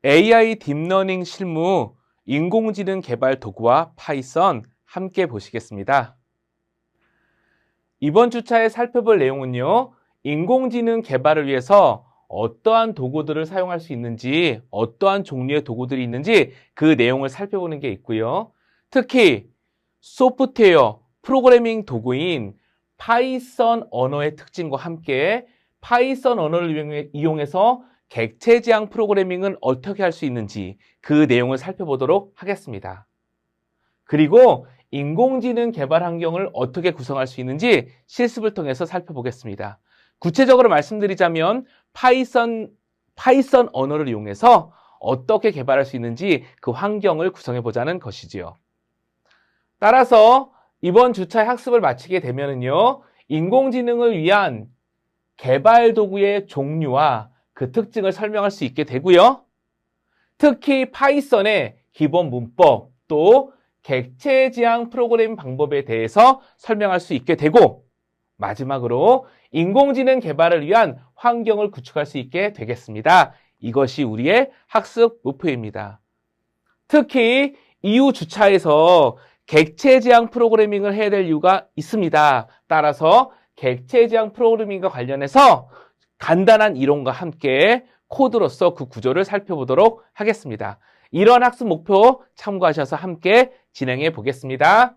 AI 딥러닝 실무, 인공지능 개발 도구와 파이썬 함께 보시겠습니다. 이번 주차에 살펴볼 내용은요, 인공지능 개발을 위해서 어떠한 도구들을 사용할 수 있는지, 어떠한 종류의 도구들이 있는지 그 내용을 살펴보는 게 있고요. 특히 소프트웨어, 프로그래밍 도구인 파이썬 언어의 특징과 함께 파이썬 언어를 이용해서 객체 지향 프로그래밍은 어떻게 할 수 있는지 그 내용을 살펴보도록 하겠습니다. 그리고 인공지능 개발 환경을 어떻게 구성할 수 있는지 실습을 통해서 살펴보겠습니다. 구체적으로 말씀드리자면 파이썬 언어를 이용해서 어떻게 개발할 수 있는지 그 환경을 구성해 보자는 것이지요. 따라서 이번 주차 학습을 마치게 되면은요, 인공지능을 위한 개발 도구의 종류와 그 특징을 설명할 수 있게 되고요. 특히 파이썬의 기본 문법 또 객체 지향 프로그래밍 방법에 대해서 설명할 수 있게 되고, 마지막으로 인공지능 개발을 위한 환경을 구축할 수 있게 되겠습니다. 이것이 우리의 학습 목표입니다. 특히 이후 주차에서 객체 지향 프로그래밍을 해야 될 이유가 있습니다. 따라서 객체 지향 프로그래밍과 관련해서 간단한 이론과 함께 코드로서 그 구조를 살펴보도록 하겠습니다. 이런 학습 목표 참고하셔서 함께 진행해 보겠습니다.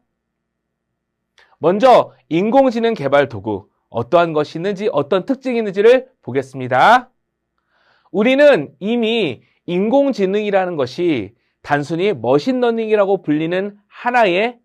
먼저 인공지능 개발 도구, 어떠한 것이 있는지, 어떤 특징이 있는지를 보겠습니다. 우리는 이미 인공지능이라는 것이 단순히 머신러닝이라고 불리는 하나에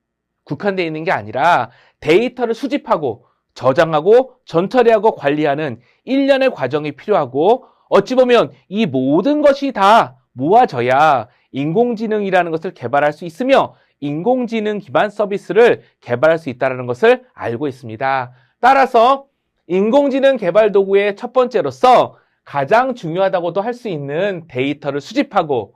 국한되어 있는 게 아니라 데이터를 수집하고 저장하고 전처리하고 관리하는 일련의 과정이 필요하고, 어찌 보면 이 모든 것이 다 모아져야 인공지능이라는 것을 개발할 수 있으며 인공지능 기반 서비스를 개발할 수 있다는 것을 알고 있습니다. 따라서 인공지능 개발 도구의 첫 번째로서 가장 중요하다고도 할 수 있는 데이터를 수집하고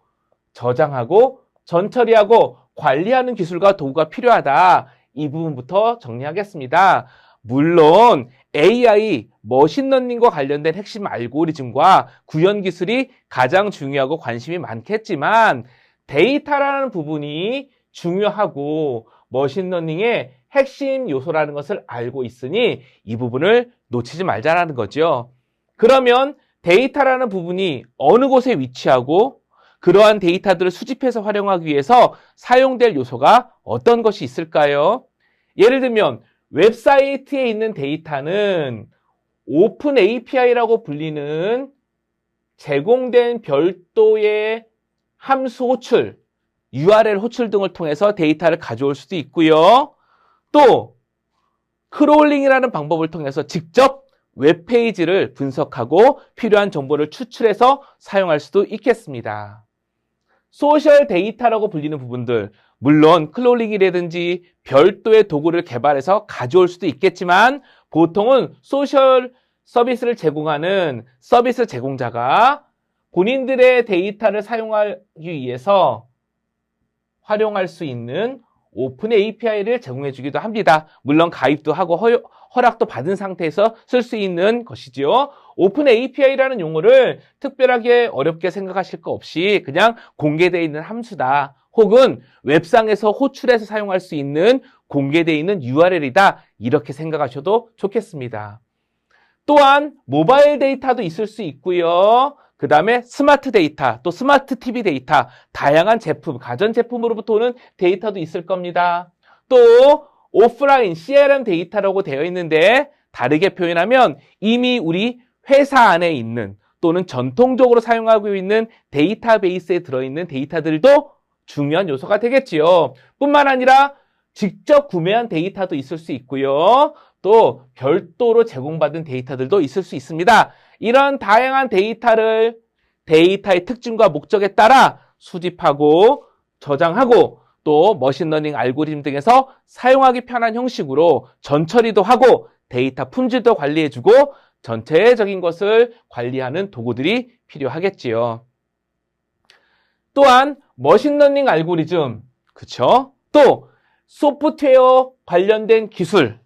저장하고 전처리하고 관리하는 기술과 도구가 필요하다. 이 부분부터 정리하겠습니다. 물론 AI, 머신러닝과 관련된 핵심 알고리즘과 구현 기술이 가장 중요하고 관심이 많겠지만 데이터라는 부분이 중요하고 머신러닝의 핵심 요소라는 것을 알고 있으니 이 부분을 놓치지 말자라는 거죠. 그러면 데이터라는 부분이 어느 곳에 위치하고 그러한 데이터들을 수집해서 활용하기 위해서 사용될 요소가 어떤 것이 있을까요? 예를 들면 웹사이트에 있는 데이터는 오픈 API라고 불리는 제공된 별도의 함수 호출, URL 호출 등을 통해서 데이터를 가져올 수도 있고요. 또 크롤링이라는 방법을 통해서 직접 웹페이지를 분석하고 필요한 정보를 추출해서 사용할 수도 있겠습니다. 소셜 데이터라고 불리는 부분들, 물론 크롤링이라든지 별도의 도구를 개발해서 가져올 수도 있겠지만 보통은 소셜 서비스를 제공하는 서비스 제공자가 본인들의 데이터를 사용하기 위해서 활용할 수 있는 오픈 API를 제공해 주기도 합니다. 물론 가입도 하고 허락도 받은 상태에서 쓸 수 있는 것이죠. 오픈 API라는 용어를 특별하게 어렵게 생각하실 거 없이 그냥 공개되어 있는 함수다. 혹은 웹상에서 호출해서 사용할 수 있는 공개되어 있는 URL이다. 이렇게 생각하셔도 좋겠습니다. 또한 모바일 데이터도 있을 수 있고요. 그 다음에 스마트 데이터, 또 스마트 TV 데이터, 다양한 제품, 가전제품으로부터 오는 데이터도 있을 겁니다. 또 오프라인 CRM 데이터라고 되어 있는데 다르게 표현하면 이미 우리 회사 안에 있는 또는 전통적으로 사용하고 있는 데이터베이스에 들어있는 데이터들도 중요한 요소가 되겠지요. 뿐만 아니라 직접 구매한 데이터도 있을 수 있고요. 또 별도로 제공받은 데이터들도 있을 수 있습니다. 이런 다양한 데이터를 데이터의 특징과 목적에 따라 수집하고 저장하고 또 머신러닝 알고리즘 등에서 사용하기 편한 형식으로 전처리도 하고 데이터 품질도 관리해주고 전체적인 것을 관리하는 도구들이 필요하겠지요. 또한 머신러닝 알고리즘, 그쵸? 또 소프트웨어 관련된 기술,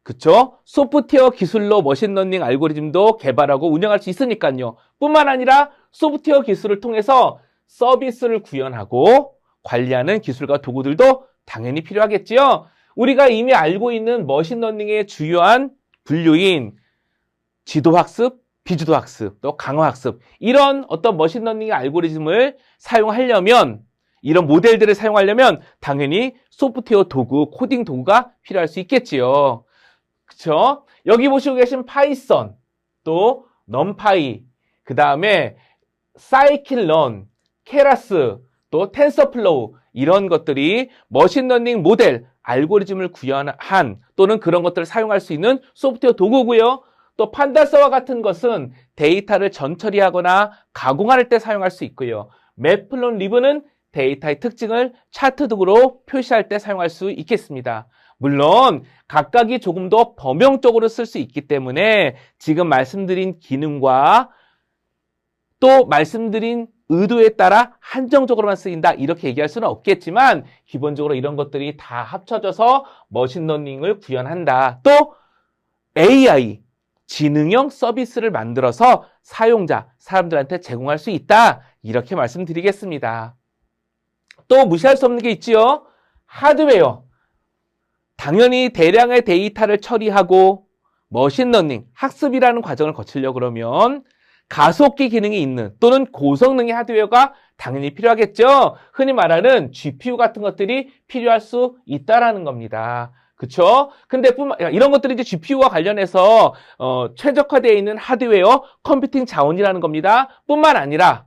그쵸? 소프트웨어 기술로 머신러닝 알고리즘도 개발하고 운영할 수 있으니까요. 뿐만 아니라 소프트웨어 기술을 통해서 서비스를 구현하고 관리하는 기술과 도구들도 당연히 필요하겠지요. 우리가 이미 알고 있는 머신러닝의 주요한 분류인 지도학습, 비지도학습, 또 강화학습, 이런 어떤 머신러닝의 알고리즘을 사용하려면, 이런 모델들을 사용하려면 당연히 소프트웨어 도구, 코딩 도구가 필요할 수 있겠지요. 그쵸? 여기 보시고 계신 파이썬, 또 넘파이, 그 다음에 사이킬런, 케라스, 또 텐서플로우, 이런 것들이 머신러닝 모델, 알고리즘을 구현한 또는 그런 것들을 사용할 수 있는 소프트웨어 도구고요. 또 판다서와 같은 것은 데이터를 전처리하거나 가공할 때 사용할 수 있고요. 매플론리브는 데이터의 특징을 차트 도구로 표시할 때 사용할 수 있겠습니다. 물론 각각이 조금 더 범용적으로 쓸 수 있기 때문에 지금 말씀드린 기능과 또 말씀드린 의도에 따라 한정적으로만 쓰인다 이렇게 얘기할 수는 없겠지만 기본적으로 이런 것들이 다 합쳐져서 머신러닝을 구현한다. 또 AI, 지능형 서비스를 만들어서 사용자, 사람들한테 제공할 수 있다. 이렇게 말씀드리겠습니다. 또 무시할 수 없는 게 있지요. 하드웨어. 당연히 대량의 데이터를 처리하고 머신러닝, 학습이라는 과정을 거치려고 그러면 가속기 기능이 있는 또는 고성능의 하드웨어가 당연히 필요하겠죠. 흔히 말하는 GPU 같은 것들이 필요할 수 있다라는 겁니다. 그쵸? 근데 이런 것들이 이제 GPU와 관련해서 최적화되어 있는 하드웨어, 컴퓨팅 자원이라는 겁니다. 뿐만 아니라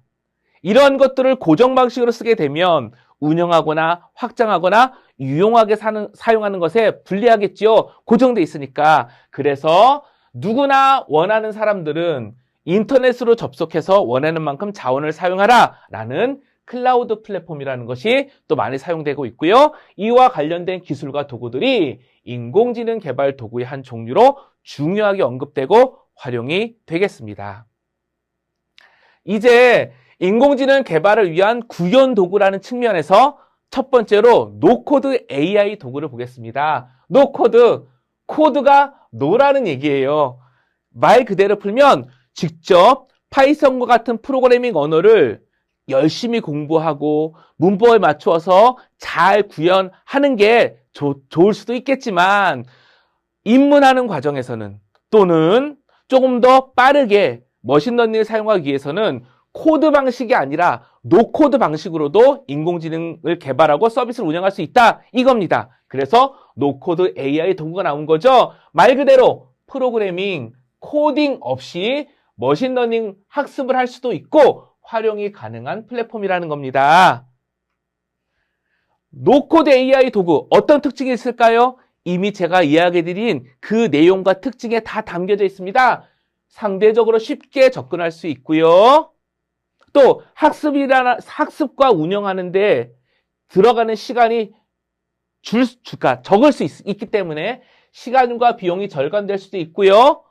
이런 것들을 고정 방식으로 쓰게 되면 운영하거나 확장하거나 유용하게 사용하는 것에 불리하겠죠. 고정돼 있으니까. 그래서 누구나 원하는 사람들은 인터넷으로 접속해서 원하는 만큼 자원을 사용하라 라는 클라우드 플랫폼이라는 것이 또 많이 사용되고 있고요. 이와 관련된 기술과 도구들이 인공지능 개발 도구의 한 종류로 중요하게 언급되고 활용이 되겠습니다. 이제 인공지능 개발을 위한 구현 도구라는 측면에서 첫 번째로 노코드 AI 도구를 보겠습니다. 노코드, 코드가 노라는 얘기예요. 말 그대로 풀면 직접 파이썬과 같은 프로그래밍 언어를 열심히 공부하고 문법에 맞추어서 잘 구현하는 게 좋을 수도 있겠지만 입문하는 과정에서는 또는 조금 더 빠르게 머신러닝을 사용하기 위해서는 코드 방식이 아니라 노코드 방식으로도 인공지능을 개발하고 서비스를 운영할 수 있다 이겁니다. 그래서 노코드 AI 도구가 나온 거죠. 말 그대로 프로그래밍, 코딩 없이 머신러닝 학습을 할 수도 있고 활용이 가능한 플랫폼이라는 겁니다. 노코드 AI 도구 어떤 특징이 있을까요? 이미 제가 이야기해드린 그 내용과 특징에 다 담겨져 있습니다. 상대적으로 쉽게 접근할 수 있고요. 또 학습과 운영하는데 들어가는 시간이 적을 수 있기 때문에 시간과 비용이 절감될 수도 있고요.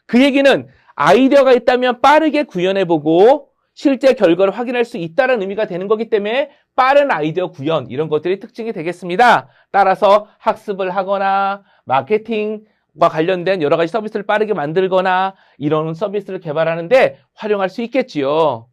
그 얘기는 아이디어가 있다면 빠르게 구현해보고 실제 결과를 확인할 수 있다는 의미가 되는 거기 때문에 빠른 아이디어 구현 이런 것들이 특징이 되겠습니다. 따라서 학습을 하거나 마케팅과 관련된 여러 가지 서비스를 빠르게 만들거나 이런 서비스를 개발하는데 활용할 수 있겠지요.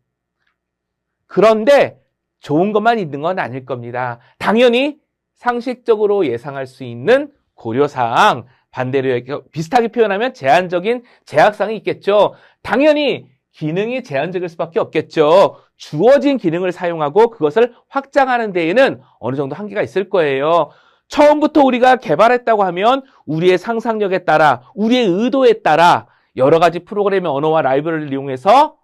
그런데 좋은 것만 있는 건 아닐 겁니다. 당연히 상식적으로 예상할 수 있는 고려사항, 반대로 비슷하게 표현하면 제한적인 제약사항이 있겠죠. 당연히 기능이 제한적일 수밖에 없겠죠. 주어진 기능을 사용하고 그것을 확장하는 데에는 어느 정도 한계가 있을 거예요. 처음부터 우리가 개발했다고 하면 우리의 상상력에 따라, 우리의 의도에 따라 여러 가지 프로그래밍 언어와 라이브러리를 이용해서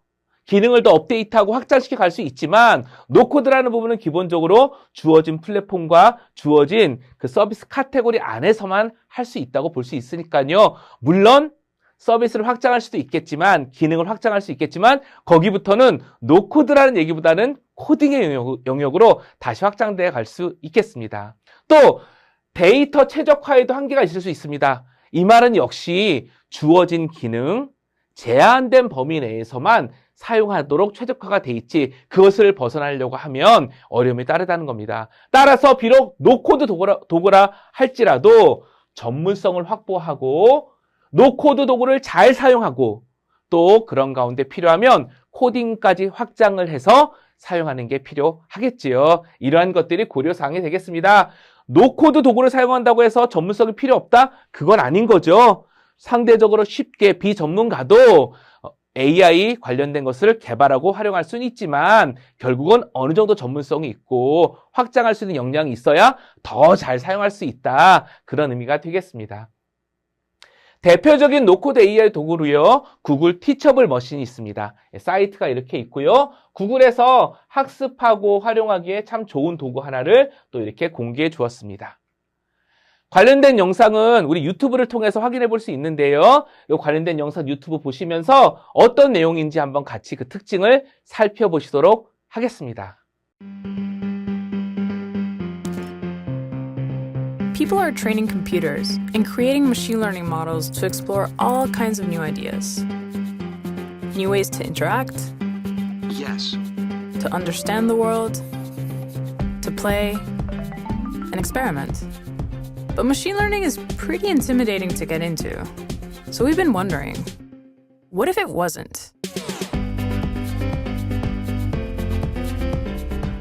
기능을 더 업데이트하고 확장시켜 갈 수 있지만 노코드라는 부분은 기본적으로 주어진 플랫폼과 주어진 그 서비스 카테고리 안에서만 할 수 있다고 볼 수 있으니까요. 물론 서비스를 확장할 수도 있겠지만 기능을 확장할 수 있겠지만 거기부터는 노코드라는 얘기보다는 코딩의 영역으로 다시 확장되어 갈 수 있겠습니다. 또 데이터 최적화에도 한계가 있을 수 있습니다. 이 말은 역시 주어진 기능, 제한된 범위 내에서만 사용하도록 최적화가 돼 있지 그것을 벗어나려고 하면 어려움이 따르다는 겁니다. 따라서 비록 노코드 도구라 할지라도 전문성을 확보하고 노코드 도구를 잘 사용하고 또 그런 가운데 필요하면 코딩까지 확장을 해서 사용하는 게 필요하겠지요. 이러한 것들이 고려사항이 되겠습니다. 노코드 도구를 사용한다고 해서 전문성이 필요 없다? 그건 아닌 거죠. 상대적으로 쉽게 비전문가도 AI 관련된 것을 개발하고 활용할 수는 있지만 결국은 어느 정도 전문성이 있고 확장할 수 있는 역량이 있어야 더 잘 사용할 수 있다. 그런 의미가 되겠습니다. 대표적인 노코드 AI 도구로요. 구글 티처블 머신이 있습니다. 사이트가 이렇게 있고요. 구글에서 학습하고 활용하기에 참 좋은 도구 하나를 또 이렇게 공개해 주었습니다. 관련된 영상은 우리 유튜브를 통해서 확인해 볼 수 있는데요. 이 관련된 영상 유튜브 보시면서 어떤 내용인지 한번 같이 그 특징을 살펴보시도록 하겠습니다. People are training computers and creating machine learning models to explore all kinds of new ideas. New ways to interact. Yes. To understand the world. To play. And experiment. But machine learning is pretty intimidating to get into. So we've been wondering, what if it wasn't?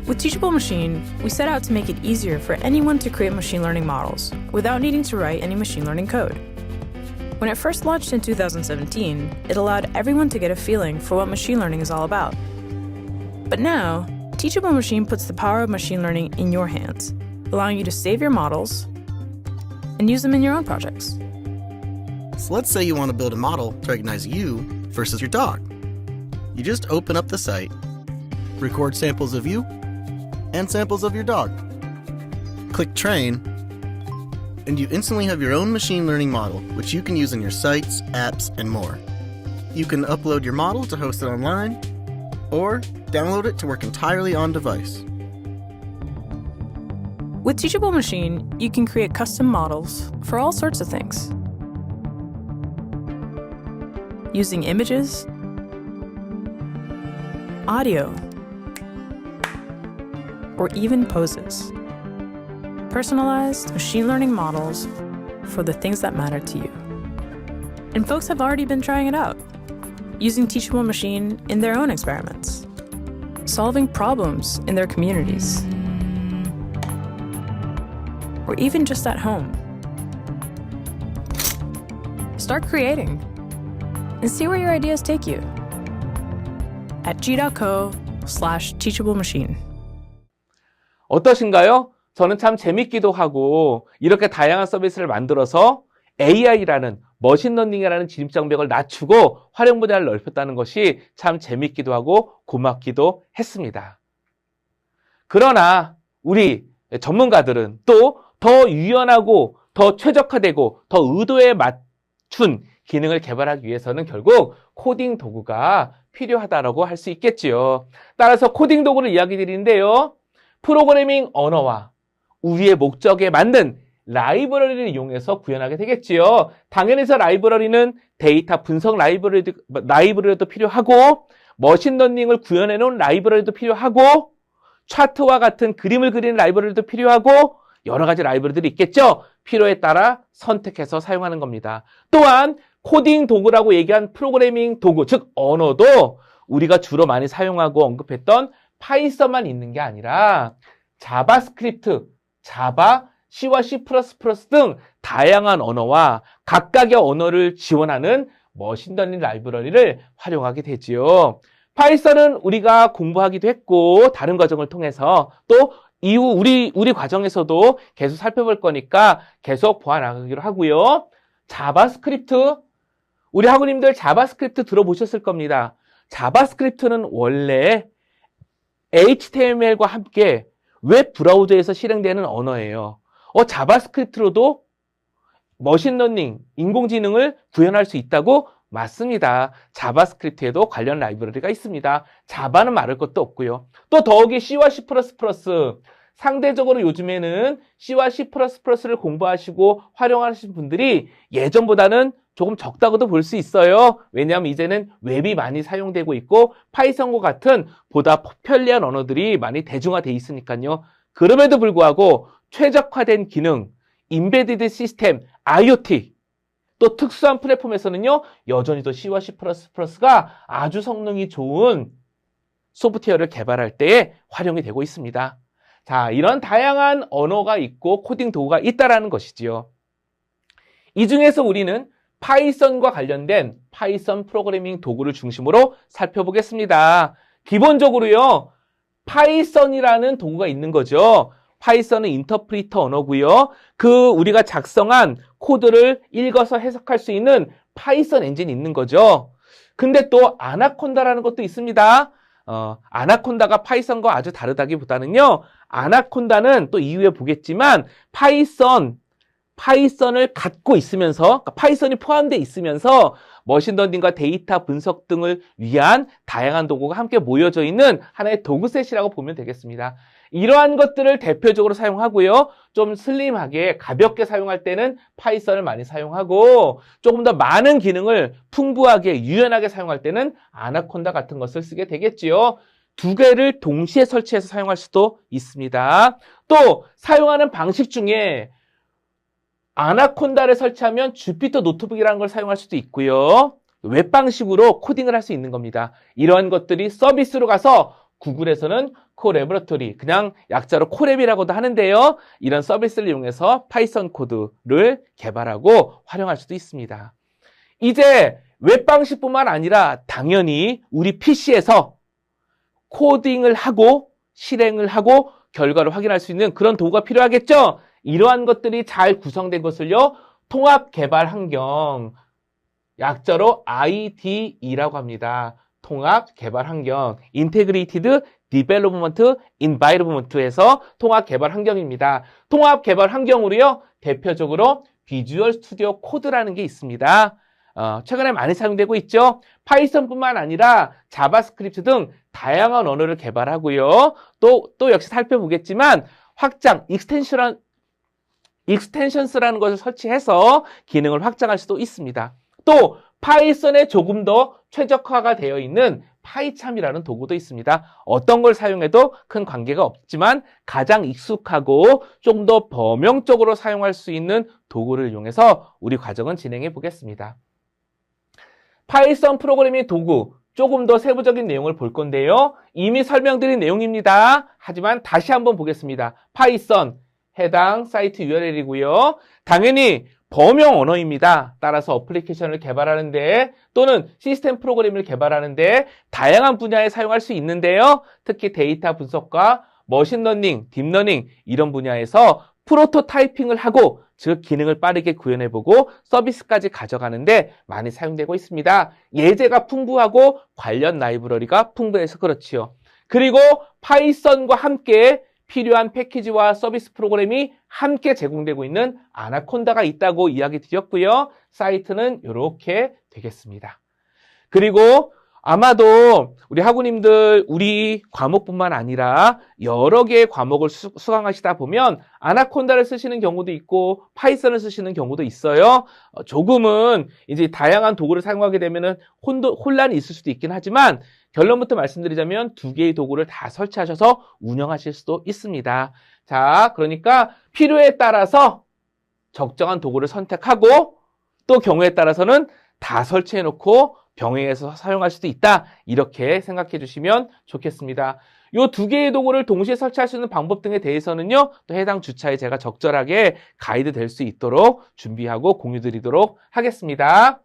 With Teachable Machine, we set out to make it easier for anyone to create machine learning models without needing to write any machine learning code. When it first launched in 2017, it allowed everyone to get a feeling for what machine learning is all about. But now, Teachable Machine puts the power of machine learning in your hands, allowing you to save your models and use them in your own projects. So let's say you want to build a model to recognize you versus your dog. You just open up the site, record samples of you and samples of your dog. Click Train, and you instantly have your own machine learning model, which you can use in your sites, apps, and more. You can upload your model to host it online, or download it to work entirely on device. With Teachable Machine, you can create custom models for all sorts of things. Using images, audio, or even poses. Personalized machine learning models for the things that matter to you. And folks have already been trying it out, using Teachable Machine in their own experiments, solving problems in their communities, or even just at home. Start creating and see where your ideas take you at g.co/teachablemachine. 어떠신가요? 저는 참 재밌기도 하고 이렇게 다양한 서비스를 만들어서 AI라는 머신러닝이라는 진입장벽을 낮추고 활용 분야를 넓혔다는 것이 참 재밌기도 하고 고맙기도 했습니다. 그러나 우리 전문가들은 또 더 유연하고 더 최적화되고 더 의도에 맞춘 기능을 개발하기 위해서는 결국 코딩 도구가 필요하다고 할 수 있겠지요. 따라서 코딩 도구를 이야기 드리는데요. 프로그래밍 언어와 우리의 목적에 맞는 라이브러리를 이용해서 구현하게 되겠지요. 당연히 저 라이브러리는 데이터 분석 라이브러리도 필요하고 머신러닝을 구현해 놓은 라이브러리도 필요하고 차트와 같은 그림을 그리는 라이브러리도 필요하고 여러 가지 라이브러리들이 있겠죠. 필요에 따라 선택해서 사용하는 겁니다. 또한 코딩 도구라고 얘기한 프로그래밍 도구, 즉 언어도 우리가 주로 많이 사용하고 언급했던 파이썬만 있는 게 아니라 자바스크립트, 자바, C와 C++ 등 다양한 언어와 각각의 언어를 지원하는 머신러닝 라이브러리를 활용하게 되지요. 파이썬은 우리가 공부하기도 했고 다른 과정을 통해서 또 이후 우리 과정에서도 계속 살펴볼 거니까 계속 보아나가기로 하고요. 자바스크립트, 우리 학우님들 자바스크립트 들어보셨을 겁니다. 자바스크립트는 원래 HTML과 함께 웹 브라우저에서 실행되는 언어예요. 자바스크립트로도 머신러닝, 인공지능을 구현할 수 있다고? 맞습니다. 자바스크립트에도 관련 라이브러리가 있습니다. 자바는 말할 것도 없고요. 또 더욱이 C와 C++, 상대적으로 요즘에는 C와 C++를 공부하시고 활용하시는 분들이 예전보다는 조금 적다고도 볼 수 있어요. 왜냐하면 이제는 웹이 많이 사용되고 있고 파이썬과 같은 보다 편리한 언어들이 많이 대중화되어 있으니까요. 그럼에도 불구하고 최적화된 기능, 임베디드 시스템, IoT, 또 특수한 플랫폼에서는요, 여전히 또 C와 C++가 아주 성능이 좋은 소프트웨어를 개발할 때에 활용이 되고 있습니다. 자, 이런 다양한 언어가 있고 코딩 도구가 있다라는 것이지요. 이 중에서 우리는 파이썬과 관련된 파이썬 프로그래밍 도구를 중심으로 살펴보겠습니다. 기본적으로요, 파이썬이라는 도구가 있는 거죠. 파이썬은 인터프리터 언어고요. 우리가 작성한 코드를 읽어서 해석할 수 있는 파이썬 엔진이 있는 거죠. 근데 또 아나콘다라는 것도 있습니다. 아나콘다가 파이썬과 아주 다르다기보다는요, 아나콘다는 또 이후에 보겠지만 파이썬을 갖고 있으면서, 그러니까 파이썬이 포함되어 있으면서 머신러닝과 데이터 분석 등을 위한 다양한 도구가 함께 모여져 있는 하나의 도구셋이라고 보면 되겠습니다. 이러한 것들을 대표적으로 사용하고요. 좀 슬림하게 가볍게 사용할 때는 파이썬을 많이 사용하고 조금 더 많은 기능을 풍부하게 유연하게 사용할 때는 아나콘다 같은 것을 쓰게 되겠지요. 두 개를 동시에 설치해서 사용할 수도 있습니다. 또 사용하는 방식 중에 아나콘다를 설치하면 주피터 노트북이라는 걸 사용할 수도 있고요. 웹 방식으로 코딩을 할 수 있는 겁니다. 이런 것들이 서비스로 가서 구글에서는 코래버러토리, 그냥 약자로 코랩이라고도 하는데요. 이런 서비스를 이용해서 파이썬 코드를 개발하고 활용할 수도 있습니다. 이제 웹 방식뿐만 아니라 당연히 우리 PC에서 코딩을 하고 실행을 하고 결과를 확인할 수 있는 그런 도구가 필요하겠죠? 이러한 것들이 잘 구성된 것을요, 통합 개발 환경, 약자로 IDE라고 합니다. 통합 개발 환경, Integrated Development Environment에서 통합 개발 환경입니다. 통합 개발 환경으로요, 대표적으로 비주얼 스튜디오 코드라는 게 있습니다. 최근에 많이 사용되고 있죠. 파이썬뿐만 아니라 자바스크립트 등 다양한 언어를 개발하고요. 또 역시 살펴보겠지만 확장, 익스텐션스라는 것을 설치해서 기능을 확장할 수도 있습니다. 또 파이썬에 조금 더 최적화가 되어 있는 파이참이라는 도구도 있습니다. 어떤 걸 사용해도 큰 관계가 없지만 가장 익숙하고 좀 더 범용적으로 사용할 수 있는 도구를 이용해서 우리 과정은 진행해 보겠습니다. 파이썬 프로그래밍 도구, 조금 더 세부적인 내용을 볼 건데요. 이미 설명드린 내용입니다. 하지만 다시 한번 보겠습니다. 파이썬, 해당 사이트 URL이고요. 당연히 범용 언어입니다. 따라서 어플리케이션을 개발하는데 또는 시스템 프로그램을 개발하는데 다양한 분야에 사용할 수 있는데요. 특히 데이터 분석과 머신러닝, 딥러닝 이런 분야에서 프로토타이핑을 하고 즉 기능을 빠르게 구현해보고 서비스까지 가져가는데 많이 사용되고 있습니다. 예제가 풍부하고 관련 라이브러리가 풍부해서 그렇지요. 그리고 파이썬과 함께 필요한 패키지와 서비스 프로그램이 함께 제공되고 있는 아나콘다가 있다고 이야기 드렸고요. 사이트는 이렇게 되겠습니다. 그리고 아마도 우리 학우님들 우리 과목뿐만 아니라 여러 개의 과목을 수강하시다 보면 아나콘다를 쓰시는 경우도 있고 파이썬을 쓰시는 경우도 있어요. 조금은 이제 다양한 도구를 사용하게 되면은 혼란이 있을 수도 있긴 하지만 결론부터 말씀드리자면 두 개의 도구를 다 설치하셔서 운영하실 수도 있습니다. 자, 그러니까 필요에 따라서 적정한 도구를 선택하고 또 경우에 따라서는 다 설치해 놓고 병행해서 사용할 수도 있다. 이렇게 생각해 주시면 좋겠습니다. 이 두 개의 도구를 동시에 설치할 수 있는 방법 등에 대해서는요, 또 해당 주차에 제가 적절하게 가이드 될 수 있도록 준비하고 공유 드리도록 하겠습니다.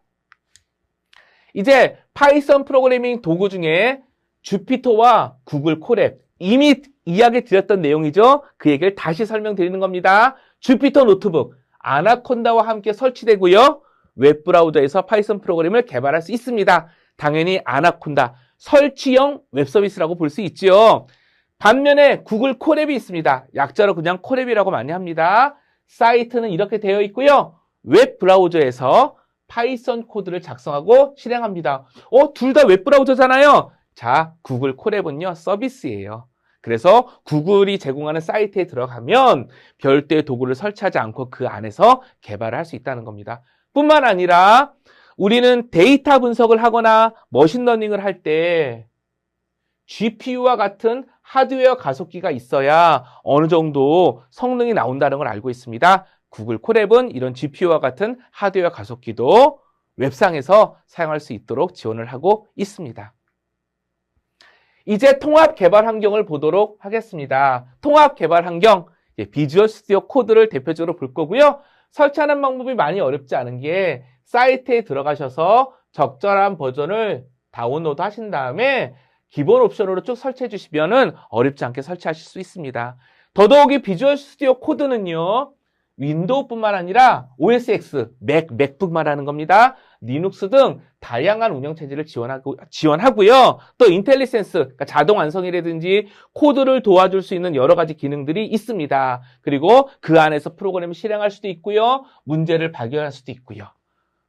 이제 파이썬 프로그래밍 도구 중에 주피터와 구글 콜앱, 이미 이야기 드렸던 내용이죠. 그 얘기를 다시 설명드리는 겁니다. 주피터 노트북, 아나콘다와 함께 설치되고요. 웹브라우저에서 파이썬 프로그램을 개발할 수 있습니다. 당연히 아나콘다, 설치형 웹서비스라고 볼 수 있죠. 반면에 구글 콜앱이 있습니다. 약자로 그냥 콜앱이라고 많이 합니다. 사이트는 이렇게 되어 있고요. 웹브라우저에서 파이썬 코드를 작성하고 실행합니다. 둘 다 웹브라우저잖아요. 자, 구글 콜앱은요, 서비스예요. 그래서 구글이 제공하는 사이트에 들어가면 별도의 도구를 설치하지 않고 그 안에서 개발을 할 수 있다는 겁니다. 뿐만 아니라 우리는 데이터 분석을 하거나 머신러닝을 할 때 GPU와 같은 하드웨어 가속기가 있어야 어느 정도 성능이 나온다는 걸 알고 있습니다. 구글 콜앱은 이런 GPU와 같은 하드웨어 가속기도 웹상에서 사용할 수 있도록 지원을 하고 있습니다. 이제 통합 개발 환경을 보도록 하겠습니다. 통합 개발 환경, 비주얼 스튜디오 코드를 대표적으로 볼 거고요. 설치하는 방법이 많이 어렵지 않은 게 사이트에 들어가셔서 적절한 버전을 다운로드 하신 다음에 기본 옵션으로 쭉 설치해 주시면은 어렵지 않게 설치하실 수 있습니다. 더더욱이 비주얼 스튜디오 코드는요, 윈도우뿐만 아니라 OS X, 맥북 말하는 겁니다. 리눅스 등 다양한 운영체제를 지원하고요. 또 인텔리센스, 그러니까 자동 완성이라든지 코드를 도와줄 수 있는 여러 가지 기능들이 있습니다. 그리고 그 안에서 프로그램을 실행할 수도 있고요. 문제를 발견할 수도 있고요.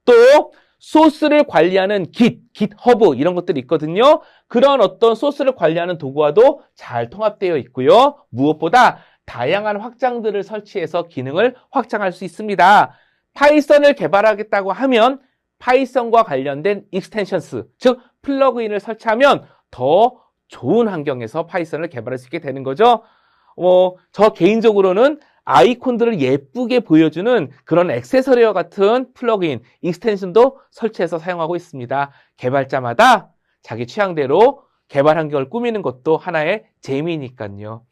또 소스를 관리하는 GitHub 이런 것들이 있거든요. 그런 어떤 소스를 관리하는 도구와도 잘 통합되어 있고요. 무엇보다 다양한 확장들을 설치해서 기능을 확장할 수 있습니다. 파이썬을 개발하겠다고 하면 파이썬과 관련된 익스텐션스, 즉 플러그인을 설치하면 더 좋은 환경에서 파이썬을 개발할 수 있게 되는 거죠. 저 개인적으로는 아이콘들을 예쁘게 보여주는 그런 액세서리와 같은 플러그인, 익스텐션도 설치해서 사용하고 있습니다. 개발자마다 자기 취향대로 개발 환경을 꾸미는 것도 하나의 재미니까요.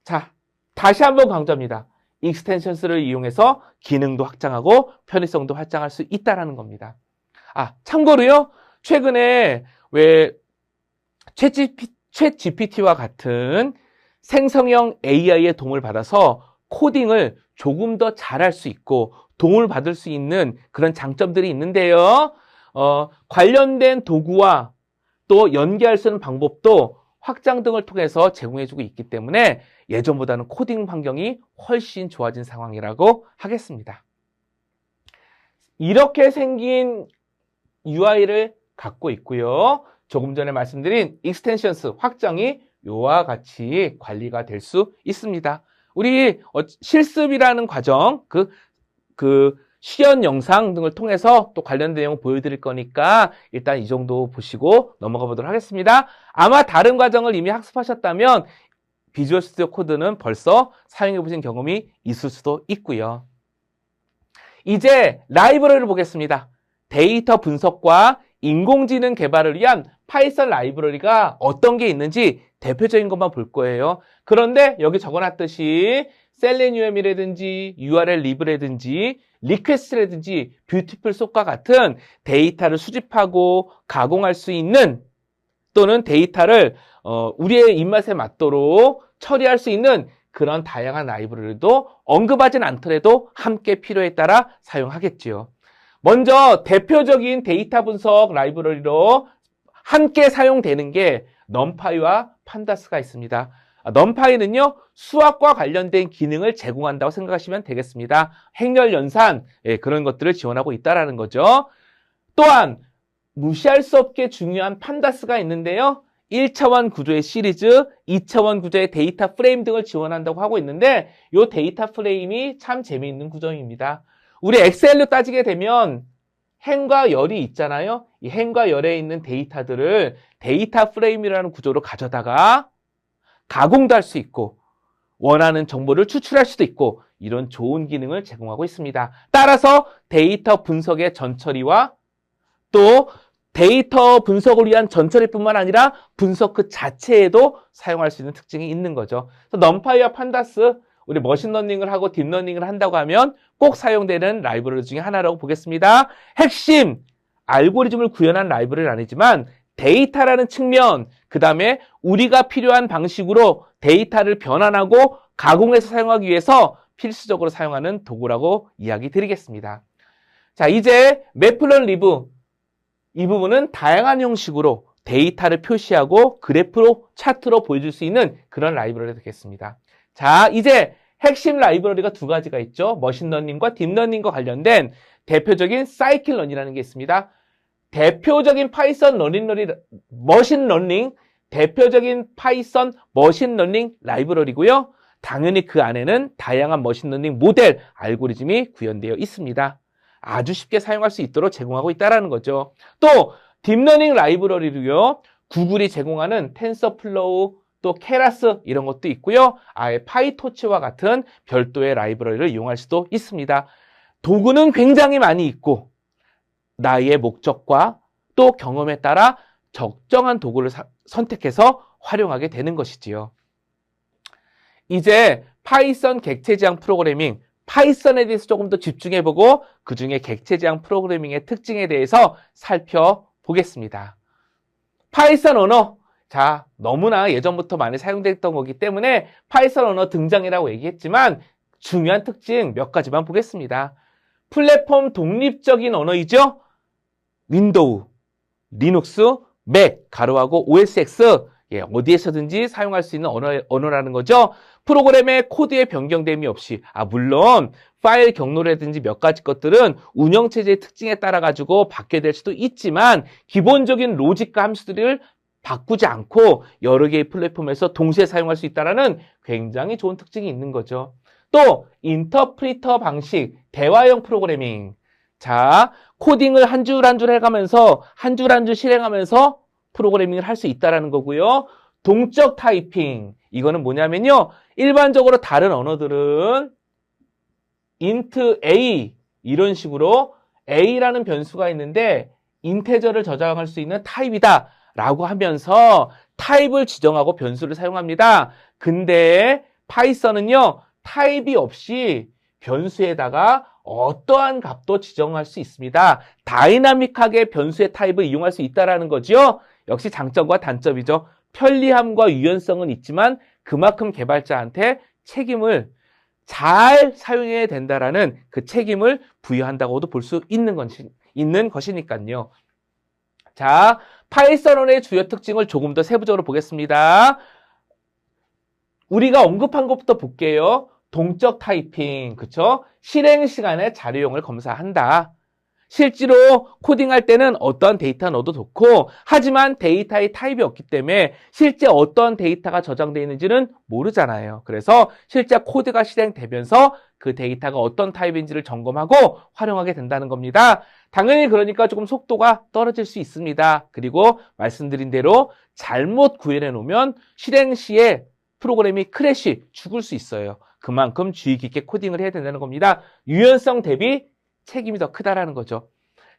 자, 다시 한번 강조합니다. 익스텐션스를 이용해서 기능도 확장하고 편의성도 확장할 수 있다는 겁니다. 참고로요, 최근에 왜 챗GPT와 같은 생성형 AI의 도움을 받아서 코딩을 조금 더 잘할 수 있고 도움을 받을 수 있는 그런 장점들이 있는데요. 관련된 도구와 또 연계할 수 있는 방법도 확장 등을 통해서 제공해주고 있기 때문에 예전보다는 코딩 환경이 훨씬 좋아진 상황이라고 하겠습니다. 이렇게 생긴 UI를 갖고 있고요. 조금 전에 말씀드린 익스텐션스 확장이 이와 같이 관리가 될 수 있습니다. 우리 실습이라는 과정, 시연 영상 등을 통해서 또 관련된 내용 보여드릴 거니까 일단 이 정도 보시고 넘어가 보도록 하겠습니다. 아마 다른 과정을 이미 학습하셨다면 비주얼 스튜디오 코드는 벌써 사용해 보신 경험이 있을 수도 있고요. 이제 라이브러리를 보겠습니다. 데이터 분석과 인공지능 개발을 위한 파이썬 라이브러리가 어떤 게 있는지 대표적인 것만 볼 거예요. 그런데 여기 적어놨듯이 셀레니움이라든지 URL lib라든지 리퀘스트라든지 뷰티풀 속과 같은 데이터를 수집하고 가공할 수 있는 또는 데이터를 우리의 입맛에 맞도록 처리할 수 있는 그런 다양한 라이브러리도 언급하진 않더라도 함께 필요에 따라 사용하겠지요. 먼저 대표적인 데이터 분석 라이브러리로 함께 사용되는 게 넘파이와 판다스가 있습니다. 넘파이는요, 수학과 관련된 기능을 제공한다고 생각하시면 되겠습니다. 행렬 연산, 그런 것들을 지원하고 있다는 거죠. 또한 무시할 수 없게 중요한 판다스가 있는데요. 1차원 구조의 시리즈, 2차원 구조의 데이터 프레임 등을 지원한다고 하고 있는데 이 데이터 프레임이 참 재미있는 구조입니다. 우리 엑셀로 따지게 되면 행과 열이 있잖아요. 이 행과 열에 있는 데이터들을 데이터 프레임이라는 구조로 가져다가 가공도 할 수 있고 원하는 정보를 추출할 수도 있고 이런 좋은 기능을 제공하고 있습니다. 따라서 데이터 분석의 전처리와 또 데이터 분석을 위한 전처리뿐만 아니라 분석 그 자체에도 사용할 수 있는 특징이 있는 거죠. 그래서 넘파이와 판다스, 우리 머신러닝을 하고 딥러닝을 한다고 하면 꼭 사용되는 라이브러리 중에 하나라고 보겠습니다. 핵심, 알고리즘을 구현한 라이브러리는 아니지만 데이터라는 측면, 그 다음에 우리가 필요한 방식으로 데이터를 변환하고 가공해서 사용하기 위해서 필수적으로 사용하는 도구라고 이야기 드리겠습니다. 자, 이제 매플런리브, 이 부분은 다양한 형식으로 데이터를 표시하고 그래프로, 차트로 보여줄 수 있는 그런 라이브러리가 되겠습니다. 자, 이제 핵심 라이브러리가 두 가지가 있죠. 머신러닝과 딥러닝과 관련된 대표적인 사이클런이라는 게 있습니다. 대표적인 파이썬 머신러닝, 대표적인 파이썬 머신러닝 라이브러리고요. 당연히 그 안에는 다양한 머신러닝 모델, 알고리즘이 구현되어 있습니다. 아주 쉽게 사용할 수 있도록 제공하고 있다는 거죠. 또 딥러닝 라이브러리로요. 구글이 제공하는 텐서플로우, 또 케라스 이런 것도 있고요. 아예 파이토치와 같은 별도의 라이브러리를 이용할 수도 있습니다. 도구는 굉장히 많이 있고 나의 목적과 또 경험에 따라 적정한 도구를 선택해서 활용하게 되는 것이지요. 이제 파이썬 객체 지향 프로그래밍, 파이썬에 대해서 조금 더 집중해보고 그 중에 객체 지향 프로그래밍의 특징에 대해서 살펴보겠습니다. 파이썬 언어, 자, 너무나 예전부터 많이 사용됐던 거기 때문에 파이썬 언어 등장이라고 얘기했지만 중요한 특징 몇 가지만 보겠습니다. 플랫폼 독립적인 언어이죠. 윈도우, 리눅스, 맥, 가로하고 OS X, 어디에서든지 사용할 수 있는 언어라는 거죠. 프로그램의 코드의 변경됨이 없이, 물론 파일 경로라든지 몇 가지 것들은 운영체제의 특징에 따라 가지고 바뀌게 될 수도 있지만 기본적인 로직과 함수들을 바꾸지 않고 여러 개의 플랫폼에서 동시에 사용할 수 있다는 굉장히 좋은 특징이 있는 거죠. 또 인터프리터 방식, 대화형 프로그래밍. 자, 코딩을 한 줄 한 줄 해가면서 한 줄 한 줄 실행하면서 프로그래밍을 할 수 있다는 거고요. 동적 타이핑. 이거는 뭐냐면요. 일반적으로 다른 언어들은 int a 이런 식으로 a라는 변수가 있는데 인테저를 저장할 수 있는 타입이다 라고 하면서 타입을 지정하고 변수를 사용합니다. 근데 파이썬은요. 타입이 없이 변수에다가 어떠한 값도 지정할 수 있습니다. 다이나믹하게 변수의 타입을 이용할 수 있다는 거죠. 역시 장점과 단점이죠. 편리함과 유연성은 있지만 그만큼 개발자한테 책임을 잘 사용해야 된다라는 그 책임을 부여한다고도 볼 수 있는 것이니까요. 자, 파이썬의 주요 특징을 조금 더 세부적으로 보겠습니다. 우리가 언급한 것부터 볼게요. 동적 타이핑, 그쵸? 실행 시간에 자료용을 검사한다. 실제로 코딩할 때는 어떤 데이터 넣어도 좋고, 하지만 데이터의 타입이 없기 때문에 실제 어떤 데이터가 저장되어 있는지는 모르잖아요. 그래서 실제 코드가 실행되면서 그 데이터가 어떤 타입인지를 점검하고 활용하게 된다는 겁니다. 당연히 그러니까 조금 속도가 떨어질 수 있습니다. 그리고 말씀드린 대로 잘못 구현해 놓으면 실행 시에 프로그램이 크래시, 죽을 수 있어요. 그만큼 주의 깊게 코딩을 해야 된다는 겁니다. 유연성 대비 책임이 더 크다라는 거죠.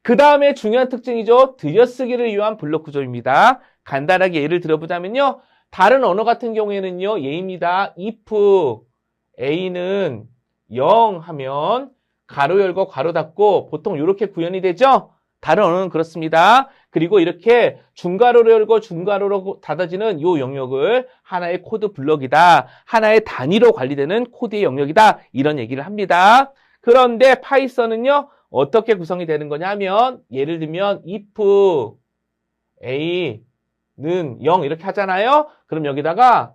그 다음에 중요한 특징이죠. 들여쓰기를 위한 블록 구조입니다. 간단하게 예를 들어보자면요. 다른 언어 같은 경우에는요. 예입니다. if a는 0 하면 가로 열고 가로 닫고 보통 이렇게 구현이 되죠. 다른 언어는 그렇습니다. 그리고 이렇게 중괄호로 열고 중괄호로 닫아지는 이 영역을 하나의 코드 블럭이다. 하나의 단위로 관리되는 코드의 영역이다. 이런 얘기를 합니다. 그런데 파이썬은요. 어떻게 구성이 되는 거냐면 예를 들면 if a는 0 이렇게 하잖아요. 그럼 여기다가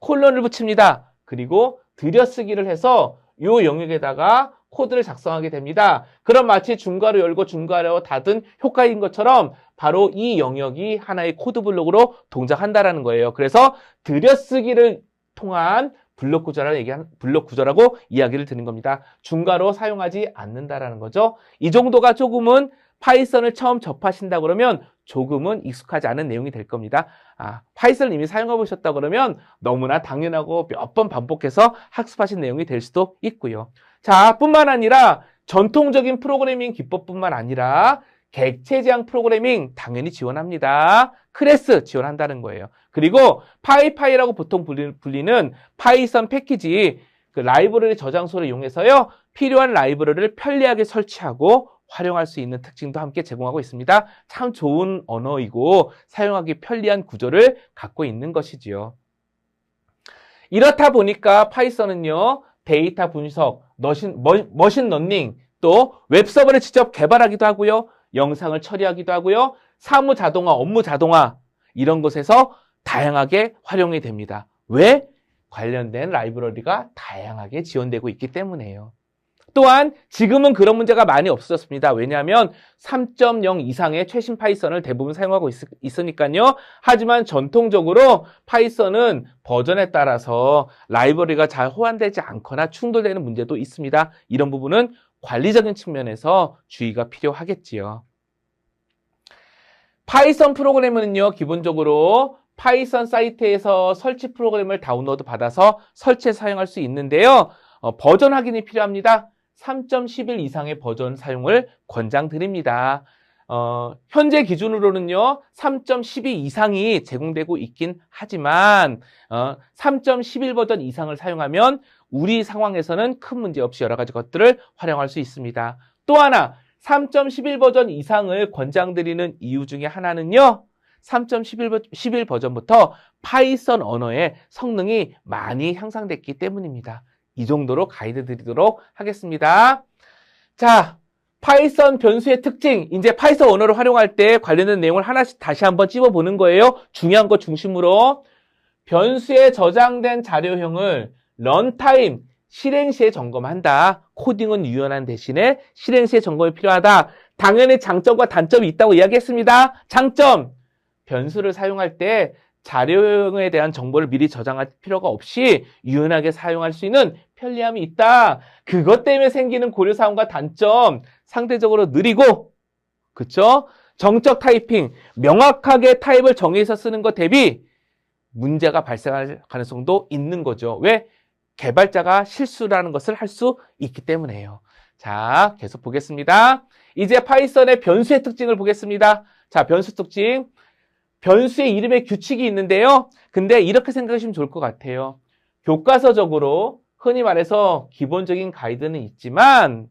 콜론을 붙입니다. 그리고 들여쓰기를 해서 이 영역에다가 코드를 작성하게 됩니다. 그럼 마치 중괄호 열고 중괄호 닫은 효과인 것처럼 바로 이 영역이 하나의 코드 블록으로 동작한다라는 거예요. 그래서 들여쓰기를 통한 블록 구조라고 이야기를 드는 겁니다. 중괄호 사용하지 않는다라는 거죠. 이 정도가 조금은 파이썬을 처음 접하신다 그러면 조금은 익숙하지 않은 내용이 될 겁니다. 파이썬을 이미 사용해 보셨다 그러면 너무나 당연하고 몇 번 반복해서 학습하신 내용이 될 수도 있고요. 자, 뿐만 아니라 전통적인 프로그래밍 기법뿐만 아니라 객체 지향 프로그래밍 당연히 지원합니다. 클래스 지원한다는 거예요. 그리고 파이파이라고 보통 불리는 파이썬 패키지 그 라이브러리 저장소를 이용해서요. 필요한 라이브러리를 편리하게 설치하고 활용할 수 있는 특징도 함께 제공하고 있습니다. 참 좋은 언어이고 사용하기 편리한 구조를 갖고 있는 것이지요. 이렇다 보니까 파이썬은요. 데이터 분석, 머신러닝, 또 웹서버를 직접 개발하기도 하고요. 영상을 처리하기도 하고요. 사무 자동화, 업무 자동화 이런 것에서 다양하게 활용이 됩니다. 왜? 관련된 라이브러리가 다양하게 지원되고 있기 때문이에요. 또한 지금은 그런 문제가 많이 없어졌습니다. 왜냐하면 3.0 이상의 최신 파이썬을 대부분 사용하고 있으니까요. 하지만 전통적으로 파이썬은 버전에 따라서 라이브러리가 잘 호환되지 않거나 충돌되는 문제도 있습니다. 이런 부분은 관리적인 측면에서 주의가 필요하겠지요. 파이썬 프로그래머는요, 기본적으로 파이썬 사이트에서 설치 프로그램을 다운로드 받아서 설치해 사용할 수 있는데요. 버전 확인이 필요합니다. 3.11 이상의 버전 사용을 권장드립니다. 현재 기준으로는요, 3.12 이상이 제공되고 있긴 하지만, 3.11 버전 이상을 사용하면 우리 상황에서는 큰 문제 없이 여러 가지 것들을 활용할 수 있습니다. 또 하나, 3.11 버전 이상을 권장드리는 이유 중에 하나는요, 3.11 버전부터 파이썬 언어의 성능이 많이 향상됐기 때문입니다. 이 정도로 가이드 드리도록 하겠습니다. 자, 파이썬 변수의 특징, 이제 파이썬 언어를 활용할 때 관련된 내용을 하나씩 다시 한번 찝어보는 거예요. 중요한 것 중심으로. 변수에 저장된 자료형을 런타임, 실행 시에 점검한다. 코딩은 유연한 대신에 실행 시에 점검이 필요하다. 당연히 장점과 단점이 있다고 이야기했습니다. 장점, 변수를 사용할 때 자료형에 대한 정보를 미리 저장할 필요가 없이 유연하게 사용할 수 있는 편리함이 있다. 그것 때문에 생기는 고려사항과 단점, 상대적으로 느리고, 그쵸? 정적 타이핑, 명확하게 타입을 정해서 쓰는 것 대비 문제가 발생할 가능성도 있는 거죠. 왜? 개발자가 실수라는 것을 할 수 있기 때문에요. 자, 계속 보겠습니다. 이제 파이썬의 변수의 특징을 보겠습니다. 자, 변수 특징. 변수의 이름에 규칙이 있는데요. 근데 이렇게 생각하시면 좋을 것 같아요. 교과서적으로 흔히 말해서 기본적인 가이드는 있지만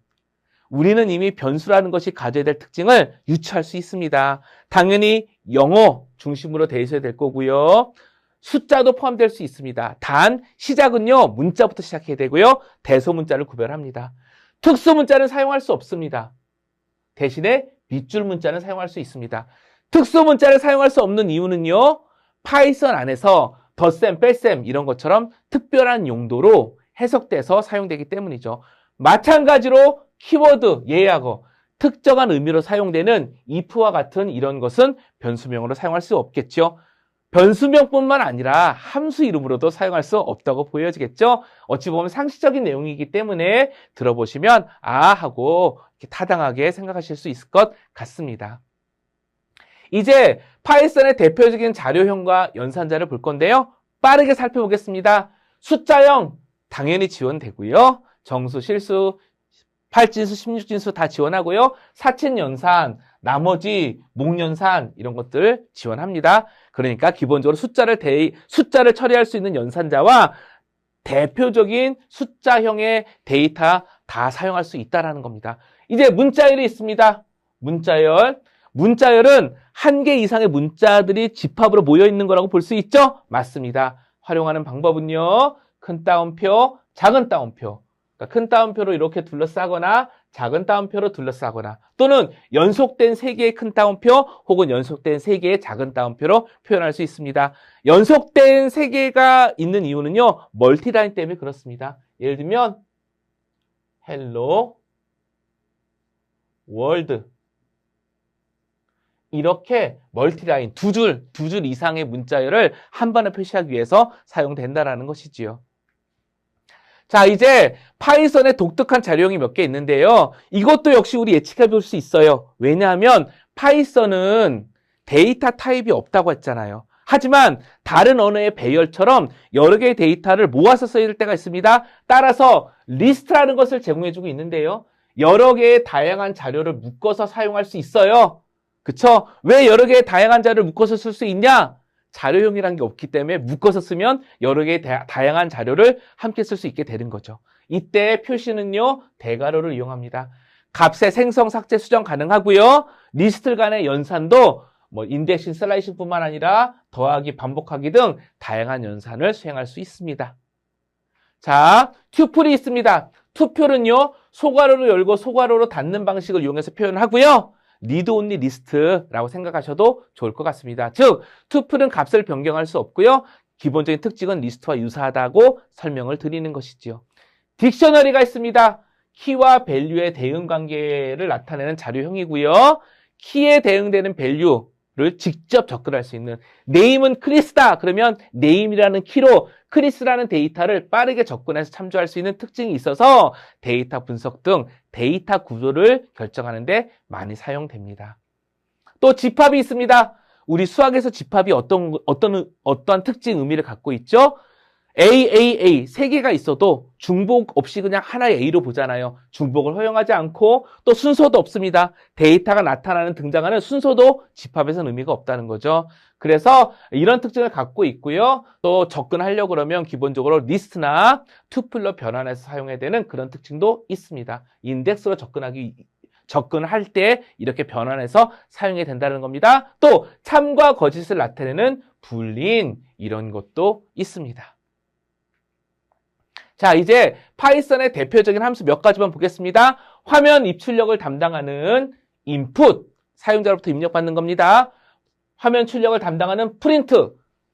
우리는 이미 변수라는 것이 가져야 될 특징을 유추할 수 있습니다. 당연히 영어 중심으로 돼 있어야 될 거고요. 숫자도 포함될 수 있습니다. 단 시작은요, 문자부터 시작해야 되고요. 대소문자를 구별합니다. 특수문자는 사용할 수 없습니다. 대신에 밑줄 문자는 사용할 수 있습니다. 특수문자를 사용할 수 없는 이유는요, 파이썬 안에서 덧셈, 뺄셈 이런 것처럼 특별한 용도로 해석돼서 사용되기 때문이죠. 마찬가지로 키워드, 예약어, 특정한 의미로 사용되는 if와 같은 이런 것은 변수명으로 사용할 수 없겠죠. 변수명뿐만 아니라 함수 이름으로도 사용할 수 없다고 보여지겠죠. 어찌 보면 상식적인 내용이기 때문에 들어보시면 아 하고 이렇게 타당하게 생각하실 수 있을 것 같습니다. 이제 파이썬의 대표적인 자료형과 연산자를 볼 건데요. 빠르게 살펴보겠습니다. 숫자형 당연히 지원되고요. 정수, 실수, 8진수, 16진수 다 지원하고요. 사친 연산, 나머지 목연산 이런 것들 지원합니다. 그러니까 기본적으로 숫자를 처리할 수 있는 연산자와 대표적인 숫자형의 데이터 다 사용할 수 있다는 겁니다. 이제 문자열이 있습니다. 문자열은 한 개 이상의 문자들이 집합으로 모여 있는 거라고 볼 수 있죠? 맞습니다. 활용하는 방법은요. 큰 따옴표, 작은 따옴표. 그러니까 큰 따옴표로 이렇게 둘러싸거나 작은 따옴표로 둘러싸거나 또는 연속된 3개의 큰 따옴표 혹은 연속된 3개의 작은 따옴표로 표현할 수 있습니다. 연속된 3개가 있는 이유는요. 멀티라인 때문에 그렇습니다. 예를 들면 헬로 월드 이렇게 멀티라인 두 줄 이상의 문자열을 한 번에 표시하기 위해서 사용된다는 것이지요. 자, 이제 파이썬의 독특한 자료형이 몇 개 있는데요. 이것도 역시 우리 예측해 볼 수 있어요. 왜냐하면 파이썬은 데이터 타입이 없다고 했잖아요. 하지만 다른 언어의 배열처럼 여러 개의 데이터를 모아서 써야 될 때가 있습니다. 따라서 리스트라는 것을 제공해주고 있는데요. 여러 개의 다양한 자료를 묶어서 사용할 수 있어요. 그쵸? 왜 여러 개의 다양한 자료를 묶어서 쓸 수 있냐? 자료형이라는 게 없기 때문에 묶어서 쓰면 여러 개의 다양한 자료를 함께 쓸 수 있게 되는 거죠. 이때 표시는요, 대괄호를 이용합니다. 값의 생성, 삭제, 수정 가능하고요. 리스트 간의 연산도 인덱싱, 슬라이싱뿐만 아니라 더하기, 반복하기 등 다양한 연산을 수행할 수 있습니다. 자, 튜플이 있습니다. 투표는요, 소괄호로 열고 소괄호로 닫는 방식을 이용해서 표현하고요. 리드 온리 리스트라고 생각하셔도 좋을 것 같습니다. 즉, 투플은 값을 변경할 수 없고요. 기본적인 특징은 리스트와 유사하다고 설명을 드리는 것이지요. 딕셔너리가 있습니다. 키와 밸류의 대응 관계를 나타내는 자료형이고요. 키에 대응되는 밸류를 직접 접근할 수 있는 네임은 크리스다. 그러면 네임이라는 키로 크리스라는 데이터를 빠르게 접근해서 참조할 수 있는 특징이 있어서 데이터 분석 등 데이터 구조를 결정하는 데 많이 사용됩니다. 또 집합이 있습니다. 우리 수학에서 집합이 어떠한 특징, 의미를 갖고 있죠? AAA 세 개가 있어도 중복 없이 그냥 하나의 A로 보잖아요. 중복을 허용하지 않고 또 순서도 없습니다. 데이터가 나타나는 등장하는 순서도 집합에서는 의미가 없다는 거죠. 그래서 이런 특징을 갖고 있고요. 또 접근하려고 그러면 기본적으로 리스트나 투플러 변환해서 사용해야 되는 그런 특징도 있습니다. 인덱스로 접근할 때 이렇게 변환해서 사용이 된다는 겁니다. 또 참과 거짓을 나타내는 불린 이런 것도 있습니다. 자, 이제 파이썬의 대표적인 함수 몇 가지만 보겠습니다. 화면 입출력을 담당하는 input, 사용자로부터 입력받는 겁니다. 화면 출력을 담당하는 print,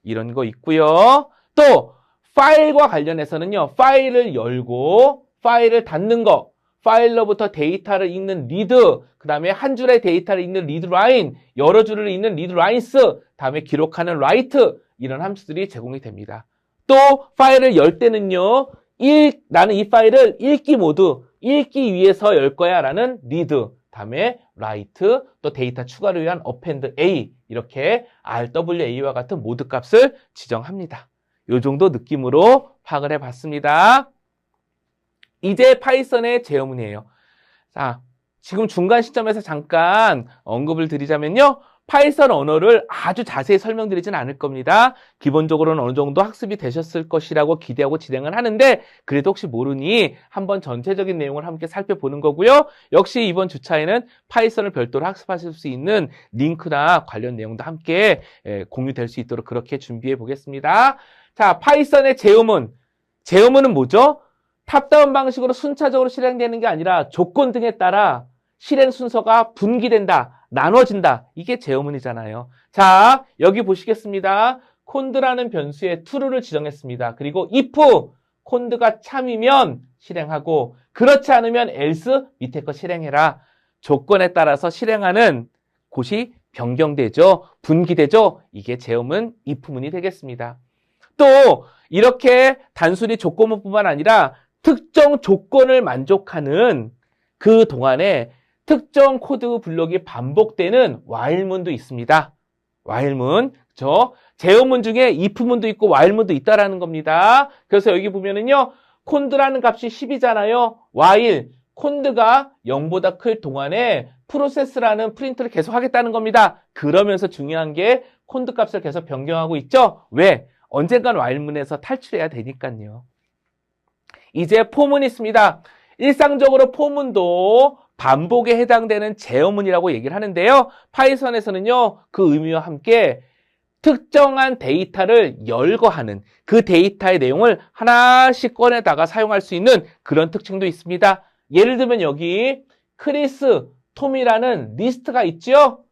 이런 거 있고요. 또 파일과 관련해서는요, 파일을 열고 파일을 닫는 거, 파일로부터 데이터를 읽는 read, 그 다음에 한 줄의 데이터를 읽는 read line, 여러 줄을 읽는 read lines, 다음에 기록하는 write, 이런 함수들이 제공이 됩니다. 또 파일을 열 때는요, 나는 이 파일을 읽기 위해서 열 거야 라는 read, 다음에 write, 또 데이터 추가를 위한 append a, 이렇게 RWA와 같은 모드 값을 지정합니다. 이 정도 느낌으로 파악을 해봤습니다. 이제 파이썬의 제어문이에요. 자, 지금 중간 시점에서 잠깐 언급을 드리자면요. 파이썬 언어를 아주 자세히 설명드리진 않을 겁니다. 기본적으로는 어느 정도 학습이 되셨을 것이라고 기대하고 진행을 하는데 그래도 혹시 모르니 한번 전체적인 내용을 함께 살펴보는 거고요. 역시 이번 주차에는 파이썬을 별도로 학습하실 수 있는 링크나 관련 내용도 함께 공유될 수 있도록 그렇게 준비해 보겠습니다. 자, 파이썬의 제어문. 제어문은 뭐죠? 탑다운 방식으로 순차적으로 실행되는 게 아니라 조건 등에 따라 실행 순서가 분기된다. 나눠진다. 이게 제어문이잖아요. 자, 여기 보시겠습니다. 콘드라는 변수에 true를 지정했습니다. 그리고 if 콘드가 참이면 실행하고 그렇지 않으면 else 밑에 거 실행해라. 조건에 따라서 실행하는 곳이 변경되죠. 분기되죠. 이게 제어문 if문이 되겠습니다. 또 이렇게 단순히 조건문뿐만 아니라 특정 조건을 만족하는 그 동안에 특정 코드 블록이 반복되는 while문도 있습니다. while문, 그렇죠? 제어문 중에 if문도 있고 while문도 있다라는 겁니다. 그래서 여기 보면은요, 콘드라는 값이 10이잖아요. while 콘드가 0보다 클 동안에 프로세스라는 프린트를 계속 하겠다는 겁니다. 그러면서 중요한 게 콘드 값을 계속 변경하고 있죠. 왜? 언젠간 while문에서 탈출해야 되니까요. 이제 포문이 있습니다. 일상적으로 포문도 반복에 해당되는 제어문이라고 얘기를 하는데요. 파이썬에서는요, 그 의미와 함께 특정한 데이터를 열거하는 그 데이터의 내용을 하나씩 꺼내다가 사용할 수 있는 그런 특징도 있습니다. 예를 들면 여기 크리스, 톰이라는 리스트가 있죠.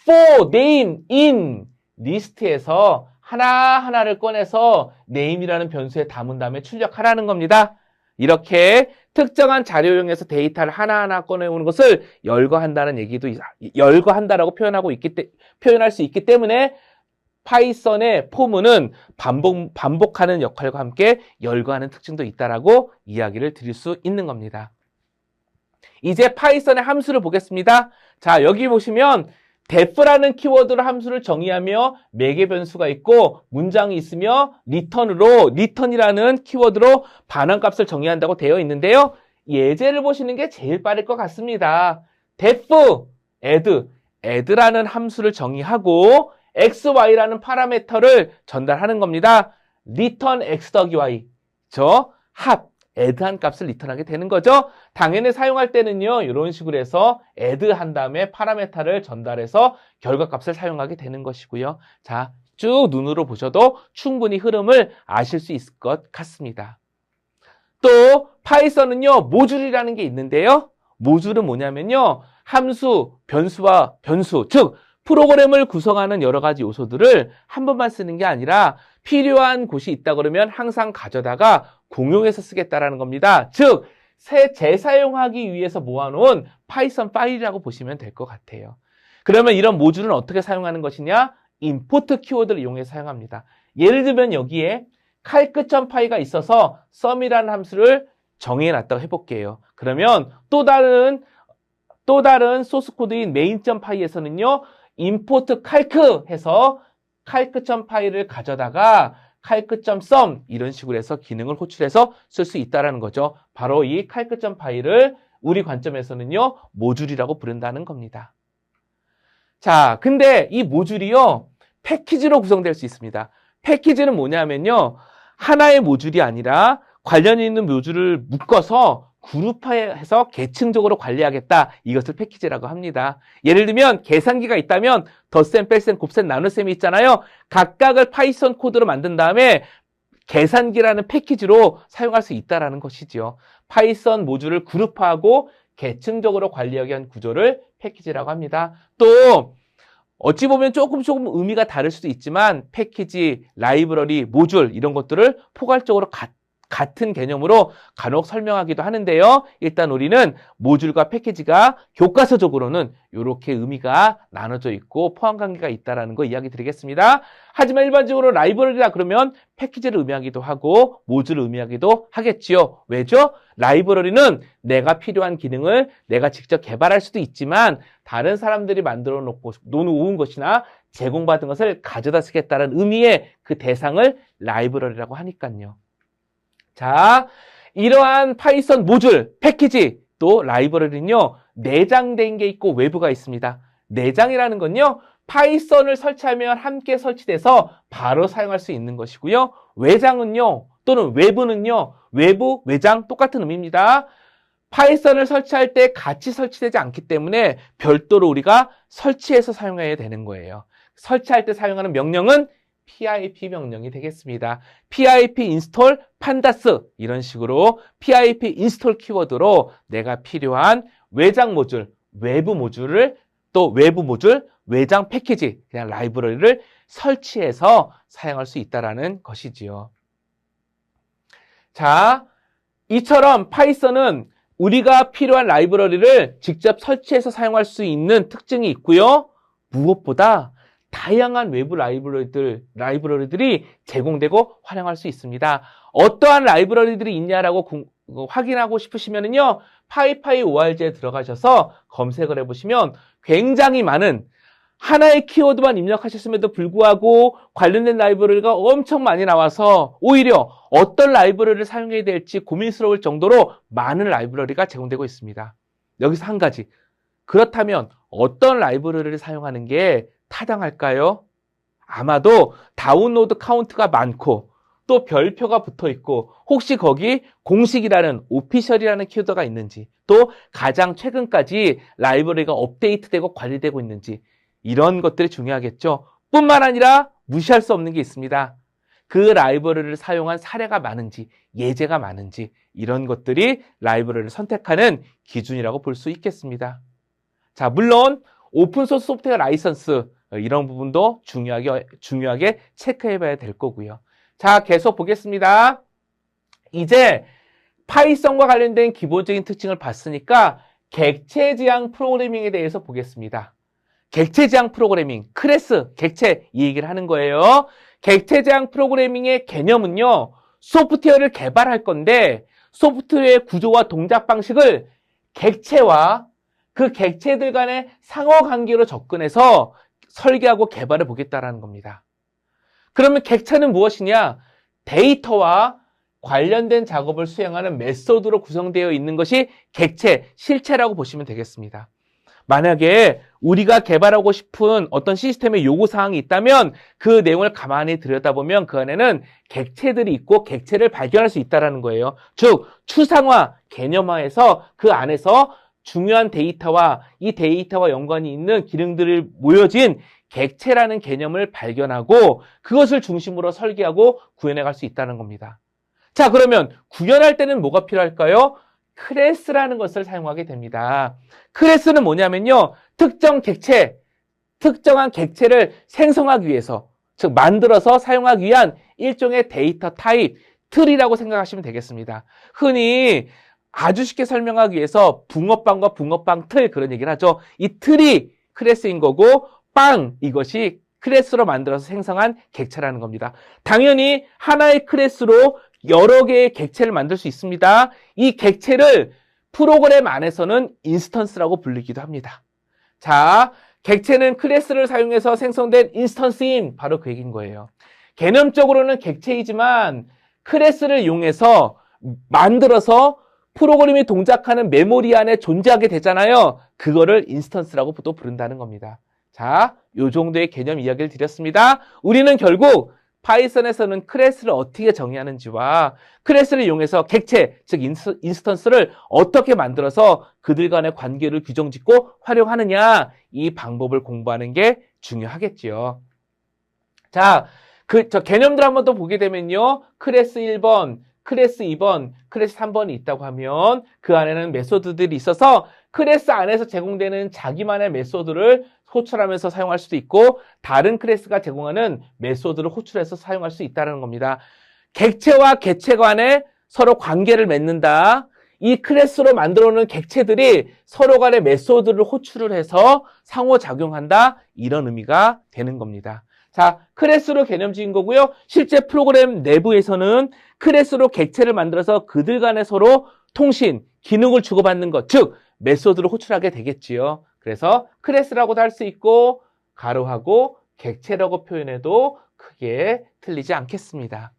for, name, in 리스트에서 하나하나를 꺼내서 name이라는 변수에 담은 다음에 출력하라는 겁니다. 이렇게 특정한 자료용에서 데이터를 하나하나 꺼내오는 것을 열거한다는 얘기도, 열거한다라고 표현할 수 있기 때문에 파이썬의 포문은 반복하는 역할과 함께 열거하는 특징도 있다라고 이야기를 드릴 수 있는 겁니다. 이제 파이썬의 함수를 보겠습니다. 자, 여기 보시면 def라는 키워드로 함수를 정의하며 매개 변수가 있고 문장이 있으며 return이라는 키워드로 반환값을 정의한다고 되어 있는데요. 예제를 보시는 게 제일 빠를 것 같습니다. def, add라는 함수를 정의하고 xy라는 파라미터를 전달하는 겁니다. return x 더하기 y, 합, add한 값을 리턴하게 되는 거죠. 당연히 사용할 때는요, 이런 식으로 해서 add 한 다음에 파라미터를 전달해서 결과값을 사용하게 되는 것이고요. 자, 쭉 눈으로 보셔도 충분히 흐름을 아실 수 있을 것 같습니다. 또 파이썬은요, 모듈이라는 게 있는데요. 모듈은 뭐냐면요, 함수, 변수와 변수, 즉 프로그램을 구성하는 여러 가지 요소들을 한 번만 쓰는 게 아니라 필요한 곳이 있다 그러면 항상 가져다가 공용해서 쓰겠다라는 겁니다. 즉, 재사용하기 위해서 모아놓은 파이썬 파일이라고 보시면 될 것 같아요. 그러면 이런 모듈은 어떻게 사용하는 것이냐? 임포트 키워드를 이용해서 사용합니다. 예를 들면 여기에 calc.py가 있어서 sum이라는 함수를 정해놨다고 해볼게요. 그러면 또 다른 소스 코드인 main.py에서는요, import calc 해서 calc.py를 가져다가 calc.sum 이런 식으로 해서 기능을 호출해서 쓸 수 있다는 거죠. 바로 이 calc.py를 우리 관점에서는요, 모듈이라고 부른다는 겁니다. 자, 근데 이 모듈이요, 패키지로 구성될 수 있습니다. 패키지는 뭐냐면요, 하나의 모듈이 아니라 관련 있는 모듈을 묶어서 그룹화해서 계층적으로 관리하겠다. 이것을 패키지라고 합니다. 예를 들면 계산기가 있다면 덧셈, 뺄셈, 곱셈, 나눗셈이 있잖아요. 각각을 파이썬 코드로 만든 다음에 계산기라는 패키지로 사용할 수 있다는 것이죠. 파이썬 모듈을 그룹화하고 계층적으로 관리하기 위한 구조를 패키지라고 합니다. 또 어찌 보면 조금 의미가 다를 수도 있지만 패키지, 라이브러리, 모듈 이런 것들을 포괄적으로 같은 개념으로 간혹 설명하기도 하는데요. 일단 우리는 모듈과 패키지가 교과서적으로는 이렇게 의미가 나눠져 있고 포함관계가 있다는 거 이야기 드리겠습니다. 하지만 일반적으로 라이브러리라 그러면 패키지를 의미하기도 하고 모듈을 의미하기도 하겠지요. 왜죠? 라이브러리는 내가 필요한 기능을 내가 직접 개발할 수도 있지만 다른 사람들이 만들어 놓은 것이나 제공받은 것을 가져다 쓰겠다는 의미의 그 대상을 라이브러리라고 하니까요. 자, 이러한 파이썬 모듈, 패키지, 또 라이브러리는요, 내장된 게 있고 외부가 있습니다. 내장이라는 건요, 파이썬을 설치하면 함께 설치돼서 바로 사용할 수 있는 것이고요. 외장은요, 또는 외부는요, 외부, 외장 똑같은 의미입니다. 파이썬을 설치할 때 같이 설치되지 않기 때문에 별도로 우리가 설치해서 사용해야 되는 거예요. 설치할 때 사용하는 명령은 pip 명령이 되겠습니다. pip install pandas 이런 식으로 pip install 키워드로 내가 필요한 외장 모듈, 외부 모듈을 또 외부 모듈, 외장 패키지, 그냥 라이브러리를 설치해서 사용할 수 있다는 것이지요. 자, 이처럼 파이썬은 우리가 필요한 라이브러리를 직접 설치해서 사용할 수 있는 특징이 있고요. 무엇보다 다양한 외부 라이브러리들이 제공되고 활용할 수 있습니다. 어떠한 라이브러리들이 있냐라고 확인하고 싶으시면요, pyorg에 들어가셔서 검색을 해보시면 굉장히 많은 하나의 키워드만 입력하셨음에도 불구하고 관련된 라이브러리가 엄청 많이 나와서 오히려 어떤 라이브러리를 사용해야 될지 고민스러울 정도로 많은 라이브러리가 제공되고 있습니다. 여기서 한 가지. 그렇다면 어떤 라이브러리를 사용하는 게 타당할까요? 아마도 다운로드 카운트가 많고 또 별표가 붙어 있고 혹시 거기 공식이라는 오피셜이라는 키워드가 있는지 또 가장 최근까지 라이브러리가 업데이트되고 관리되고 있는지 이런 것들이 중요하겠죠. 뿐만 아니라 무시할 수 없는 게 있습니다. 그 라이브러리를 사용한 사례가 많은지 예제가 많은지 이런 것들이 라이브러리를 선택하는 기준이라고 볼 수 있겠습니다. 자, 물론 오픈소스 소프트웨어 라이선스 이런 부분도 중요하게 체크해 봐야 될 거고요. 자, 계속 보겠습니다. 이제 파이썬과 관련된 기본적인 특징을 봤으니까 객체 지향 프로그래밍에 대해서 보겠습니다. 객체 지향 프로그래밍, 클래스, 객체 이 얘기를 하는 거예요. 객체 지향 프로그래밍의 개념은요, 소프트웨어를 개발할 건데 소프트웨어의 구조와 동작 방식을 객체와 그 객체들 간의 상호관계로 접근해서 설계하고 개발해 보겠다라는 겁니다. 그러면 객체는 무엇이냐? 데이터와 관련된 작업을 수행하는 메소드로 구성되어 있는 것이 객체, 실체라고 보시면 되겠습니다. 만약에 우리가 개발하고 싶은 어떤 시스템의 요구사항이 있다면 그 내용을 가만히 들여다보면 그 안에는 객체들이 있고 객체를 발견할 수 있다는 거예요. 즉, 추상화, 개념화해서 그 안에서 중요한 데이터와 이 데이터와 연관이 있는 기능들이 모여진 객체라는 개념을 발견하고 그것을 중심으로 설계하고 구현해 갈 수 있다는 겁니다. 자, 그러면 구현할 때는 뭐가 필요할까요? 클래스라는 것을 사용하게 됩니다. 클래스는 뭐냐면요, 특정한 객체를 생성하기 위해서, 즉 만들어서 사용하기 위한 일종의 데이터 타입, 틀이라고 생각하시면 되겠습니다. 흔히 아주 쉽게 설명하기 위해서 붕어빵과 붕어빵 틀 그런 얘기를 하죠. 이 틀이 클래스인 거고 빵 이것이 클래스로 만들어서 생성한 객체라는 겁니다. 당연히 하나의 클래스로 여러 개의 객체를 만들 수 있습니다. 이 객체를 프로그램 안에서는 인스턴스라고 불리기도 합니다. 자, 객체는 클래스를 사용해서 생성된 인스턴스인 바로 그 얘기인 거예요. 개념적으로는 객체이지만 클래스를 이용해서 만들어서 프로그램이 동작하는 메모리 안에 존재하게 되잖아요. 그거를 인스턴스라고 또 부른다는 겁니다. 자, 요 정도의 개념 이야기를 드렸습니다. 우리는 결국 파이썬에서는 클래스를 어떻게 정의하는지와 클래스를 이용해서 객체, 즉 인스턴스를 어떻게 만들어서 그들 간의 관계를 규정짓고 활용하느냐, 이 방법을 공부하는 게 중요하겠지요. 자, 저 개념들 한번 더 보게 되면요. 클래스 1번, 클래스 2번, 클래스 3번이 있다고 하면 그 안에는 메소드들이 있어서 클래스 안에서 제공되는 자기만의 메소드를 호출하면서 사용할 수도 있고 다른 클래스가 제공하는 메소드를 호출해서 사용할 수 있다는 겁니다. 객체와 객체 간에 서로 관계를 맺는다. 이 클래스로 만들어 놓은 객체들이 서로 간의 메소드를 호출을 해서 상호작용한다. 이런 의미가 되는 겁니다. 자, 클래스로 개념 지은 거고요. 실제 프로그램 내부에서는 클래스로 객체를 만들어서 그들 간에 서로 통신, 기능을 주고받는 것, 즉 메소드를 호출하게 되겠지요. 그래서 클래스라고도 할 수 있고 가로하고 객체라고 표현해도 크게 틀리지 않겠습니다.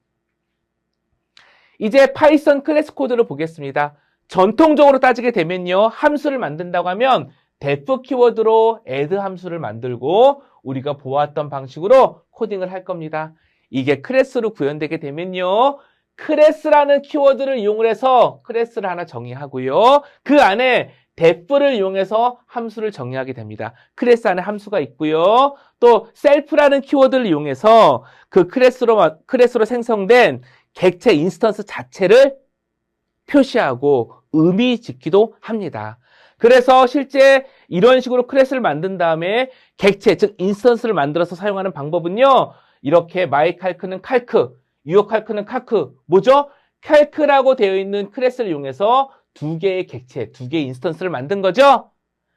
이제 파이썬 클래스 코드를 보겠습니다. 전통적으로 따지게 되면요. 함수를 만든다고 하면 def 키워드로 add 함수를 만들고 우리가 보았던 방식으로 코딩을 할 겁니다. 이게 클래스로 구현되게 되면요. 클래스라는 키워드를 이용을 해서 클래스를 하나 정의하고요. 그 안에 def를 이용해서 함수를 정의하게 됩니다. 클래스 안에 함수가 있고요. 또 self라는 키워드를 이용해서 그 클래스로 생성된 객체 인스턴스 자체를 표시하고 의미 짓기도 합니다. 그래서 실제 이런 식으로 클래스를 만든 다음에 객체, 즉 인스턴스를 만들어서 사용하는 방법은요. 이렇게 마이칼크는 칼크, 유어칼크는 카크, 뭐죠? 칼크라고 되어 있는 클래스를 이용해서 두 개의 객체, 두 개의 인스턴스를 만든 거죠?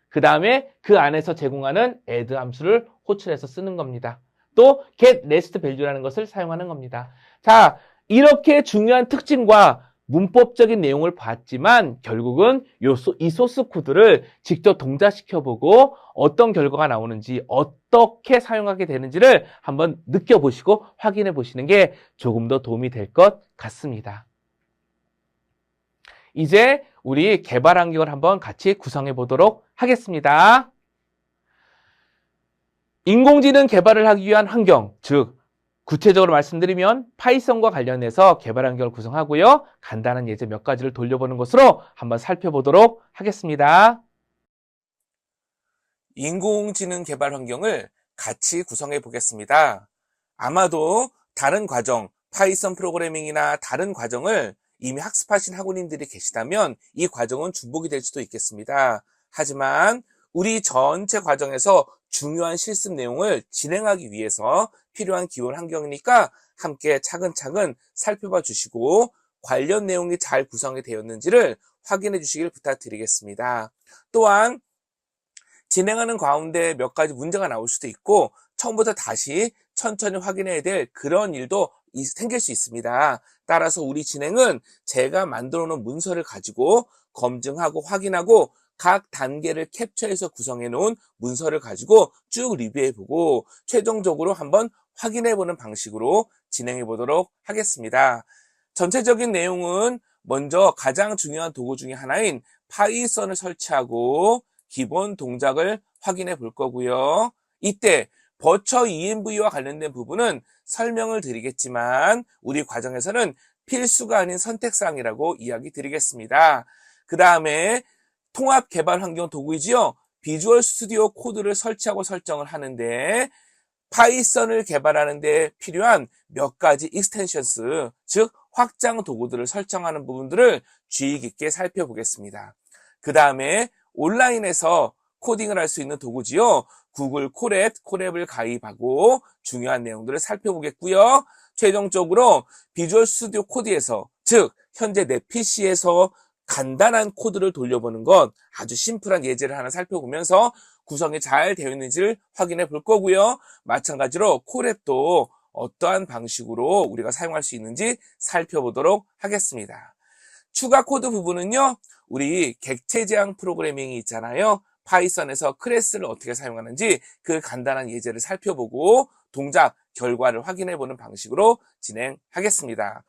그 다음에 그 안에서 제공하는 add 함수를 호출해서 쓰는 겁니다. 또 get rest value라는 것을 사용하는 겁니다. 자, 이렇게 중요한 특징과 문법적인 내용을 봤지만 결국은 이 소스 코드를 직접 동작시켜보고 어떤 결과가 나오는지 어떻게 사용하게 되는지를 한번 느껴보시고 확인해 보시는 게 조금 더 도움이 될 것 같습니다. 이제 우리 개발 환경을 한번 같이 구성해 보도록 하겠습니다. 인공지능 개발을 하기 위한 환경, 즉 구체적으로 말씀드리면 파이썬과 관련해서 개발 환경을 구성하고요. 간단한 예제 몇 가지를 돌려보는 것으로 한번 살펴보도록 하겠습니다. 인공지능 개발 환경을 같이 구성해 보겠습니다. 아마도 다른 과정, 파이썬 프로그래밍이나 다른 과정을 이미 학습하신 학우님들이 계시다면 이 과정은 중복이 될 수도 있겠습니다. 하지만 우리 전체 과정에서 중요한 실습 내용을 진행하기 위해서 필요한 기본 환경이니까 함께 차근차근 살펴봐 주시고 관련 내용이 잘 구성이 되었는지를 확인해 주시길 부탁드리겠습니다. 또한 진행하는 가운데 몇 가지 문제가 나올 수도 있고 처음부터 다시 천천히 확인해야 될 그런 일도 생길 수 있습니다. 따라서 우리 진행은 제가 만들어 놓은 문서를 가지고 검증하고 확인하고 각 단계를 캡처해서 구성해 놓은 문서를 가지고 쭉 리뷰해 보고 최종적으로 한번 확인해 보는 방식으로 진행해 보도록 하겠습니다. 전체적인 내용은 먼저 가장 중요한 도구 중에 하나인 파이썬을 설치하고 기본 동작을 확인해 볼 거고요. 이때 버처 ENV와 관련된 부분은 설명을 드리겠지만 우리 과정에서는 필수가 아닌 선택사항이라고 이야기 드리겠습니다. 그 다음에 통합 개발 환경 도구이지요. 비주얼 스튜디오 코드를 설치하고 설정을 하는데 파이썬을 개발하는 데 필요한 몇 가지 익스텐션스, 즉 확장 도구들을 설정하는 부분들을 주의 깊게 살펴보겠습니다. 그 다음에 온라인에서 코딩을 할 수 있는 도구지요. 구글 콜앱을 가입하고 중요한 내용들을 살펴보겠고요. 최종적으로 비주얼 스튜디오 코드에서, 즉 현재 내 PC에서 간단한 코드를 돌려보는 것, 아주 심플한 예제를 하나 살펴보면서 구성이 잘 되어 있는지를 확인해 볼 거고요. 마찬가지로 콜앱도 어떠한 방식으로 우리가 사용할 수 있는지 살펴보도록 하겠습니다. 추가 코드 부분은요, 우리 객체 제한 프로그래밍이 있잖아요. 파이썬에서 클래스를 어떻게 사용하는지 그 간단한 예제를 살펴보고 동작 결과를 확인해보는 방식으로 진행하겠습니다.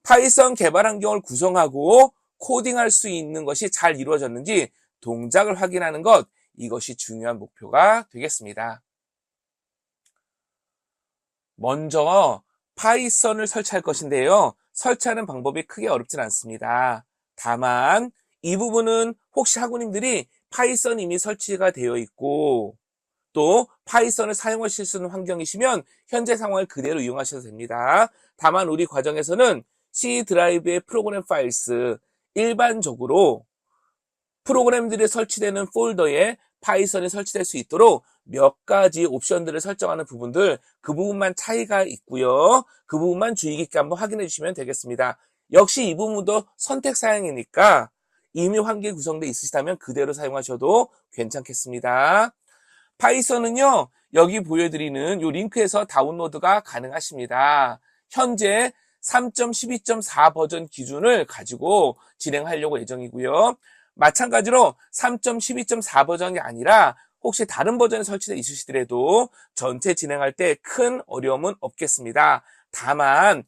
파이썬 개발 환경을 구성하고 코딩할 수 있는 것이 잘 이루어졌는지 동작을 확인하는 것, 이것이 중요한 목표가 되겠습니다. 먼저 파이썬을 설치할 것인데요. 설치하는 방법이 크게 어렵진 않습니다. 다만 이 부분은 혹시 학우님들이 파이썬 이미 설치가 되어 있고 또 파이썬을 사용하실 수 있는 환경이시면 현재 상황을 그대로 이용하셔도 됩니다. 다만 우리 과정에서는 C 드라이브의 프로그램 파일스, 일반적으로 프로그램들이 설치되는 폴더에 파이썬이 설치될 수 있도록 몇 가지 옵션들을 설정하는 부분들, 그 부분만 차이가 있고요. 그 부분만 주의 깊게 한번 확인해 주시면 되겠습니다. 역시 이 부분도 선택 사양이니까 이미 환경이 구성되어 있으시다면 그대로 사용하셔도 괜찮겠습니다. 파이썬은요, 여기 보여드리는 이 링크에서 다운로드가 가능하십니다. 현재 3.12.4 버전 기준을 가지고 진행하려고 예정이고요. 마찬가지로 3.12.4 버전이 아니라 혹시 다른 버전이 설치되어 있으시더라도 전체 진행할 때 큰 어려움은 없겠습니다. 다만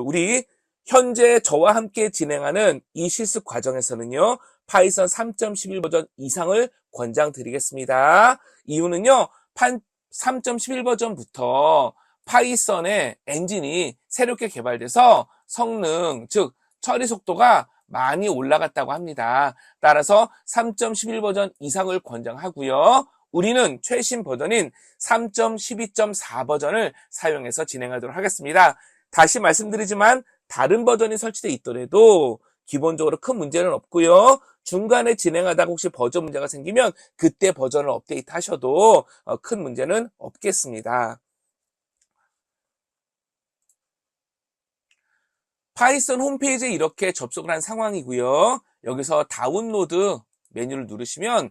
우리 현재 저와 함께 진행하는 이 실습 과정에서는요, 파이썬 3.11 버전 이상을 권장드리겠습니다. 이유는요, 3.11 버전부터 파이썬의 엔진이 새롭게 개발돼서 성능, 즉 처리 속도가 많이 올라갔다고 합니다. 따라서 3.11 버전 이상을 권장하고요. 우리는 최신 버전인 3.12.4 버전을 사용해서 진행하도록 하겠습니다. 다시 말씀드리지만 다른 버전이 설치되어 있더라도 기본적으로 큰 문제는 없고요. 중간에 진행하다가 혹시 버전 문제가 생기면 그때 버전을 업데이트 하셔도 큰 문제는 없겠습니다. 파이썬 홈페이지에 이렇게 접속을 한 상황이고요. 여기서 다운로드 메뉴를 누르시면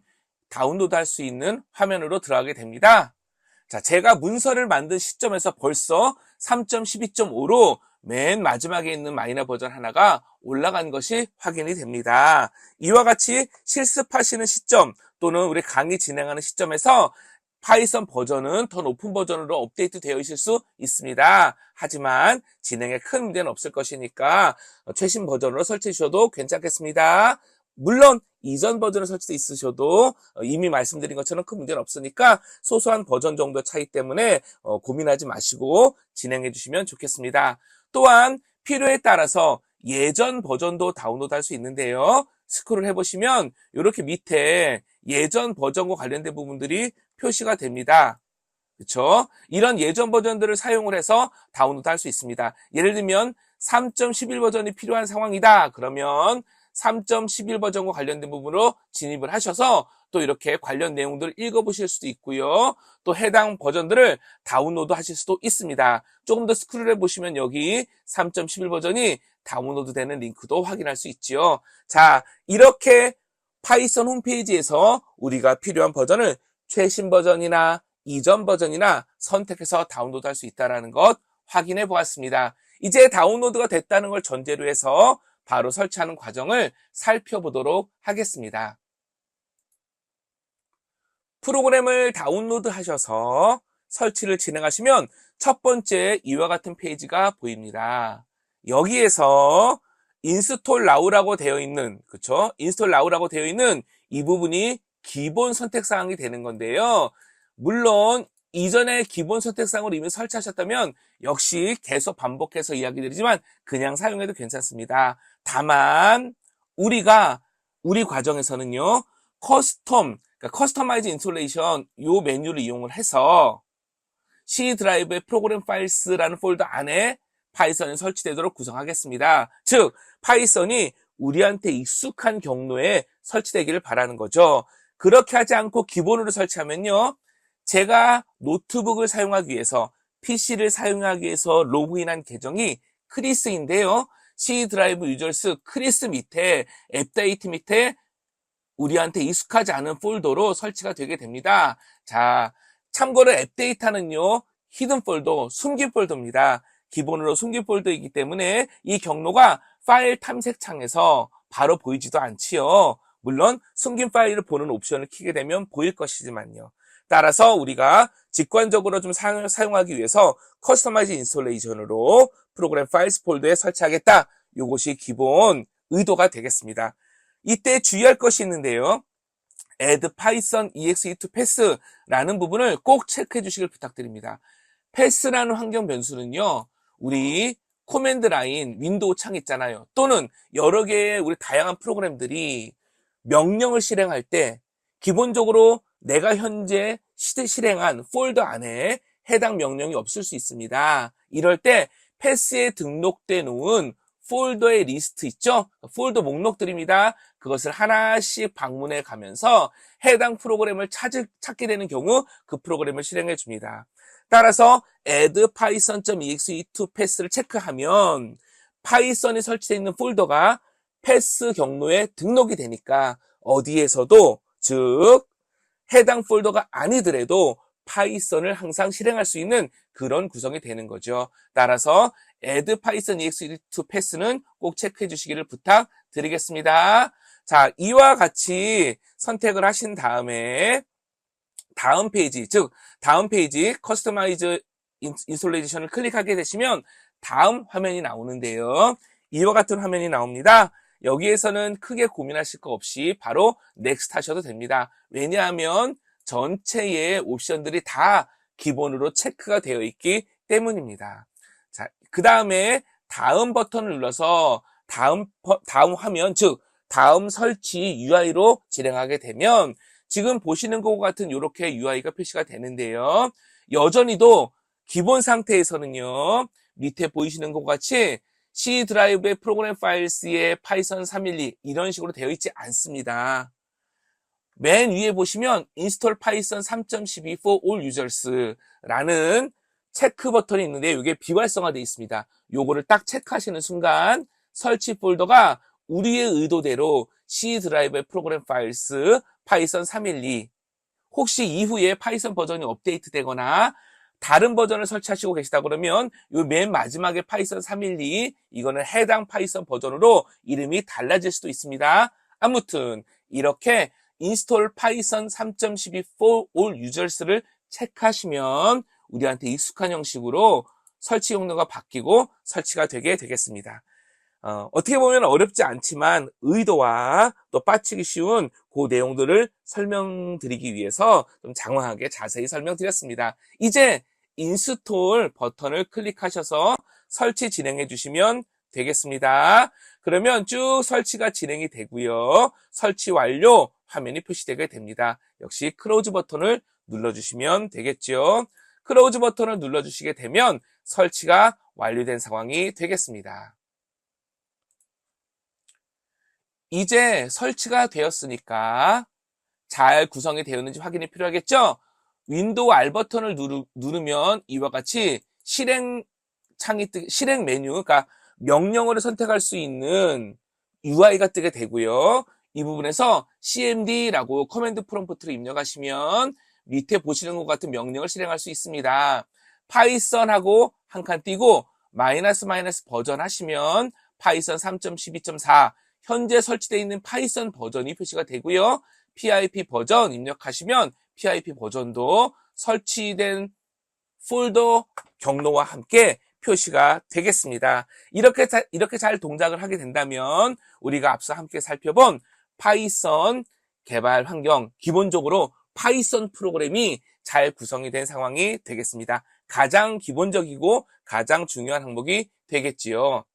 다운로드 할 수 있는 화면으로 들어가게 됩니다. 자, 제가 문서를 만든 시점에서 벌써 3.12.5로 맨 마지막에 있는 마이너 버전 하나가 올라간 것이 확인이 됩니다. 이와 같이 실습하시는 시점 또는 우리 강의 진행하는 시점에서 파이썬 버전은 더 높은 버전으로 업데이트 되어 있을 수 있습니다. 하지만 진행에 큰 문제는 없을 것이니까 최신 버전으로 설치해 주셔도 괜찮겠습니다. 물론 이전 버전을 설치돼 있으셔도 이미 말씀드린 것처럼 큰 문제는 없으니까 소소한 버전 정도 차이 때문에 고민하지 마시고 진행해 주시면 좋겠습니다. 또한 필요에 따라서 예전 버전도 다운로드 할 수 있는데요. 스크롤 해보시면 이렇게 밑에 예전 버전과 관련된 부분들이 표시가 됩니다. 그렇죠? 이런 예전 버전들을 사용을 해서 다운로드 할 수 있습니다. 예를 들면 3.11 버전이 필요한 상황이다. 그러면 3.11 버전과 관련된 부분으로 진입을 하셔서 또 이렇게 관련 내용들을 읽어보실 수도 있고요. 또 해당 버전들을 다운로드 하실 수도 있습니다. 조금 더 스크롤 해보시면 여기 3.11 버전이 다운로드 되는 링크도 확인할 수 있지요. 자, 이렇게 파이썬 홈페이지에서 우리가 필요한 버전을 최신 버전이나 이전 버전이나 선택해서 다운로드 할 수 있다는 것 확인해 보았습니다. 이제 다운로드가 됐다는 걸 전제로 해서 바로 설치하는 과정을 살펴보도록 하겠습니다. 프로그램을 다운로드 하셔서 설치를 진행하시면 첫 번째 이와 같은 페이지가 보입니다. 여기에서 인스톨 나우라고 되어 있는, 그렇죠? 인스톨 나우라고 되어 있는 이 부분이 기본 선택사항이 되는 건데요. 물론 이전에 기본 선택사항을 이미 설치하셨다면 역시 계속 반복해서 이야기 드리지만 그냥 사용해도 괜찮습니다. 다만 우리 과정에서는요, 커스터마이즈 인스톨레이션 요 메뉴를 이용을 해서 C 드라이브의 프로그램 파일스라는 폴더 안에 파이썬이 설치되도록 구성하겠습니다. 즉 파이썬이 우리한테 익숙한 경로에 설치되기를 바라는 거죠. 그렇게 하지 않고 기본으로 설치하면요, 제가 노트북을 사용하기 위해서 PC를 사용하기 위해서 로그인한 계정이 크리스인데요. C 드라이브 유저스 크리스 밑에 앱데이트 밑에 우리한테 익숙하지 않은 폴더로 설치가 되게 됩니다. 자, 참고로 앱데이터는요, 히든 폴더, 숨긴 폴더입니다. 기본으로 숨긴 폴더이기 때문에 이 경로가 파일 탐색 창에서 바로 보이지도 않지요. 물론 숨긴 파일을 보는 옵션을 켜게 되면 보일 것이지만요. 따라서 우리가 직관적으로 좀 사용하기 위해서 커스터마이즈 인스톨레이션으로 프로그램 파일스 폴더에 설치하겠다. 이것이 기본 의도가 되겠습니다. 이때 주의할 것이 있는데요. add python exe2 pass라는 부분을 꼭 체크해 주시길 부탁드립니다. pass라는 환경 변수는요. 우리 코맨드 라인 윈도우 창 있잖아요. 또는 여러 개의 우리 다양한 프로그램들이 명령을 실행할 때 기본적으로 내가 현재 실행한 폴더 안에 해당 명령이 없을 수 있습니다. 이럴 때 패스에 등록돼 놓은 폴더의 리스트 있죠? 폴더 목록들입니다. 그것을 하나씩 방문해 가면서 해당 프로그램을 찾게 되는 경우 그 프로그램을 실행해 줍니다. 따라서 add python.exe2 pass를 체크하면 파이썬이 설치되어 있는 폴더가 패스 경로에 등록이 되니까 어디에서도 즉 해당 폴더가 아니더라도 파이썬을 항상 실행할 수 있는 그런 구성이 되는 거죠. 따라서 add python exe2 pass는 꼭 체크해 주시기를 부탁드리겠습니다. 자, 이와 같이 선택을 하신 다음에 다음 페이지, 즉 다음 페이지 커스터마이즈 인스톨레이션을 클릭하게 되시면 다음 화면이 나오는데요. 이와 같은 화면이 나옵니다. 여기에서는 크게 고민하실 거 없이 바로 넥스트 하셔도 됩니다. 왜냐하면 전체의 옵션들이 다 기본으로 체크가 되어 있기 때문입니다. 자, 그 다음에 다음 버튼을 눌러서 다음 화면, 즉 다음 설치 UI로 진행하게 되면 지금 보시는 것과 같은 이렇게 UI가 표시가 되는데요. 여전히도 기본 상태에서는요. 밑에 보이시는 것과 같이 C 드라이브의 프로그램 파일스의 파이썬 312 이런 식으로 되어 있지 않습니다. 맨 위에 보시면 Install Python 3.12 for all users라는 체크 버튼이 있는데 이게 비활성화되어 있습니다. 요거를 딱 체크하시는 순간 설치 폴더가 우리의 의도대로 C 드라이브의 프로그램 파일스 파이썬 312 혹시 이후에 파이썬 버전이 업데이트 되거나 다른 버전을 설치하시고 계시다 그러면 이 맨 마지막에 파이썬 312 이거는 해당 파이썬 버전으로 이름이 달라질 수도 있습니다. 아무튼 이렇게 Install Python 3.12 for all users를 체크하시면 우리한테 익숙한 형식으로 설치 용도가 바뀌고 설치가 되게 되겠습니다. 어떻게 보면 어렵지 않지만 의도와 또 빠지기 쉬운 그 내용들을 설명드리기 위해서 좀 장황하게 자세히 설명드렸습니다. 이제 인스톨 버튼을 클릭하셔서 설치 진행해 주시면 되겠습니다. 그러면 쭉 설치가 진행이 되고요. 설치 완료 화면이 표시되게 됩니다. 역시 클로즈 버튼을 눌러주시면 되겠죠. 클로즈 버튼을 눌러주시게 되면 설치가 완료된 상황이 되겠습니다. 이제 설치가 되었으니까 잘 구성이 되었는지 확인이 필요하겠죠? 윈도우 R 버튼을 누르면 이와 같이 실행 메뉴, 그러니까 명령어를 선택할 수 있는 UI가 뜨게 되고요. 이 부분에서 cmd라고 커맨드 프롬프트를 입력하시면 밑에 보시는 것 같은 명령을 실행할 수 있습니다. 파이썬하고 한 칸 띄고 마이너스 버전 하시면 파이썬 3.12.4 현재 설치되어 있는 파이썬 버전이 표시가 되고요. pip 버전 입력하시면 pip 버전도 설치된 폴더 경로와 함께 표시가 되겠습니다. 이렇게 잘 동작을 하게 된다면 우리가 앞서 함께 살펴본 파이썬 개발 환경, 기본적으로 파이썬 프로그램이 잘 구성이 된 상황이 되겠습니다. 가장 기본적이고 가장 중요한 항목이 되겠지요.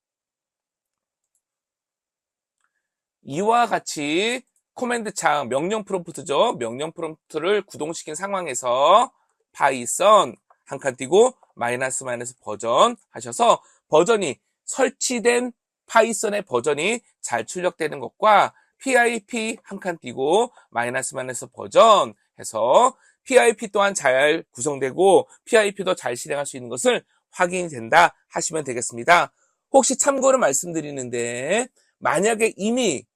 이와 같이 코맨드 창, 명령 프롬프트죠. 명령 프롬프트를 구동시킨 상황에서 파이썬 한 칸 띄고 마이너스 버전 하셔서 버전이 설치된 파이썬의 버전이 잘 출력되는 것과 pip 한 칸 띄고 마이너스 버전 해서 pip 또한 잘 구성되고 pip도 잘 실행할 수 있는 것을 확인이 된다 하시면 되겠습니다. 혹시 참고로 말씀드리는데 만약에 이미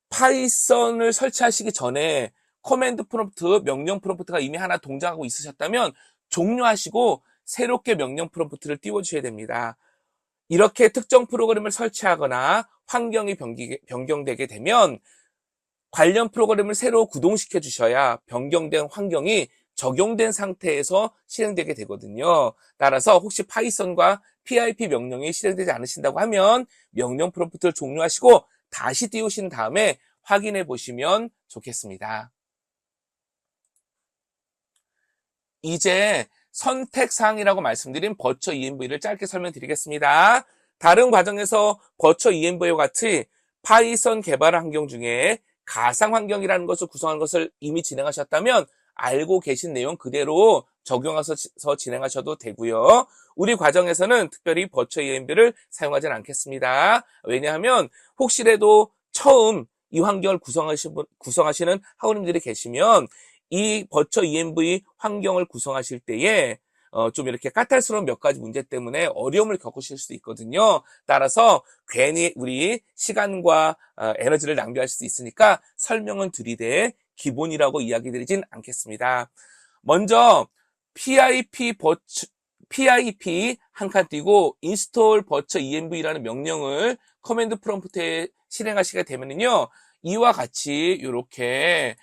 파이썬을 설치하시기 전에 커맨드 프롬프트, 명령 프롬프트가 이미 하나 동작하고 있으셨다면 종료하시고 새롭게 명령 프롬프트를 띄워주셔야 됩니다. 이렇게 특정 프로그램을 설치하거나 환경이 변경되게 되면 관련 프로그램을 새로 구동시켜 주셔야 변경된 환경이 적용된 상태에서 실행되게 되거든요. 따라서 혹시 파이썬과 pip 명령이 실행되지 않으신다고 하면 명령 프롬프트를 종료하시고 다시 띄우신 다음에 확인해 보시면 좋겠습니다. 이제 선택사항이라고 말씀드린 버처 env를 짧게 설명드리겠습니다. 다른 과정에서 버처 env와 같이 파이썬 개발 환경 중에 가상 환경이라는 것을 구성하는 것을 이미 진행하셨다면 알고 계신 내용 그대로 적용해서 진행하셔도 되고요. 우리 과정에서는 특별히 버처 env를 사용하지는 않겠습니다. 왜냐하면 혹시라도 처음 이 환경을 구성하시는 학우님들이 계시면 이 버처 env 환경을 구성하실 때에 좀 이렇게 까탈스러운 몇 가지 문제 때문에 어려움을 겪으실 수도 있거든요. 따라서 괜히 우리 시간과 에너지를 낭비할 수도 있으니까 설명은 드리되 기본이라고 이야기 드리진 않겠습니다. 먼저 pip 한 칸 띄고 install 버처 env라는 명령을 커맨드 프롬프트에 실행하시게 되면요, 이와 같이 이렇게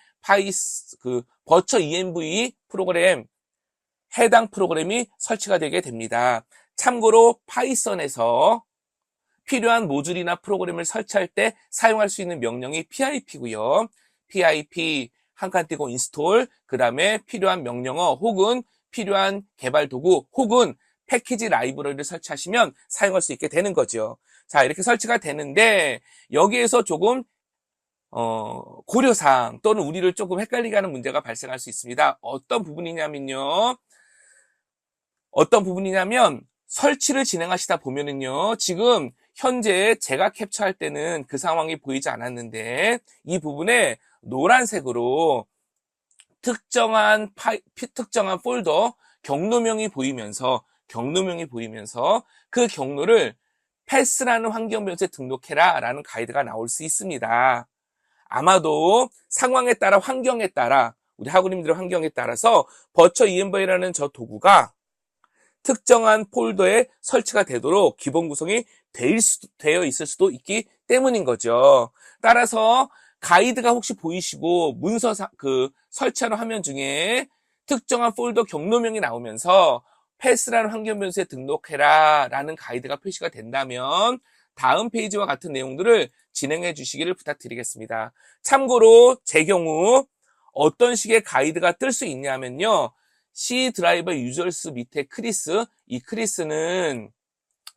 버처 env 프로그램 해당 프로그램이 설치가 되게 됩니다. 참고로 파이썬에서 필요한 모듈이나 프로그램을 설치할 때 사용할 수 있는 명령이 pip고요. pip 한 칸 띄고 install, 그 다음에 필요한 명령어 혹은 필요한 개발 도구 혹은 패키지 라이브러리를 설치하시면 사용할 수 있게 되는 거죠. 자, 이렇게 설치가 되는데 여기에서 조금 고려사항 또는 우리를 조금 헷갈리게 하는 문제가 발생할 수 있습니다. 어떤 부분이냐면 설치를 진행하시다 보면은요, 지금 현재 제가 캡처할 때는 그 상황이 보이지 않았는데 이 부분에 노란색으로 특정한 폴더 경로명이 보이면서 그 경로를 패스라는 환경 변수에 등록해라 라는 가이드가 나올 수 있습니다. 아마도 상황에 따라 환경에 따라 우리 학우님들의 환경에 따라서 버처 env라는 저 도구가 특정한 폴더에 설치가 되도록 기본 구성이 되어 있을 수도 있기 때문인 거죠. 따라서 가이드가 혹시 보이시고 문서 설치하는 화면 중에 특정한 폴더 경로명이 나오면서 패스라는 환경 변수에 등록해라 라는 가이드가 표시가 된다면 다음 페이지와 같은 내용들을 진행해 주시기를 부탁드리겠습니다. 참고로 제 경우 어떤 식의 가이드가 뜰 수 있냐면요, C 드라이버 유저스 밑에 크리스, 이 크리스는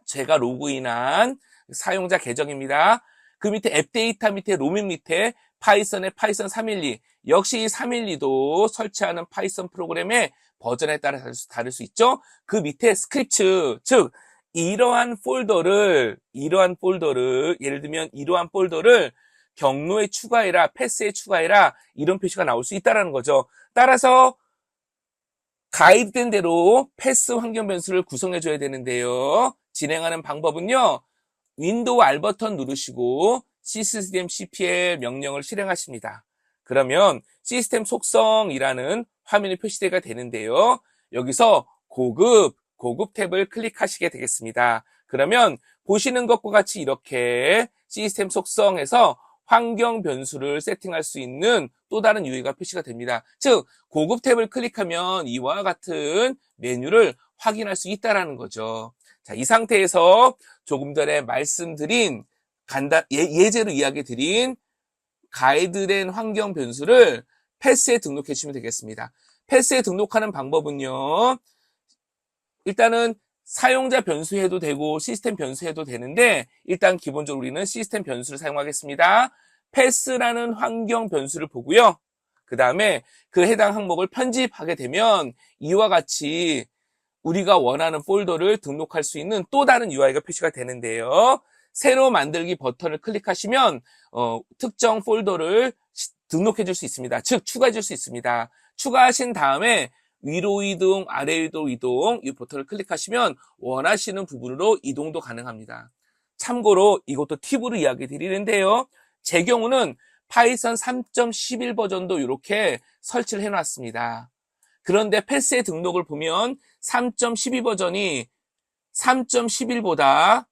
제가 로그인한 사용자 계정입니다. 그 밑에 앱 데이터 밑에 로밍 밑에 파이썬의 파이썬 312, 역시 이 312도 설치하는 파이썬 프로그램의 버전에 따라 다를 수 있죠. 그 밑에 스크립트, 즉 이러한 폴더를 예를 들면 이러한 폴더를 경로에 추가해라, 패스에 추가해라 이런 표시가 나올 수 있다는 거죠. 따라서 가이드된 대로 패스 환경 변수를 구성해 줘야 되는데요. 진행하는 방법은요, 윈도우 R 버튼 누르시고 system cpl 명령을 실행하십니다. 그러면 시스템 속성이라는 화면이 표시가 되는데요. 여기서 고급 탭을 클릭하시게 되겠습니다. 그러면 보시는 것과 같이 이렇게 시스템 속성에서 환경 변수를 세팅할 수 있는 또 다른 UI가 표시가 됩니다. 즉 고급 탭을 클릭하면 이와 같은 메뉴를 확인할 수 있다는 거죠. 자, 이 상태에서 조금 전에 말씀드린 예제로 이야기 드린 가이드된 환경 변수를 패스에 등록해 주시면 되겠습니다. 패스에 등록하는 방법은요, 일단은 사용자 변수 해도 되고 시스템 변수 해도 되는데 일단 기본적으로 우리는 시스템 변수를 사용하겠습니다. 패스라는 환경 변수를 보고요. 그 다음에 그 해당 항목을 편집하게 되면 이와 같이 우리가 원하는 폴더를 등록할 수 있는 또 다른 UI가 표시가 되는데요. 새로 만들기 버튼을 클릭하시면 특정 폴더를 등록해 줄 수 있습니다. 즉 추가해 줄 수 있습니다. 추가하신 다음에 위로 이동, 아래로 이동 이 버튼을 클릭하시면 원하시는 부분으로 이동도 가능합니다. 참고로 이것도 팁으로 이야기 드리는데요. 제 경우는 파이썬 3.11 버전도 이렇게 설치를 해놨습니다. 그런데 패스의 등록을 보면 3.12 버전이 3.11보다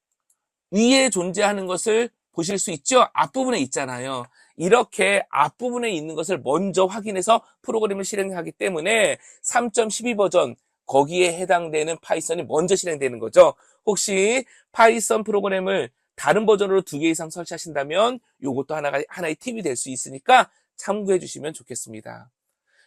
위에 존재하는 것을 보실 수 있죠? 앞부분에 있잖아요. 이렇게 앞부분에 있는 것을 먼저 확인해서 프로그램을 실행하기 때문에 3.12 버전 거기에 해당되는 파이썬이 먼저 실행되는 거죠. 혹시 파이썬 프로그램을 다른 버전으로 2개 이상 설치하신다면 이것도 하나의 팁이 될 수 있으니까 참고해 주시면 좋겠습니다.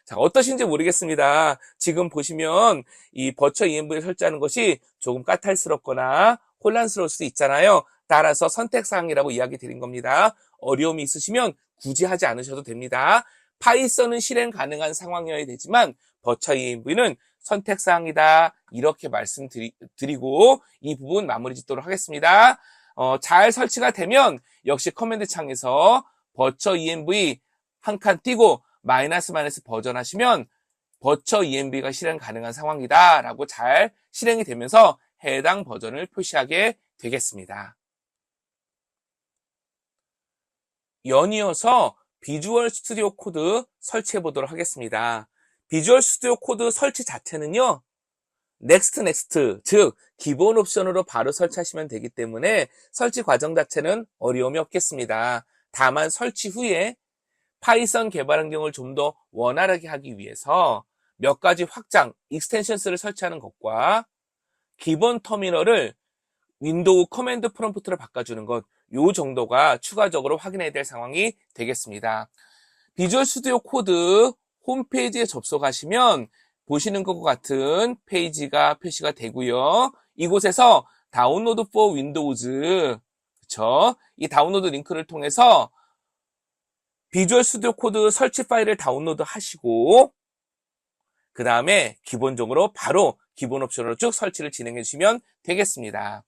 자, 어떠신지 모르겠습니다. 지금 보시면 이 버처 ENV를 설치하는 것이 조금 까탈스럽거나 혼란스러울 수도 있잖아요. 따라서 선택사항이라고 이야기 드린 겁니다. 어려움이 있으시면 굳이 하지 않으셔도 됩니다. 파이썬은 실행 가능한 상황이어야 되지만 버처 ENV는 선택사항이다. 이렇게 말씀드리고 이 부분 마무리 짓도록 하겠습니다. 잘 설치가 되면 역시 커맨드 창에서 버처 ENV 한 칸 띄고 마이너스 버전 하시면 버처 ENV가 실행 가능한 상황이다 라고 잘 실행이 되면서 해당 버전을 표시하게 되겠습니다. 연이어서 비주얼 스튜디오 코드 설치해 보도록 하겠습니다. 비주얼 스튜디오 코드 설치 자체는요, 넥스트, 즉 기본 옵션으로 바로 설치하시면 되기 때문에 설치 과정 자체는 어려움이 없겠습니다. 다만 설치 후에 파이썬 개발 환경을 좀 더 원활하게 하기 위해서 몇 가지 확장, 익스텐션스를 설치하는 것과 기본 터미널을 윈도우 커맨드 프롬프트로 바꿔주는 것, 요 정도가 추가적으로 확인해야 될 상황이 되겠습니다. 비주얼 스튜디오 코드 홈페이지에 접속하시면 보시는 것과 같은 페이지가 표시가 되고요. 이곳에서 다운로드 for 윈도우즈, 그쵸? 이 다운로드 링크를 통해서 비주얼 스튜디오 코드 설치 파일을 다운로드 하시고 그 다음에 기본적으로 바로 기본 옵션으로 쭉 설치를 진행해 주시면 되겠습니다.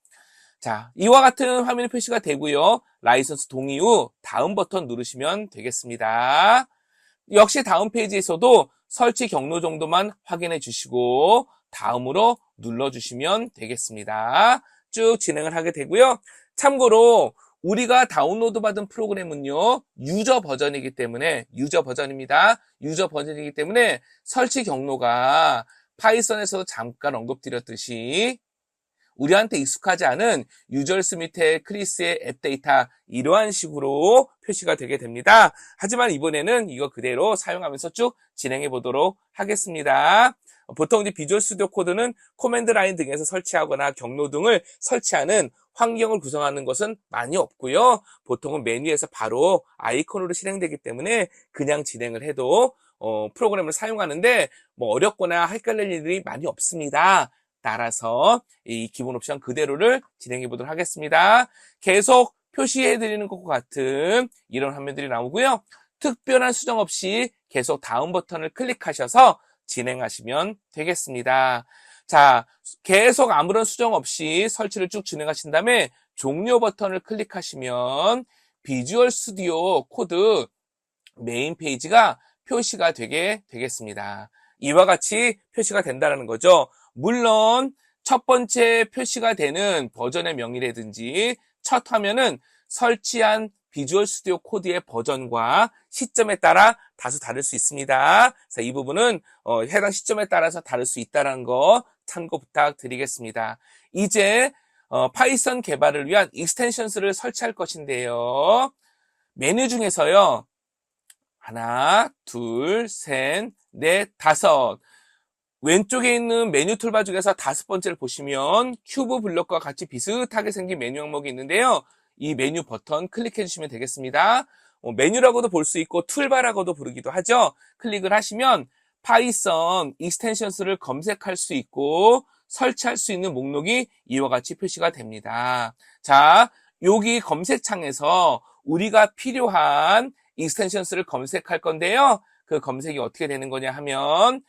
자, 이와 같은 화면이 표시가 되고요. 라이선스 동의 후 다음 버튼 누르시면 되겠습니다. 역시 다음 페이지에서도 설치 경로 정도만 확인해 주시고 다음으로 눌러주시면 되겠습니다. 쭉 진행을 하게 되고요. 참고로 우리가 다운로드 받은 프로그램은요, 유저 버전이기 때문에, 유저 버전이기 때문에 설치 경로가 파이썬에서도 잠깐 언급드렸듯이 우리한테 익숙하지 않은 유저스 밑에 크리스의 앱 데이터 이러한 식으로 표시가 되게 됩니다. 하지만 이번에는 이거 그대로 사용하면서 쭉 진행해 보도록 하겠습니다. 보통 이제 비주얼 스튜디오 코드는 코맨드 라인 등에서 설치하거나 경로 등을 설치하는 환경을 구성하는 것은 많이 없고요. 보통은 메뉴에서 바로 아이콘으로 실행되기 때문에 그냥 진행을 해도 프로그램을 사용하는데 뭐 어렵거나 헷갈릴 일이 많이 없습니다. 따라서 이 기본 옵션 그대로를 진행해 보도록 하겠습니다. 계속 표시해 드리는 것과 같은 이런 화면들이 나오고요. 특별한 수정 없이 계속 다음 버튼을 클릭하셔서 진행하시면 되겠습니다. 자, 계속 아무런 수정 없이 설치를 쭉 진행하신 다음에 종료 버튼을 클릭하시면 비주얼 스튜디오 코드 메인 페이지가 표시가 되게 되겠습니다. 이와 같이 표시가 된다는 거죠. 물론 첫 번째 표시가 되는 버전의 명이라든지 첫 화면은 설치한 비주얼 스튜디오 코드의 버전과 시점에 따라 다소 다를 수 있습니다. 그래서 이 부분은 해당 시점에 따라서 다를 수 있다는 거 참고 부탁드리겠습니다. 이제 파이썬 개발을 위한 익스텐션스를 설치할 것인데요. 메뉴 중에서요. 하나, 둘, 셋, 넷, 다섯. 왼쪽에 있는 메뉴 툴바 중에서 다섯 번째를 보시면 큐브 블럭과 같이 비슷하게 생긴 메뉴 항목이 있는데요. 이 메뉴 버튼 클릭해 주시면 되겠습니다. 메뉴라고도 볼 수 있고 툴바라고도 부르기도 하죠. 클릭을 하시면 파이썬 익스텐션스를 검색할 수 있고 설치할 수 있는 목록이 이와 같이 표시가 됩니다. 자, 여기 검색창에서 우리가 필요한 익스텐션스를 검색할 건데요. 그 검색이 어떻게 되는 거냐 하면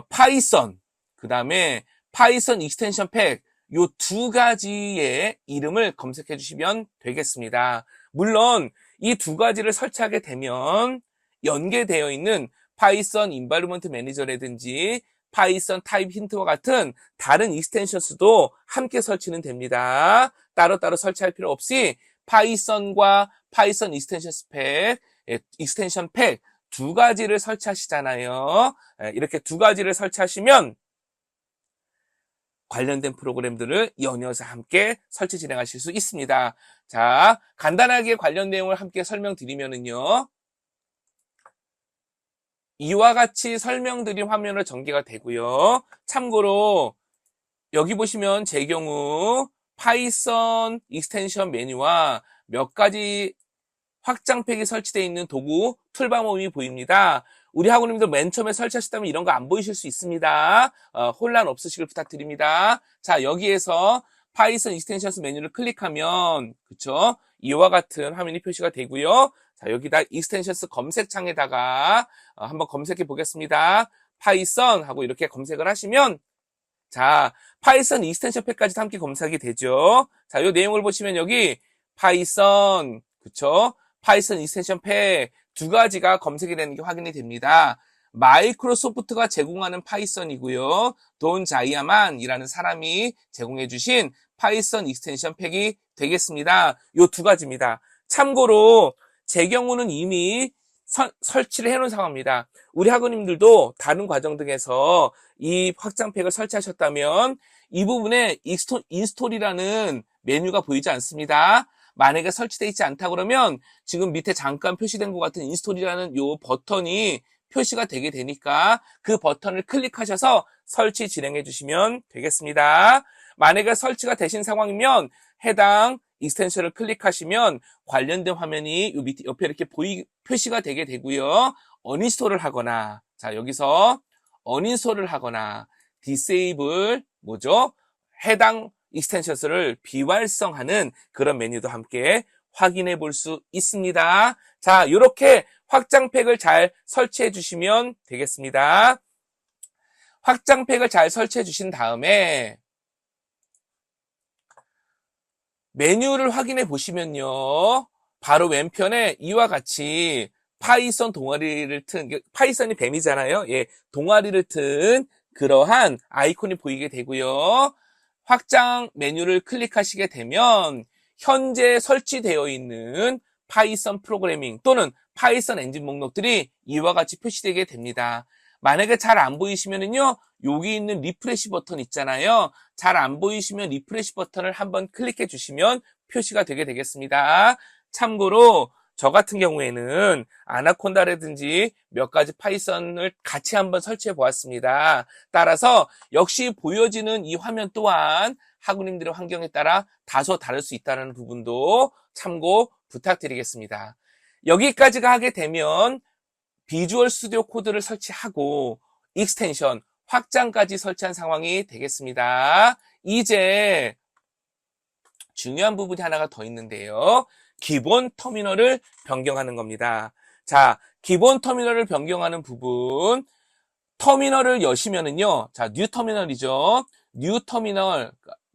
파이썬, 그 다음에 파이썬 익스텐션 팩, 요 두 가지의 이름을 검색해 주시면 되겠습니다. 물론 이 두 가지를 설치하게 되면 연계되어 있는 파이썬 인바이러먼트 매니저라든지 파이썬 타입 힌트와 같은 다른 익스텐션스도 함께 설치는 됩니다. 따로따로 설치할 필요 없이 파이썬과 파이썬 익스텐션 팩 두 가지를 설치하시잖아요. 이렇게 두 가지를 설치하시면 관련된 프로그램들을 연이어서 함께 설치 진행하실 수 있습니다. 자, 간단하게 관련 내용을 함께 설명드리면은요. 이와 같이 설명드린 화면으로 전개가 되고요. 참고로 여기 보시면 제 경우 파이썬 익스텐션 메뉴와 몇 가지 확장팩이 설치되어 있는 도구 툴바 모임이 보입니다. 우리 학우님들 맨 처음에 설치하셨다면 이런 거 안 보이실 수 있습니다. 혼란 없으시길 부탁드립니다. 자, 여기에서 파이썬 익스텐션스 메뉴를 클릭하면 그쵸? 이와 같은 화면이 표시가 되고요. 자, 여기다 익스텐션스 검색창에다가 한번 검색해 보겠습니다. 파이썬 하고 이렇게 검색을 하시면 자, 파이썬 익스텐션 팩까지 함께 검색이 되죠. 자, 이 내용을 보시면 여기 파이썬 그쵸? 파이썬 익스텐션 팩 두 가지가 검색이 되는 게 확인이 됩니다. 마이크로소프트가 제공하는 파이썬이고요. 돈 자이아만이라는 사람이 제공해 주신 파이썬 익스텐션 팩이 되겠습니다. 이 두 가지입니다. 참고로 제 경우는 이미 설치를 해놓은 상황입니다. 우리 학우님들도 다른 과정 등에서 이 확장팩을 설치하셨다면 이 부분에 인스톨이라는 메뉴가 보이지 않습니다. 만약에 설치되어 있지 않다 그러면 지금 밑에 잠깐 표시된 것 같은 인스톨이라는 요 버튼이 표시가 되게 되니까 그 버튼을 클릭하셔서 설치 진행해 주시면 되겠습니다. 만약에 설치가 되신 상황이면 해당 익스텐션을 클릭하시면 관련된 화면이 요 밑에 옆에 이렇게 표시가 되게 되고요. 어인스톨을 하거나 자 여기서 어인스톨을 하거나 디세이블 뭐죠? 해당 익스텐션스를 비활성하는 그런 메뉴도 함께 확인해 볼 수 있습니다. 자, 이렇게 확장팩을 잘 설치해 주시면 되겠습니다. 확장팩을 잘 설치해 주신 다음에 메뉴를 확인해 보시면요. 바로 왼편에 이와 같이 파이썬 동아리를 튼, 파이썬이 뱀이잖아요. 예, 동아리를 튼 그러한 아이콘이 보이게 되고요. 확장 메뉴를 클릭하시게 되면 현재 설치되어 있는 파이썬 프로그래밍 또는 파이썬 엔진 목록들이 이와 같이 표시되게 됩니다. 만약에 잘 안 보이시면은요, 여기 있는 리프레시 버튼 있잖아요. 잘 안 보이시면 리프레시 버튼을 한번 클릭해 주시면 표시가 되게 되겠습니다. 참고로 저 같은 경우에는 아나콘다라든지 몇 가지 파이썬을 같이 한번 설치해 보았습니다. 따라서 역시 보여지는 이 화면 또한 학우님들의 환경에 따라 다소 다를 수 있다는 부분도 참고 부탁드리겠습니다. 여기까지가 하게 되면 비주얼 스튜디오 코드를 설치하고 익스텐션, 확장까지 설치한 상황이 되겠습니다. 이제 중요한 부분이 하나가 더 있는데요. 기본 터미널을 변경하는 겁니다. 자, 기본 터미널을 변경하는 부분, 터미널을 여시면은요, 자, 뉴 터미널이죠. 뉴 터미널,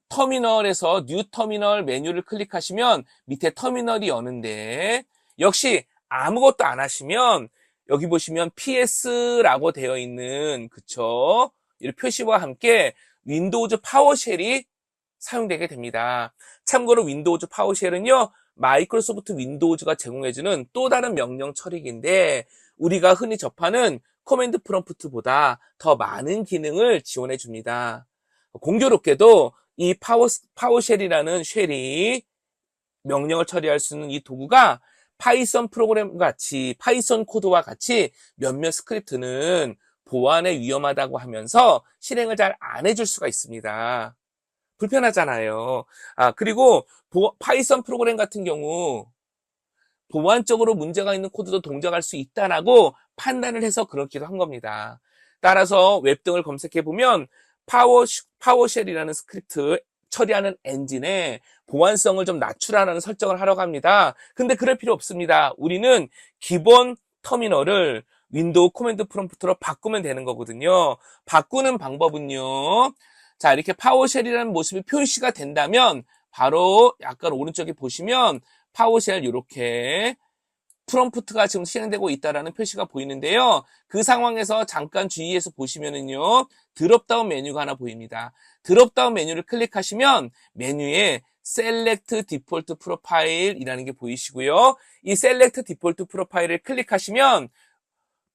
터미널에서 뉴 터미널 메뉴를 클릭하시면 밑에 터미널이 여는데, 역시 아무것도 안 하시면, 여기 보시면 PS라고 되어 있는, 그쵸? 이 표시와 함께 윈도우즈 파워쉘이 사용되게 됩니다. 참고로 윈도우즈 파워쉘은요, 마이크로소프트 윈도우즈가 제공해주는 또 다른 명령 처리기인데 우리가 흔히 접하는 커맨드 프롬프트보다 더 많은 기능을 지원해 줍니다. 공교롭게도 이 파워쉘이라는 쉘이 명령을 처리할 수 있는 이 도구가 파이썬 프로그램 같이 파이썬 코드와 같이 몇몇 스크립트는 보안에 위험하다고 하면서 실행을 잘 안 해줄 수가 있습니다. 불편하잖아요. 그리고 파이썬 프로그램 같은 경우 보안적으로 문제가 있는 코드도 동작할 수 있다라고 판단을 해서 그렇기도 한 겁니다. 따라서 웹 등을 검색해 보면 파워쉘이라는 스크립트 처리하는 엔진에 보안성을 좀 낮추라는 설정을 하려고 합니다. 근데 그럴 필요 없습니다. 우리는 기본 터미널을 윈도우 코맨드 프롬프트로 바꾸면 되는 거거든요. 바꾸는 방법은요. 자, 이렇게 파워쉘이라는 모습이 표시가 된다면 바로 약간 오른쪽에 보시면 파워쉘 이렇게 프롬프트가 지금 실행되고 있다라는 표시가 보이는데요. 그 상황에서 잠깐 주의해서 보시면은요. 드롭다운 메뉴가 하나 보입니다. 드롭다운 메뉴를 클릭하시면 메뉴에 Select Default Profile이라는 게 보이시고요. 이 Select Default Profile을 클릭하시면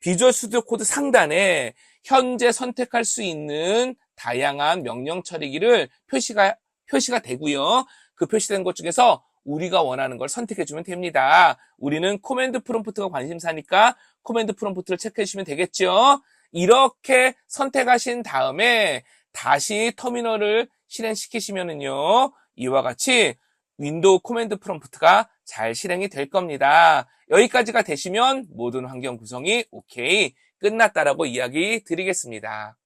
비주얼 스튜디오 코드 상단에 현재 선택할 수 있는 다양한 명령 처리기를 표시가 되고요. 그 표시된 것 중에서 우리가 원하는 걸 선택해주면 됩니다. 우리는 코맨드 프롬프트가 관심사니까 코맨드 프롬프트를 체크해주시면 되겠죠. 이렇게 선택하신 다음에 다시 터미널을 실행시키시면은요, 이와 같이 윈도우 코맨드 프롬프트가 잘 실행이 될 겁니다. 여기까지가 되시면 모든 환경 구성이 오케이, 끝났다라고 이야기 드리겠습니다.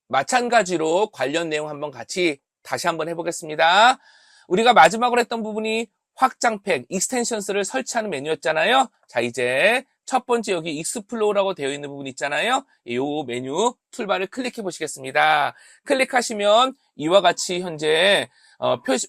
마찬가지로 관련 내용 한번 같이 다시 한번 해보겠습니다. 우리가 마지막으로 했던 부분이 확장팩, 익스텐션스를 설치하는 메뉴였잖아요. 자, 이제 첫 번째 여기 익스플로어라고 되어 있는 부분 있잖아요. 이 메뉴 툴바를 클릭해 보시겠습니다. 클릭하시면 이와 같이 현재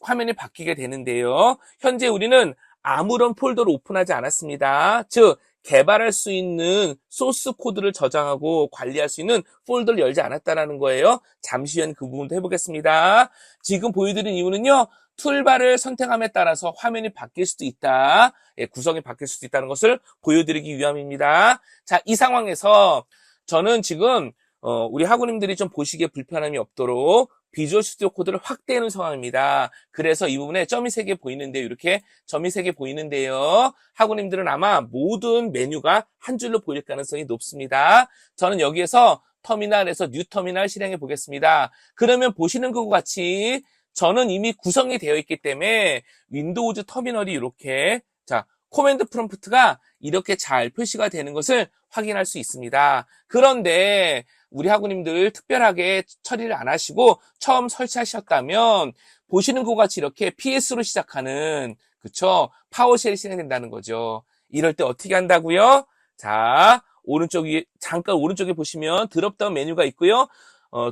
화면이 바뀌게 되는데요. 현재 우리는 아무런 폴더를 오픈하지 않았습니다. 즉 개발할 수 있는 소스 코드를 저장하고 관리할 수 있는 폴더를 열지 않았다는 거예요. 잠시 후에 그 부분도 해보겠습니다. 지금 보여드린 이유는요, 툴바를 선택함에 따라서 화면이 바뀔 수도 있다, 구성이 바뀔 수도 있다는 것을 보여드리기 위함입니다. 자, 이 상황에서 저는 지금 우리 학우님들이 좀 보시기에 불편함이 없도록 비주얼 스튜디오 코드를 확대하는 상황입니다. 그래서 이 부분에 점이 3개 보이는데요. 이렇게 점이 3개 보이는데요. 학우님들은 아마 모든 메뉴가 한 줄로 보일 가능성이 높습니다. 저는 여기에서 터미널에서 뉴 터미널 실행해 보겠습니다. 그러면 보시는 것과 같이 저는 이미 구성이 되어 있기 때문에 윈도우즈 터미널이 이렇게, 자, 코맨드 프롬프트가 이렇게 잘 표시가 되는 것을 확인할 수 있습니다. 그런데 우리 학우님들 특별하게 처리를 안 하시고 처음 설치하셨다면 보시는 것과 같이 이렇게 PS로 시작하는, 그쵸? 파워쉘이 실행된다는 거죠. 이럴 때 어떻게 한다고요? 자, 잠깐 오른쪽에 보시면 드롭다운 메뉴가 있고요.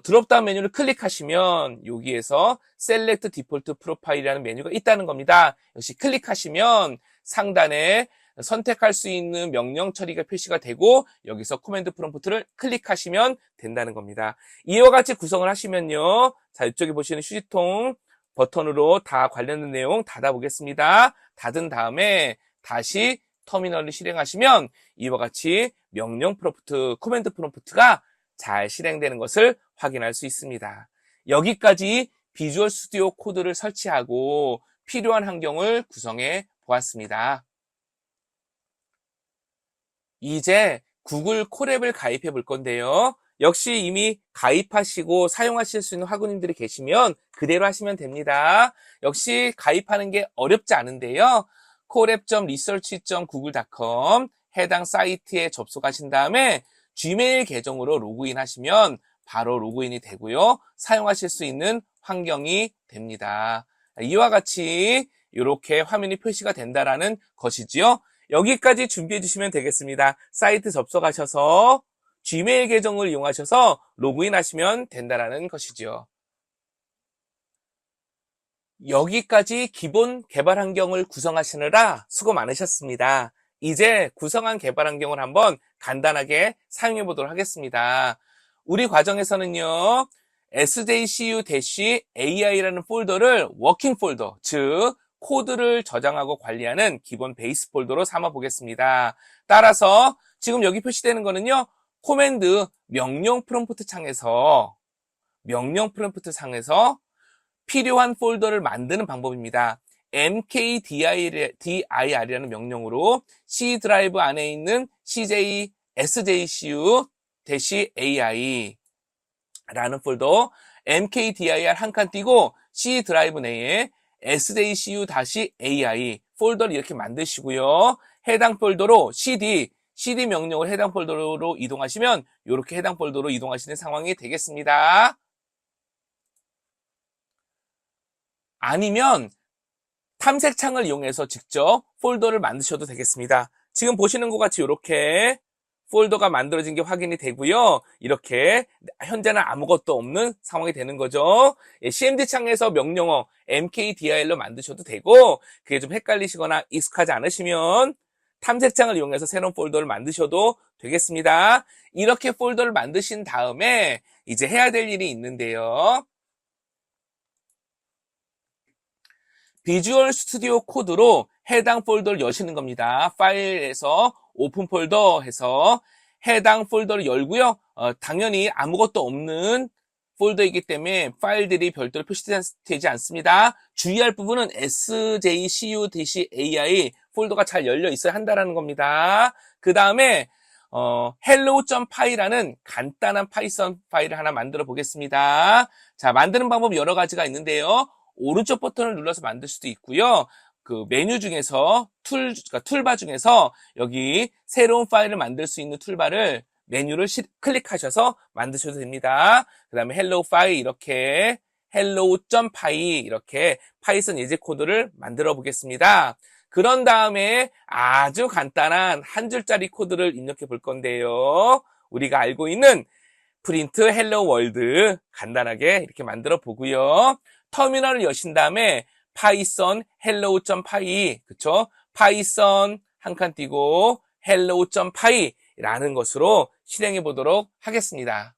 드롭다운 메뉴를 클릭하시면 여기에서 Select Default Profile이라는 메뉴가 있다는 겁니다. 역시 클릭하시면 상단에 선택할 수 있는 명령 처리가 표시가 되고 여기서 코맨드 프롬프트를 클릭하시면 된다는 겁니다. 이와 같이 구성을 하시면요. 자, 이쪽에 보시는 휴지통 버튼으로 다 관련된 내용 닫아보겠습니다. 닫은 다음에 다시 터미널을 실행하시면 이와 같이 명령 프롬프트, 코맨드 프롬프트가 잘 실행되는 것을 확인할 수 있습니다. 여기까지 비주얼 스튜디오 코드를 설치하고 필요한 환경을 구성해 보았습니다. 이제 구글 콜앱을 가입해 볼 건데요. 역시 이미 가입하시고 사용하실 수 있는 학우님들이 계시면 그대로 하시면 됩니다. 역시 가입하는 게 어렵지 않은데요. 콜앱.research.google.com 해당 사이트에 접속하신 다음에 지메일 계정으로 로그인 하시면 바로 로그인이 되고요. 사용하실 수 있는 환경이 됩니다. 이와 같이 이렇게 화면이 표시가 된다라는 것이지요. 여기까지 준비해 주시면 되겠습니다. 사이트 접속하셔서 지메일 계정을 이용하셔서 로그인 하시면 된다라는 것이죠. 여기까지 기본 개발 환경을 구성하시느라 수고 많으셨습니다. 이제 구성한 개발 환경을 한번 간단하게 사용해 보도록 하겠습니다. 우리 과정에서는요, sjcu-ai라는 폴더를 워킹 폴더, 즉 코드를 저장하고 관리하는 기본 베이스 폴더로 삼아 보겠습니다. 따라서 지금 여기 표시되는 거는요, 코맨드 명령 프롬프트 창에서 필요한 폴더를 만드는 방법입니다. mkdir이라는 명령으로 C 드라이브 안에 있는 sjcu-ai 라는 폴더, mkdir 한 칸 띄고 C 드라이브 내에 sjcu-ai 폴더를 이렇게 만드시고요. 해당 폴더로 cd 명령을 해당 폴더로 이동하시면 이렇게 해당 폴더로 이동하시는 상황이 되겠습니다. 아니면 탐색창을 이용해서 직접 폴더를 만드셔도 되겠습니다. 지금 보시는 것 같이 이렇게 폴더가 만들어진 게 확인이 되고요. 이렇게 현재는 아무것도 없는 상황이 되는 거죠. CMD 창에서 명령어 mkdir로 만드셔도 되고, 그게 좀 헷갈리시거나 익숙하지 않으시면 탐색창을 이용해서 새로운 폴더를 만드셔도 되겠습니다. 이렇게 폴더를 만드신 다음에 이제 해야 될 일이 있는데요. 비주얼 스튜디오 코드로 해당 폴더를 여시는 겁니다. 파일에서 오픈 폴더 해서 해당 폴더를 열고요. 당연히 아무것도 없는 폴더이기 때문에 파일들이 별도로 표시되지 않습니다. 주의할 부분은 sjcu-ai 폴더가 잘 열려 있어야 한다는 겁니다. 그 다음에 hello.py라는 간단한 파이썬 파일을 하나 만들어 보겠습니다. 자, 만드는 방법 여러 가지가 있는데요. 오른쪽 버튼을 눌러서 만들 수도 있고요. 그 메뉴 중에서 툴바 중에서 여기 새로운 파일을 만들 수 있는 툴바를 메뉴를 클릭하셔서 만드셔도 됩니다. 그 다음에 hello 파일 이렇게 hello.py 이렇게 파이썬 예제 코드를 만들어 보겠습니다. 그런 다음에 아주 간단한 한 줄짜리 코드를 입력해 볼 건데요. 우리가 알고 있는 프린트 헬로 월드 간단하게 이렇게 만들어 보고요. 터미널을 여신 다음에 파이썬 hello.py 그쵸? 파이썬 한 칸 띄고 hello.py 라는 것으로 실행해 보도록 하겠습니다.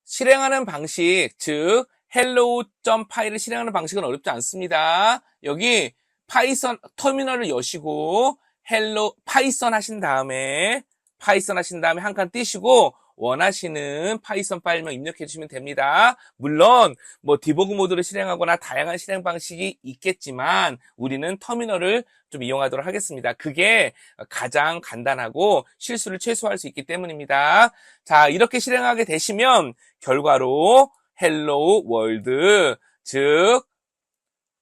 실행하는 방식, 즉 hello.py를 실행하는 방식은 어렵지 않습니다. 여기 파이썬 터미널을 여시고 hello 파이썬 하신 다음에 한 칸 띄시고 원하시는 파이썬 파일만 입력해 주시면 됩니다. 물론 뭐 디버그 모드를 실행하거나 다양한 실행 방식이 있겠지만 우리는 터미널을 좀 이용하도록 하겠습니다. 그게 가장 간단하고 실수를 최소화할 수 있기 때문입니다. 자, 이렇게 실행하게 되시면 결과로 hello world, 즉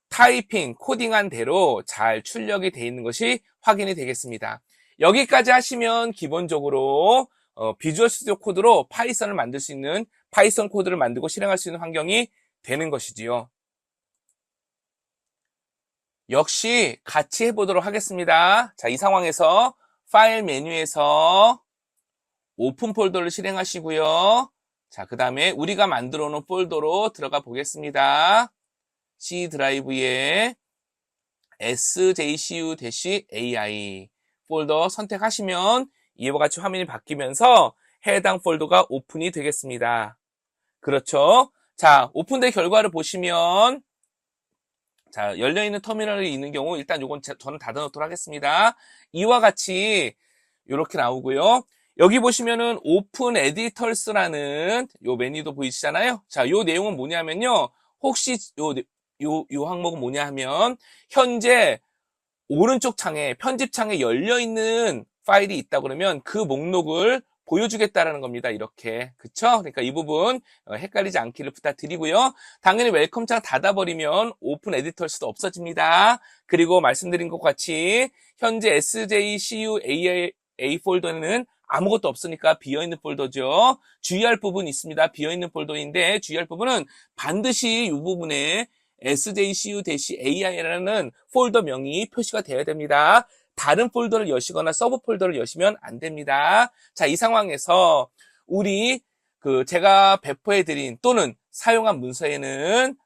타이핑, 코딩한 대로 잘 출력이 되어 있는 것이 확인이 되겠습니다. 여기까지 하시면 기본적으로 비주얼 스튜디오 코드로 파이썬을 만들 수 있는 파이썬 코드를 만들고 실행할 수 있는 환경이 되는 것이지요. 역시 같이 해보도록 하겠습니다. 자, 이 상황에서 파일 메뉴에서 오픈 폴더를 실행하시고요. 자, 그 다음에 우리가 만들어 놓은 폴더로 들어가 보겠습니다. C 드라이브에 sjcu-ai 폴더 선택하시면 이와 같이 화면이 바뀌면서 해당 폴더가 오픈이 되겠습니다. 그렇죠? 자, 오픈된 결과를 보시면 자, 열려있는 터미널이 있는 경우 일단 요건 저는 닫아놓도록 하겠습니다. 이와 같이 이렇게 나오고요. 여기 보시면은 오픈 에디터스라는 요 메뉴도 보이시잖아요. 자, 요 내용은 뭐냐면요. 혹시 요 항목은 뭐냐 하면 현재 오른쪽 창에 편집 창에 열려있는 파일이 있다 그러면 그 목록을 보여주겠다라는 겁니다. 이렇게. 그쵸? 그러니까 이 부분 헷갈리지 않기를 부탁드리고요. 당연히 웰컴 창 닫아버리면 오픈 에디터스도 없어집니다. 그리고 말씀드린 것 같이 현재 sjcu-ai 폴더는 아무것도 없으니까 비어있는 폴더죠. 주의할 부분이 있습니다. 비어있는 폴더인데 주의할 부분은 반드시 이 부분에 sjcu-ai라는 폴더 명이 표시가 되어야 됩니다. 다른 폴더를 여시거나 서브 폴더를 여시면 안 됩니다. 자, 이 상황에서 우리 제가 배포해드린 또는 사용한 문서에는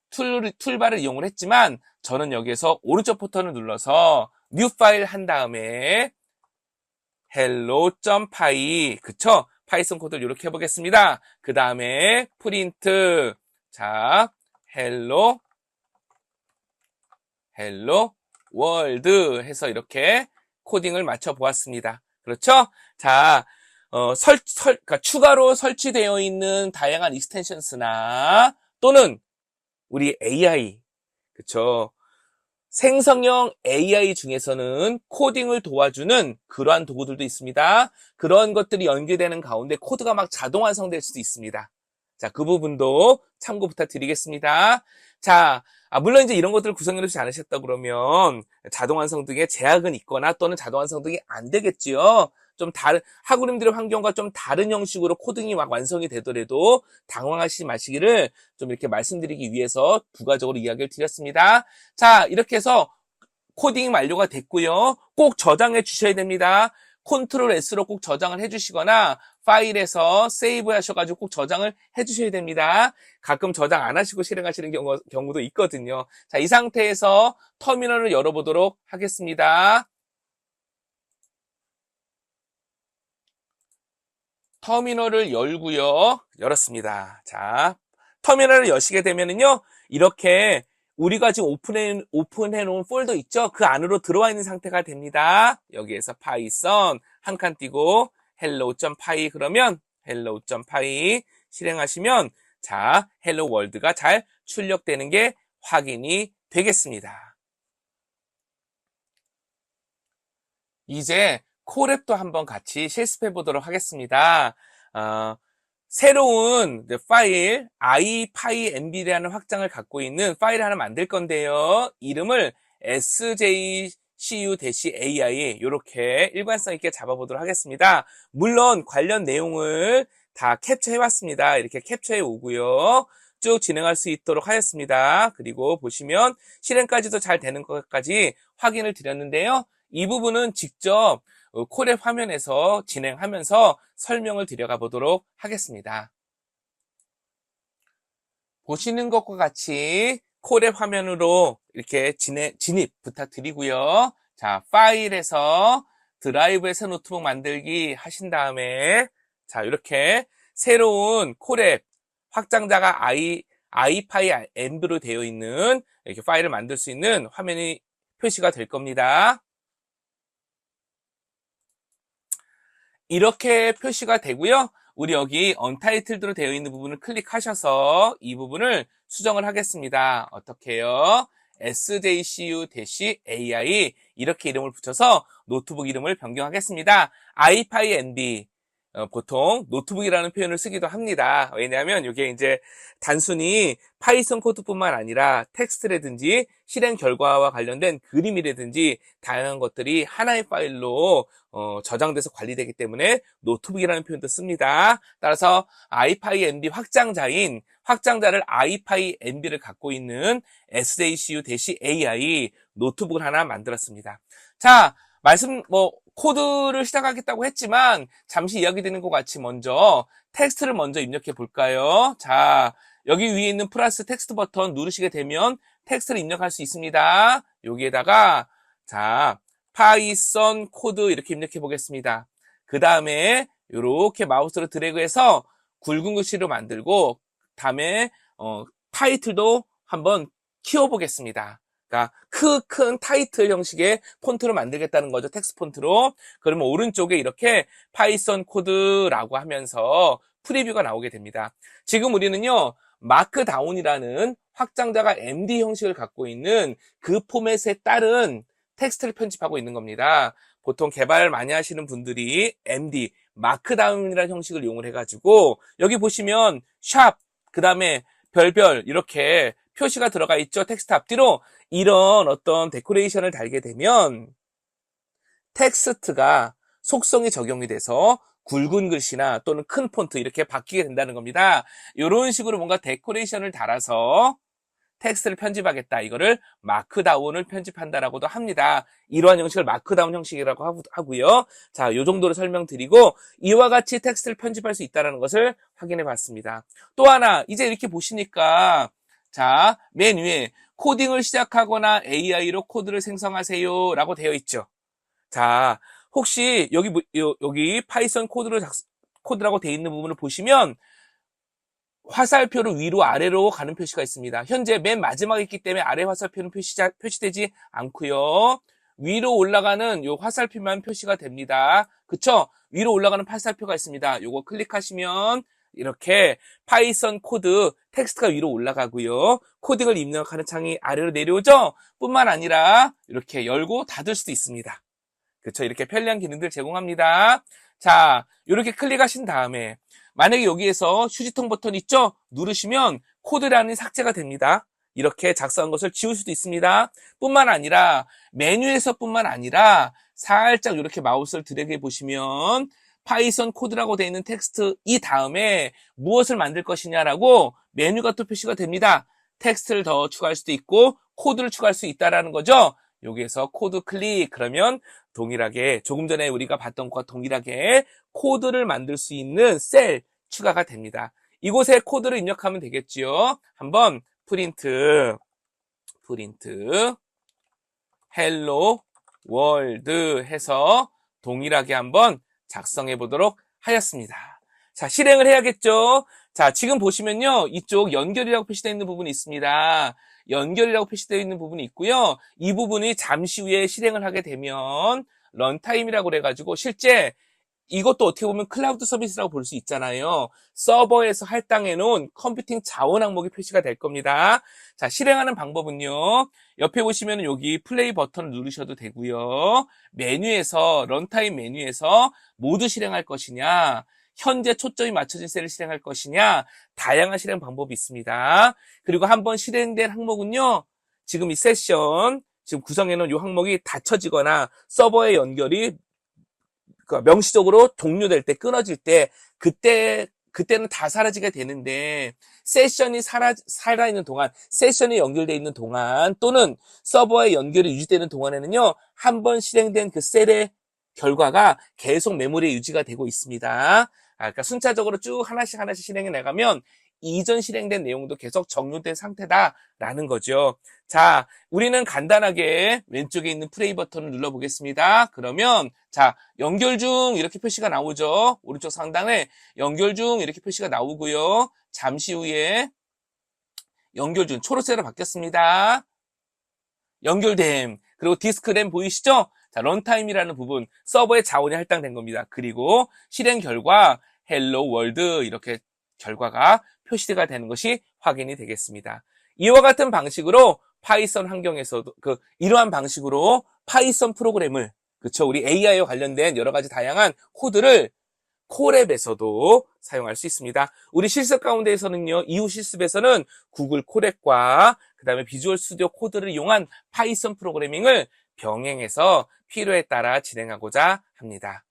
툴바를 이용을 했지만 저는 여기에서 오른쪽 버튼을 눌러서 뉴 파일 한 다음에 hello.py 그쵸? 파이썬 코드를 이렇게 해보겠습니다. 그 다음에 프린트 자 hello world 해서 이렇게 코딩을 맞춰 보았습니다. 그렇죠? 자, 그러니까 추가로 설치되어 있는 다양한 익스텐션스나 또는 우리 AI, 그쵸? 생성형 AI 중에서는 코딩을 도와주는 그러한 도구들도 있습니다. 그런 것들이 연계되는 가운데 코드가 막 자동 완성될 수도 있습니다. 자, 그 부분도 참고 부탁드리겠습니다. 자, 물론 이제 이런 것들을 구성해 놓지 않으셨다 그러면 자동 완성 등의 제약은 있거나 또는 자동 완성 등이 안 되겠지요. 좀 다른, 학우님들의 환경과 좀 다른 형식으로 코딩이 막 완성이 되더라도 당황하시지 마시기를 좀 이렇게 말씀드리기 위해서 부가적으로 이야기를 드렸습니다. 자, 이렇게 해서 코딩이 완료가 됐고요. 꼭 저장해 주셔야 됩니다. 컨트롤 S로 꼭 저장을 해주시거나 파일에서 세이브 하셔가지고 꼭 저장을 해주셔야 됩니다. 가끔 저장 안 하시고 실행하시는 경우도 있거든요. 자, 이 상태에서 터미널을 열어보도록 하겠습니다. 터미널을 열고요. 열었습니다. 자, 터미널을 여시게 되면은요, 이렇게 우리가 지금 오픈해 놓은 폴더 있죠? 그 안으로 들어와 있는 상태가 됩니다. 여기에서 파이썬 한 칸 띄고 hello.py 그러면 hello.py 실행하시면 자, hello world가 잘 출력되는 게 확인이 되겠습니다. 이제 코랩도 한번 같이 실습해 보도록 하겠습니다. 새로운 파일 ipynb라는 확장을 갖고 있는 파일을 하나 만들 건데요. 이름을 sjcu-ai 이렇게 일관성 있게 잡아보도록 하겠습니다. 물론 관련 내용을 다 캡처해 왔습니다. 이렇게 캡처해 오고요. 쭉 진행할 수 있도록 하였습니다. 그리고 보시면 실행까지도 잘 되는 것까지 확인을 드렸는데요. 이 부분은 직접 코랩 화면에서 진행하면서 설명을 드려가 보도록 하겠습니다. 보시는 것과 같이 코랩 화면으로 이렇게 진입 부탁드리고요. 자, 파일에서 드라이브에서 노트북 만들기 하신 다음에 자, 이렇게 새로운 코랩 확장자가 ipynb로 되어 있는 이렇게 파일을 만들 수 있는 화면이 표시가 될 겁니다. 이렇게 표시가 되고요. 우리 여기 언타이틀드로 되어 있는 부분을 클릭하셔서 이 부분을 수정을 하겠습니다. 어떻게 해요? sjcu-ai 이렇게 이름을 붙여서 노트북 이름을 변경하겠습니다. ipynb 보통 노트북이라는 표현을 쓰기도 합니다. 왜냐하면 이게 이제 단순히 파이썬 코드뿐만 아니라 텍스트라든지 실행 결과와 관련된 그림이라든지 다양한 것들이 하나의 파일로 저장돼서 관리되기 때문에 노트북이라는 표현도 씁니다. 따라서 ipynb 확장자를 ipynb를 갖고 있는 sjcu-ai 노트북을 하나 만들었습니다. 자, 코드를 시작하겠다고 했지만 잠시 이야기 드리는 것 같이 먼저 텍스트를 먼저 입력해 볼까요? 자, 여기 위에 있는 플러스 텍스트 버튼 누르시게 되면 텍스트를 입력할 수 있습니다. 여기에다가 자, 파이썬 코드 이렇게 입력해 보겠습니다. 그 다음에 이렇게 마우스로 드래그해서 굵은 글씨로 만들고 다음에 타이틀도 한번 키워보겠습니다. 그러니까 큰 타이틀 형식의 폰트로 만들겠다는 거죠. 텍스트 폰트로. 그러면 오른쪽에 이렇게 파이썬 코드라고 하면서 프리뷰가 나오게 됩니다. 지금 우리는요, 마크다운이라는 확장자가 MD 형식을 갖고 있는 그 포맷에 따른 텍스트를 편집하고 있는 겁니다. 보통 개발 많이 하시는 분들이 MD, 마크다운이라는 형식을 이용을 해가지고 여기 보시면 샵, 그 다음에 별별 이렇게 표시가 들어가 있죠. 텍스트 앞뒤로. 이런 어떤 데코레이션을 달게 되면 텍스트가 속성이 적용이 돼서 굵은 글씨나 또는 큰 폰트 이렇게 바뀌게 된다는 겁니다. 이런 식으로 뭔가 데코레이션을 달아서 텍스트를 편집하겠다. 이거를 마크다운을 편집한다라고도 합니다. 이러한 형식을 마크다운 형식이라고 하고요. 자, 이 정도로 설명드리고 이와 같이 텍스트를 편집할 수 있다는 것을 확인해 봤습니다. 또 하나, 이제 이렇게 보시니까 자, 맨 위에 코딩을 시작하거나 AI로 코드를 생성하세요 라고 되어 있죠. 자, 혹시 여기 파이썬 코드라고 되어 있는 부분을 보시면 화살표로 위로 아래로 가는 표시가 있습니다. 현재 맨 마지막에 있기 때문에 아래 화살표는 표시되지 않고요. 위로 올라가는 요 화살표만 표시가 됩니다. 그쵸? 위로 올라가는 화살표가 있습니다. 요거 클릭하시면 이렇게 파이썬 코드 텍스트가 위로 올라가고요. 코딩을 입력하는 창이 아래로 내려오죠? 뿐만 아니라 이렇게 열고 닫을 수도 있습니다. 그렇죠? 이렇게 편리한 기능들 제공합니다. 자, 이렇게 클릭하신 다음에 만약에 여기에서 휴지통 버튼 있죠? 누르시면 코드란이 삭제가 됩니다. 이렇게 작성한 것을 지울 수도 있습니다. 뿐만 아니라 메뉴에서 뿐만 아니라 살짝 이렇게 마우스를 드래그해 보시면 파이썬 코드라고 되어 있는 텍스트 이 다음에 무엇을 만들 것이냐라고 메뉴가 또 표시가 됩니다. 텍스트를 더 추가할 수도 있고 코드를 추가할 수 있다라는 거죠. 여기에서 코드 클릭 그러면 동일하게 조금 전에 우리가 봤던 것과 동일하게 코드를 만들 수 있는 셀 추가가 됩니다. 이곳에 코드를 입력하면 되겠지요. 한번 프린트 헬로 월드 해서 동일하게 한번 작성해 보도록 하였습니다. 자, 실행을 해야겠죠. 자, 지금 보시면요. 이쪽 연결이라고 표시되어 있는 부분이 있습니다. 연결이라고 표시되어 있는 부분이 있고요. 이 부분이 잠시 후에 실행을 하게 되면 런타임이라고 그래가지고 실제 이것도 어떻게 보면 클라우드 서비스라고 볼 수 있잖아요. 서버에서 할당해 놓은 컴퓨팅 자원 항목이 표시가 될 겁니다. 자, 실행하는 방법은요. 옆에 보시면 여기 플레이 버튼을 누르셔도 되고요. 메뉴에서 런타임 메뉴에서 모두 실행할 것이냐, 현재 초점이 맞춰진 셀을 실행할 것이냐, 다양한 실행 방법이 있습니다. 그리고 한번 실행된 항목은요. 지금 이 세션, 지금 구성해 놓은 이 항목이 닫혀지거나 서버의 연결이 명시적으로 종료될 때, 끊어질 때, 그때는 다 사라지게 되는데, 세션이 살아있는 동안, 세션이 연결되어 있는 동안, 또는 서버의 연결이 유지되는 동안에는요, 한 번 실행된 그 셀의 결과가 계속 메모리에 유지가 되고 있습니다. 그러니까 순차적으로 쭉 하나씩 실행해 나가면, 이전 실행된 내용도 계속 정료된 상태다라는 거죠. 자, 우리는 간단하게 왼쪽에 있는 플레이 버튼을 눌러보겠습니다. 그러면 자, 연결 중 이렇게 표시가 나오죠. 오른쪽 상단에 연결 중 이렇게 표시가 나오고요. 잠시 후에 연결 중 초록색으로 바뀌었습니다. 연결됨. 그리고 디스크램 보이시죠? 자, 런타임이라는 부분, 서버의 자원이 할당된 겁니다. 그리고 실행 결과 헬로 월드 이렇게 결과가 표시가 되는 것이 확인이 되겠습니다. 이와 같은 방식으로 파이썬 환경에서도 이러한 방식으로 파이썬 프로그램을 그쵸 우리 AI와 관련된 여러 가지 다양한 코드를 콜앱에서도 사용할 수 있습니다. 우리 실습 가운데에서는요, 이후 실습에서는 구글 콜앱과 그 다음에 비주얼 스튜디오 코드를 이용한 파이썬 프로그래밍을 병행해서 필요에 따라 진행하고자 합니다.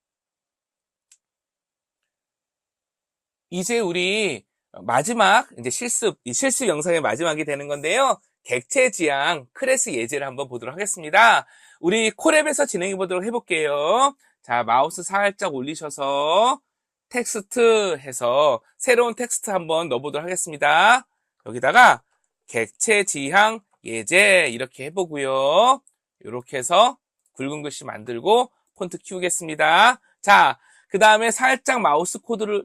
이제 우리 마지막 이제 실습 영상의 마지막이 되는 건데요. 객체 지향 클래스 예제를 한번 보도록 하겠습니다. 우리 콜앱에서 진행해 보도록 해볼게요. 자, 마우스 살짝 올리셔서 텍스트 해서 새로운 텍스트 한번 넣어보도록 하겠습니다. 여기다가 객체 지향 예제 이렇게 해보고요. 이렇게 해서 굵은 글씨 만들고 폰트 키우겠습니다. 자, 그 다음에 살짝 마우스를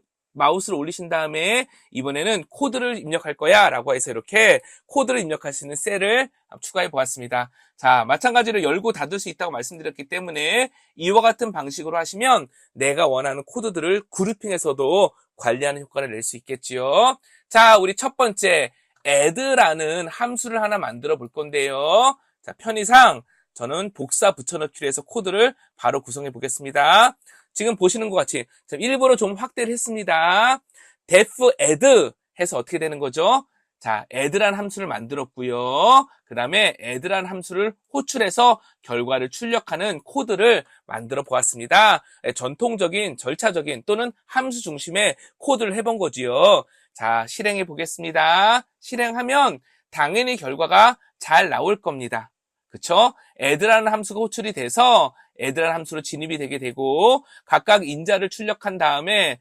올리신 다음에 이번에는 코드를 입력할 거야 라고 해서 이렇게 코드를 입력할 수 있는 셀을 추가해 보았습니다. 자, 마찬가지로 열고 닫을 수 있다고 말씀드렸기 때문에 이와 같은 방식으로 하시면 내가 원하는 코드들을 그룹핑해서도 관리하는 효과를 낼 수 있겠지요. 자, 우리 첫 번째 add라는 함수를 하나 만들어 볼 건데요. 자, 편의상 저는 복사 붙여넣기로 해서 코드를 바로 구성해 보겠습니다. 지금 보시는 것 같이 일부러 좀 확대를 했습니다. def add 해서 어떻게 되는 거죠? 자, add라는 함수를 만들었고요. 그 다음에 add라는 함수를 호출해서 결과를 출력하는 코드를 만들어 보았습니다. 전통적인, 절차적인 또는 함수 중심의 코드를 해본 거지요. 자, 실행해 보겠습니다. 실행하면 당연히 결과가 잘 나올 겁니다. 그쵸? add라는 함수가 호출이 돼서 add라는 함수로 진입이 되게 되고 각각 인자를 출력한 다음에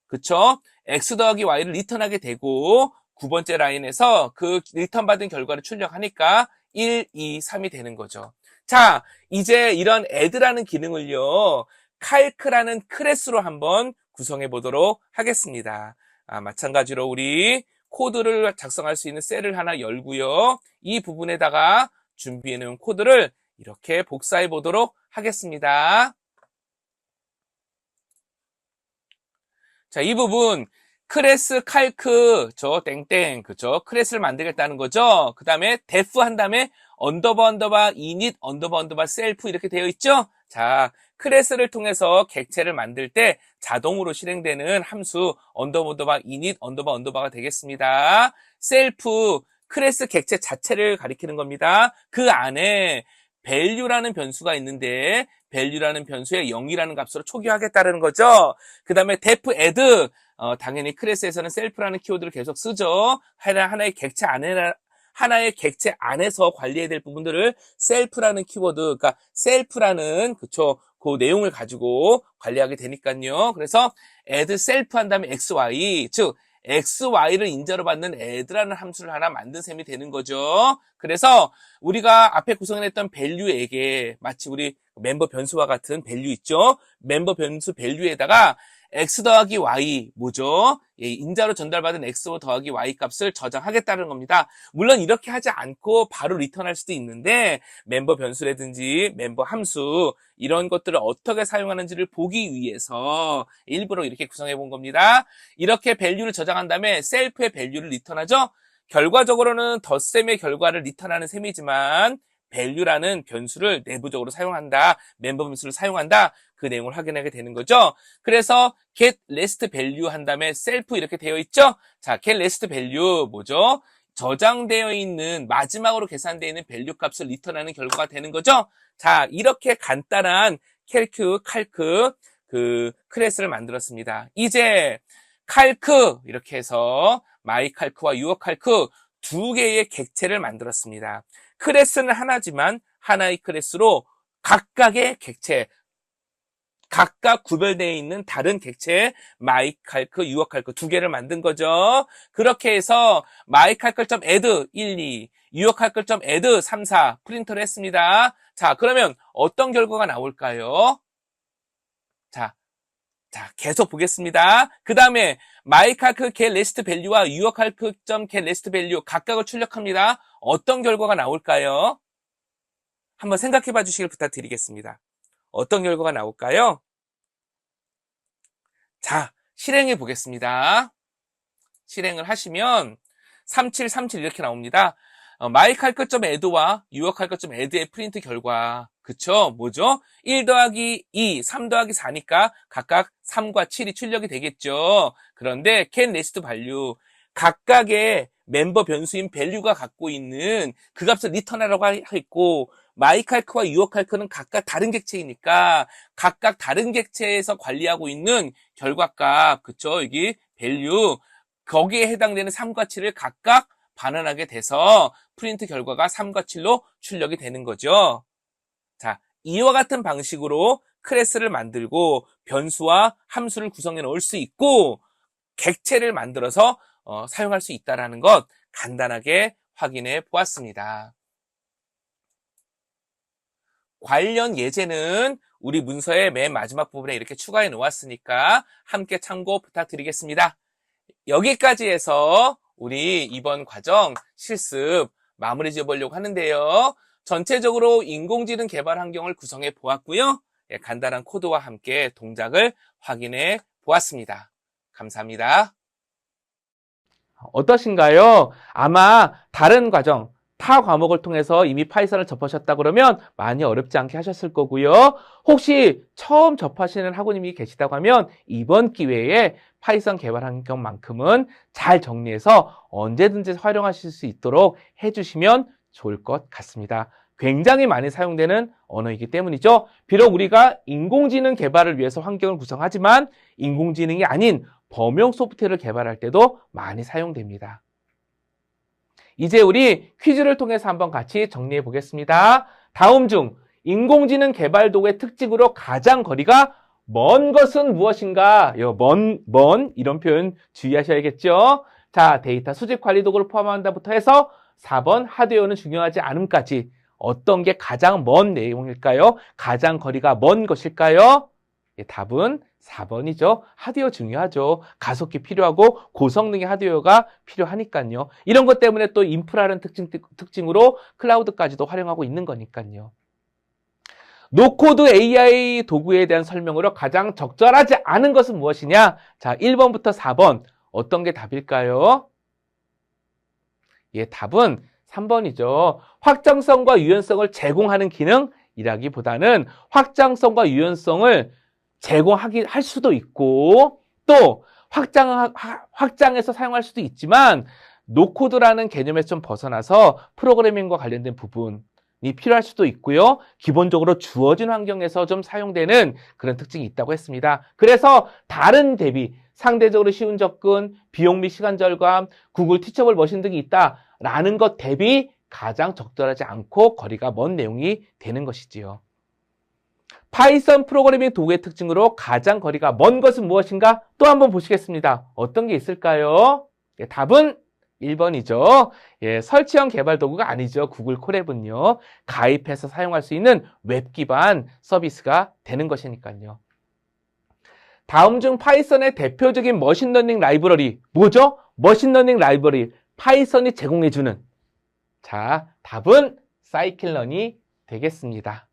그쵸? x 더하기 y를 리턴하게 되고 9번째 라인에서 그 리턴 받은 결과를 출력하니까 1, 2, 3이 되는 거죠. 자, 이제 이런 add라는 기능을요. calc라는 클래스로 한번 구성해 보도록 하겠습니다. 마찬가지로 우리 코드를 작성할 수 있는 셀을 하나 열고요. 이 부분에다가 준비해 놓은 코드를 이렇게 복사해 보도록 하겠습니다. 자, 이 부분 클래스 칼크 저 땡땡 그죠? 클래스를 만들겠다는 거죠. 그 다음에 def 한 다음에 언더바 init 언더바 셀프 이렇게 되어 있죠. 자, 클래스를 통해서 객체를 만들 때 자동으로 실행되는 함수 언더바 init 언더바가 되겠습니다. 셀프 클래스 객체 자체를 가리키는 겁니다. 그 안에 value라는 변수가 있는데 value라는 변수에 0이라는 값으로 초기화하겠다는 거죠. 그 다음에 def add 당연히 클래스에서는 self라는 키워드를 계속 쓰죠. 하나의 객체 안에서 관리해야 될 부분들을 self라는 키워드, 그러니까 self라는 그쵸 그 내용을 가지고 관리하게 되니까요. 그래서 add self 한 다음에 xy, 즉 xy를 인자로 받는 add라는 함수를 하나 만든 셈이 되는 거죠. 그래서 우리가 앞에 구성했던 value에게 마치 우리 멤버 변수와 같은 value 있죠. 멤버 변수 value에다가 x 더하기 y 뭐죠? 예, 인자로 전달받은 x 더하기 y 값을 저장하겠다는 겁니다. 물론 이렇게 하지 않고 바로 리턴할 수도 있는데 멤버 변수라든지 멤버 함수 이런 것들을 어떻게 사용하는지를 보기 위해서 일부러 이렇게 구성해 본 겁니다. 이렇게 밸류를 저장한 다음에 셀프의 밸류를 리턴하죠. 결과적으로는 덧셈의 결과를 리턴하는 셈이지만 value라는 변수를 내부적으로 사용한다. 멤버 변수를 사용한다. 그 내용을 확인하게 되는 거죠. 그래서 get last value 한 다음에 self 이렇게 되어 있죠. 자, get last value 뭐죠? 저장되어 있는 마지막으로 계산되어 있는 value 값을 리턴하는 결과가 되는 거죠. 자, 이렇게 간단한 칼크 클래스를 만들었습니다. 이제 칼크 이렇게 해서 마이칼크와 유어칼크 두 개의 객체를 만들었습니다. 클래스는 하나지만 하나의 클래스로 각각의 객체, 각각 구별되어 있는 다른 객체 마이칼크, 유어칼크 두 개를 만든 거죠. 그렇게 해서 마이칼크.add 1, 2, 유어칼크.add 3, 4 프린터를 했습니다. 자, 그러면 어떤 결과가 나올까요? 자, 계속 보겠습니다. 그 다음에 마이칼크 get last value와 유어칼크.get last value 각각을 출력합니다. 어떤 결과가 나올까요? 한번 생각해 봐 주시길 부탁드리겠습니다. 어떤 결과가 나올까요? 자, 실행해 보겠습니다. 실행을 하시면 3737 이렇게 나옵니다. 마이칼크.add와 유어칼크.add의 프린트 결과 그쵸? 뭐죠? 1 더하기 2, 3 더하기 4니까 각각 3과 7이 출력이 되겠죠. 그런데 get last value 각각의 멤버 변수인 value가 갖고 있는 그 값을 리턴하라고 했고 마이칼크와 유어칼크는 각각 다른 객체이니까 각각 다른 객체에서 관리하고 있는 결과값 그쵸? 여기 value 거기에 해당되는 3과 7을 각각 반환하게 돼서 프린트 결과가 3과 7로 출력이 되는 거죠. 자, 이와 같은 방식으로 클래스를 만들고 변수와 함수를 구성해 놓을 수 있고 객체를 만들어서 사용할 수 있다는 것 간단하게 확인해 보았습니다. 관련 예제는 우리 문서의 맨 마지막 부분에 이렇게 추가해 놓았으니까 함께 참고 부탁드리겠습니다. 여기까지 해서 우리 이번 과정 실습 마무리 지어보려고 하는데요. 전체적으로 인공지능 개발 환경을 구성해 보았고요. 간단한 코드와 함께 동작을 확인해 보았습니다. 감사합니다. 어떠신가요? 아마 다른 과정, 타 과목을 통해서 이미 파이썬을 접하셨다 그러면 많이 어렵지 않게 하셨을 거고요. 혹시 처음 접하시는 학우님이 계시다고 하면 이번 기회에 파이썬 개발 환경만큼은 잘 정리해서 언제든지 활용하실 수 있도록 해주시면 좋을 것 같습니다. 굉장히 많이 사용되는 언어이기 때문이죠. 비록 우리가 인공지능 개발을 위해서 환경을 구성하지만 인공지능이 아닌 범용 소프트웨어를 개발할 때도 많이 사용됩니다. 이제 우리 퀴즈를 통해서 한번 같이 정리해 보겠습니다. 다음 중 인공지능 개발 도구의 특징으로 가장 거리가 먼 것은 무엇인가? 먼 이런 표현 주의하셔야겠죠. 자, 데이터 수집 관리 도구를 포함한다부터 해서 4번 하드웨어는 중요하지 않음까지 어떤 게 가장 먼 내용일까요? 가장 거리가 먼 것일까요? 답은 4번이죠. 하드웨어 중요하죠. 가속기 필요하고 고성능의 하드웨어가 필요하니까요. 이런 것 때문에 또 인프라라는 특징으로 클라우드까지도 활용하고 있는 거니까요. 노코드 AI 도구에 대한 설명으로 가장 적절하지 않은 것은 무엇이냐? 자, 1번부터 4번 어떤 게 답일까요? 답은 3번이죠. 확장성과 유연성을 제공하는 기능이라기보다는 확장성과 유연성을 제공할 수도 있고 또 확장해서 사용할 수도 있지만 노코드라는 개념에서 좀 벗어나서 프로그래밍과 관련된 부분이 필요할 수도 있고요. 기본적으로 주어진 환경에서 좀 사용되는 그런 특징이 있다고 했습니다. 그래서 다른 대비 상대적으로 쉬운 접근, 비용 및 시간 절감, 구글 티처블 머신 등이 있다라는 것 대비 가장 적절하지 않고 거리가 먼 내용이 되는 것이지요. 파이썬 프로그래밍 도구의 특징으로 가장 거리가 먼 것은 무엇인가? 또 한번 보시겠습니다. 어떤 게 있을까요? 답은 1번이죠. 설치형 개발 도구가 아니죠. 구글 콜앱은요. 가입해서 사용할 수 있는 웹 기반 서비스가 되는 것이니까요. 다음 중 파이썬의 대표적인 머신러닝 라이브러리 뭐죠? 머신러닝 라이브러리 파이썬이 제공해주는 자, 답은 scikit-learn이 되겠습니다.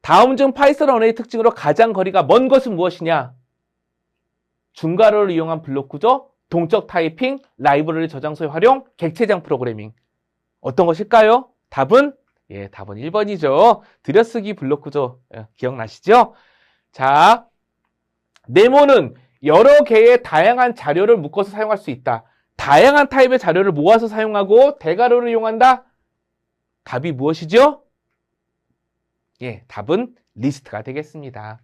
다음 중 파이썬 언어의 특징으로 가장 거리가 먼 것은 무엇이냐? 중괄호를 이용한 블록 구조, 동적 타이핑, 라이브러리 저장소의 활용, 객체장 프로그래밍. 어떤 것일까요? 답은 1번이죠. 들여쓰기 블록 구조 기억나시죠? 자, 네모는 여러 개의 다양한 자료를 묶어서 사용할 수 있다. 다양한 타입의 자료를 모아서 사용하고 대괄호를 이용한다. 답이 무엇이죠? 답은 리스트가 되겠습니다.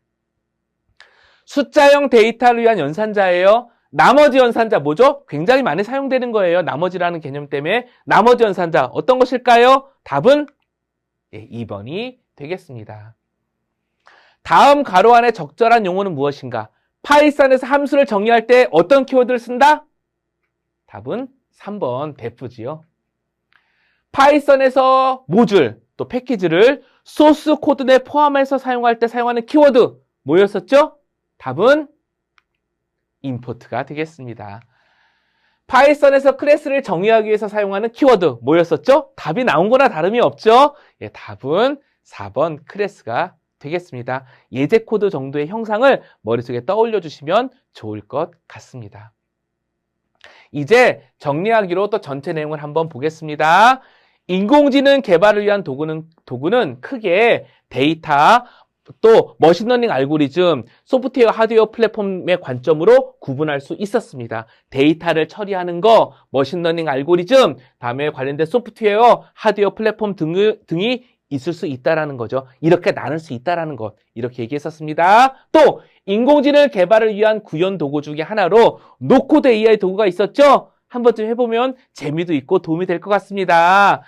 숫자형 데이터를 위한 연산자예요. 나머지 연산자 뭐죠? 굉장히 많이 사용되는 거예요. 나머지라는 개념 때문에 나머지 연산자 어떤 것일까요? 답은 2번이 되겠습니다. 다음 가로 안에 적절한 용어는 무엇인가? 파이썬에서 함수를 정의할 때 어떤 키워드를 쓴다? 답은 3번 def지요. 파이썬에서 모듈 또 패키지를 소스 코드 내 포함해서 사용할 때 사용하는 키워드 뭐였었죠? 답은 import가 되겠습니다. 파이썬에서 클래스를 정의하기 위해서 사용하는 키워드 뭐였었죠? 답이 나온 거나 다름이 없죠? 답은 4번 클래스가 되겠습니다. 예제 코드 정도의 형상을 머릿속에 떠올려 주시면 좋을 것 같습니다. 이제 정리하기로 또 전체 내용을 한번 보겠습니다. 인공지능 개발을 위한 도구는 크게 데이터, 또 머신러닝 알고리즘, 소프트웨어, 하드웨어 플랫폼의 관점으로 구분할 수 있었습니다. 데이터를 처리하는 거, 머신러닝 알고리즘, 다음에 관련된 소프트웨어, 하드웨어 플랫폼 등이 있을 수 있다라는 거죠. 이렇게 나눌 수 있다라는 것, 이렇게 얘기했었습니다. 또 인공지능 개발을 위한 구현 도구 중에 하나로 노코드 AI 도구가 있었죠. 한 번쯤 해보면 재미도 있고 도움이 될 것 같습니다.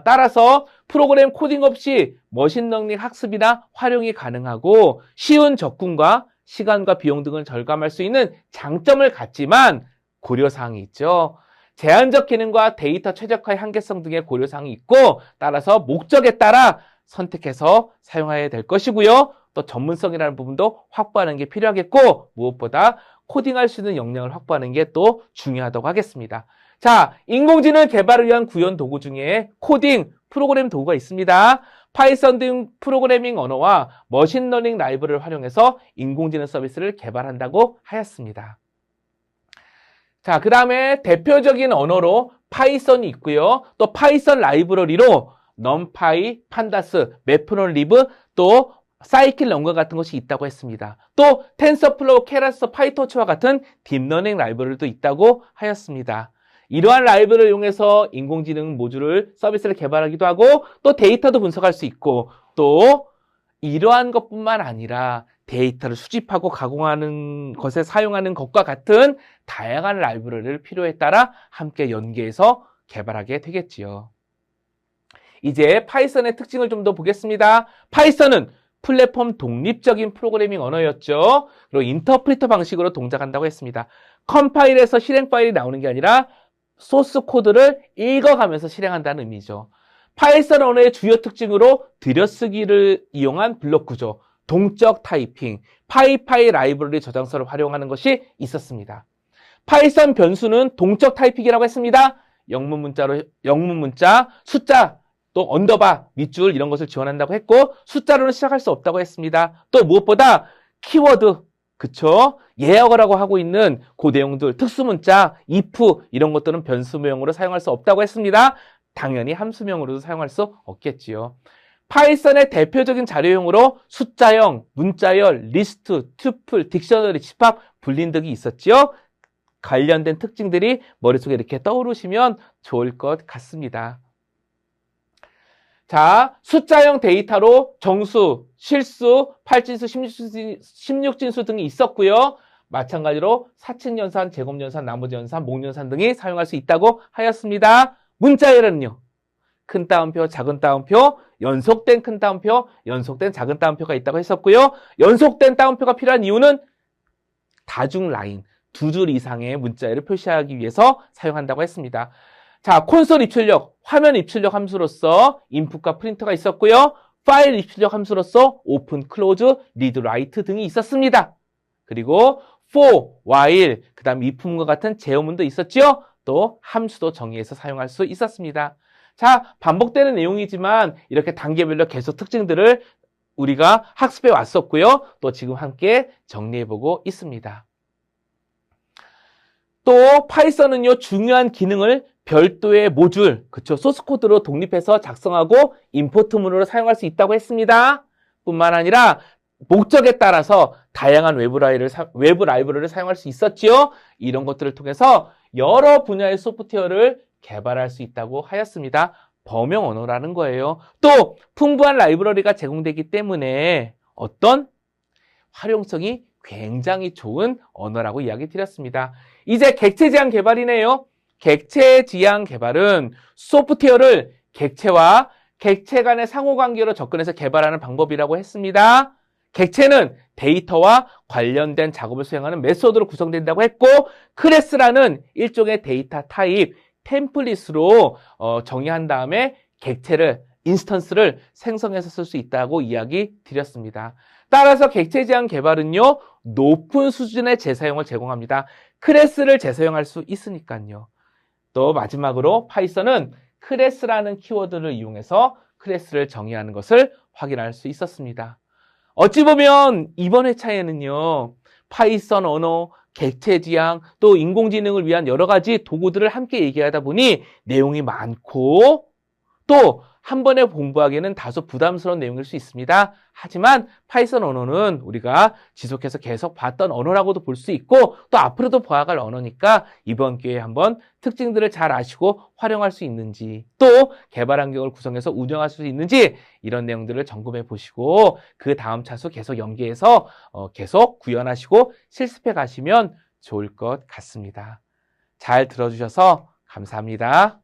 따라서 프로그램 코딩 없이 머신러닝 학습이나 활용이 가능하고 쉬운 접근과 시간과 비용 등을 절감할 수 있는 장점을 갖지만 고려사항이 있죠. 제한적 기능과 데이터 최적화의 한계성 등의 고려사항이 있고 따라서 목적에 따라 선택해서 사용해야 될 것이고요. 또 전문성이라는 부분도 확보하는 게 필요하겠고 무엇보다 코딩할 수 있는 역량을 확보하는 게 또 중요하다고 하겠습니다. 자, 인공지능 개발을 위한 구현 도구 중에 코딩, 프로그램 도구가 있습니다. 파이썬 등 프로그래밍 언어와 머신러닝 라이브러리를 활용해서 인공지능 서비스를 개발한다고 하였습니다. 자, 그 다음에 대표적인 언어로 파이썬이 있고요. 또 파이썬 라이브러리로 넘파이, 판다스, 매프론리브, 또 사이클-런과 같은 것이 있다고 했습니다. 또 텐서플로우, 케라스, 파이토치와 같은 딥러닝 라이브러리도 있다고 하였습니다. 이러한 라이브러리를 이용해서 인공지능 모듈을 서비스를 개발하기도 하고 또 데이터도 분석할 수 있고 또 이러한 것뿐만 아니라 데이터를 수집하고 가공하는 것에 사용하는 것과 같은 다양한 라이브러리를 필요에 따라 함께 연계해서 개발하게 되겠지요. 이제 파이썬의 특징을 좀 더 보겠습니다. 파이썬은 플랫폼 독립적인 프로그래밍 언어였죠. 그리고 인터프리터 방식으로 동작한다고 했습니다. 컴파일에서 실행 파일이 나오는 게 아니라 소스 코드를 읽어가면서 실행한다는 의미죠. 파이썬 언어의 주요 특징으로 들여쓰기를 이용한 블록 구조, 동적 타이핑, 파이파이 라이브러리 저장소를 활용하는 것이 있었습니다. 파이썬 변수는 동적 타이핑이라고 했습니다. 영문 문자, 숫자, 또 언더바, 밑줄 이런 것을 지원한다고 했고 숫자로는 시작할 수 없다고 했습니다. 또 무엇보다 키워드, 그쵸? 예약어라고 하고 있는 그 내용들, 특수문자, if 이런 것들은 변수명으로 사용할 수 없다고 했습니다. 당연히 함수명으로도 사용할 수 없겠지요. 파이썬의 대표적인 자료형으로 숫자형, 문자열, 리스트, 튜플, 딕셔너리, 집합, 불린 등이 있었지요. 관련된 특징들이 머릿속에 이렇게 떠오르시면 좋을 것 같습니다. 자, 숫자형 데이터로 정수, 실수, 8진수, 16진수 등이 있었고요. 마찬가지로 사칙연산, 제곱연산, 나머지연산, 목연산 등이 사용할 수 있다고 하였습니다. 문자열은요. 큰 따옴표, 작은 따옴표, 연속된 큰 따옴표, 연속된 작은 따옴표가 있다고 했었고요. 연속된 따옴표가 필요한 이유는 다중 라인, 두 줄 이상의 문자열을 표시하기 위해서 사용한다고 했습니다. 자, 콘솔 입출력, 화면 입출력 함수로서 인풋과 프린터가 있었고요. 파일 입출력 함수로서 open, close, read, write 등이 있었습니다. 그리고 for, while, 그 다음 if문과 같은 제어문도 있었죠. 또 함수도 정의해서 사용할 수 있었습니다. 자, 반복되는 내용이지만 이렇게 단계별로 계속 특징들을 우리가 학습해 왔었고요. 또 지금 함께 정리해보고 있습니다. 또 파이썬은요, 중요한 기능을 별도의 모듈, 그쵸, 소스코드로 독립해서 작성하고 임포트문으로 사용할 수 있다고 했습니다. 뿐만 아니라 목적에 따라서 다양한 외부 라이브러리를 사용할 수 있었지요. 이런 것들을 통해서 여러 분야의 소프트웨어를 개발할 수 있다고 하였습니다. 범용 언어라는 거예요. 또 풍부한 라이브러리가 제공되기 때문에 어떤 활용성이 굉장히 좋은 언어라고 이야기 드렸습니다. 이제 객체 지향 개발이네요. 객체 지향 개발은 소프트웨어를 객체와 객체 간의 상호관계로 접근해서 개발하는 방법이라고 했습니다. 객체는 데이터와 관련된 작업을 수행하는 메소드로 구성된다고 했고, 클래스라는 일종의 데이터 타입, 템플릿으로 정의한 다음에 객체를, 인스턴스를 생성해서 쓸 수 있다고 이야기 드렸습니다. 따라서 객체 지향 개발은요, 높은 수준의 재사용을 제공합니다. 클래스를 재사용할 수 있으니까요. 또 마지막으로 파이썬은 클래스라는 키워드를 이용해서 클래스를 정의하는 것을 확인할 수 있었습니다. 어찌 보면 이번 회차에는요, 파이썬 언어, 객체 지향, 또 인공지능을 위한 여러 가지 도구들을 함께 얘기하다 보니 내용이 많고 또 한 번에 공부하기에는 다소 부담스러운 내용일 수 있습니다. 하지만 파이썬 언어는 우리가 지속해서 계속 봤던 언어라고도 볼 수 있고 또 앞으로도 봐갈 언어니까 이번 기회에 한번 특징들을 잘 아시고 활용할 수 있는지 또 개발 환경을 구성해서 운영할 수 있는지 이런 내용들을 점검해 보시고 그 다음 차수 계속 연계해서 계속 구현하시고 실습해 가시면 좋을 것 같습니다. 잘 들어주셔서 감사합니다.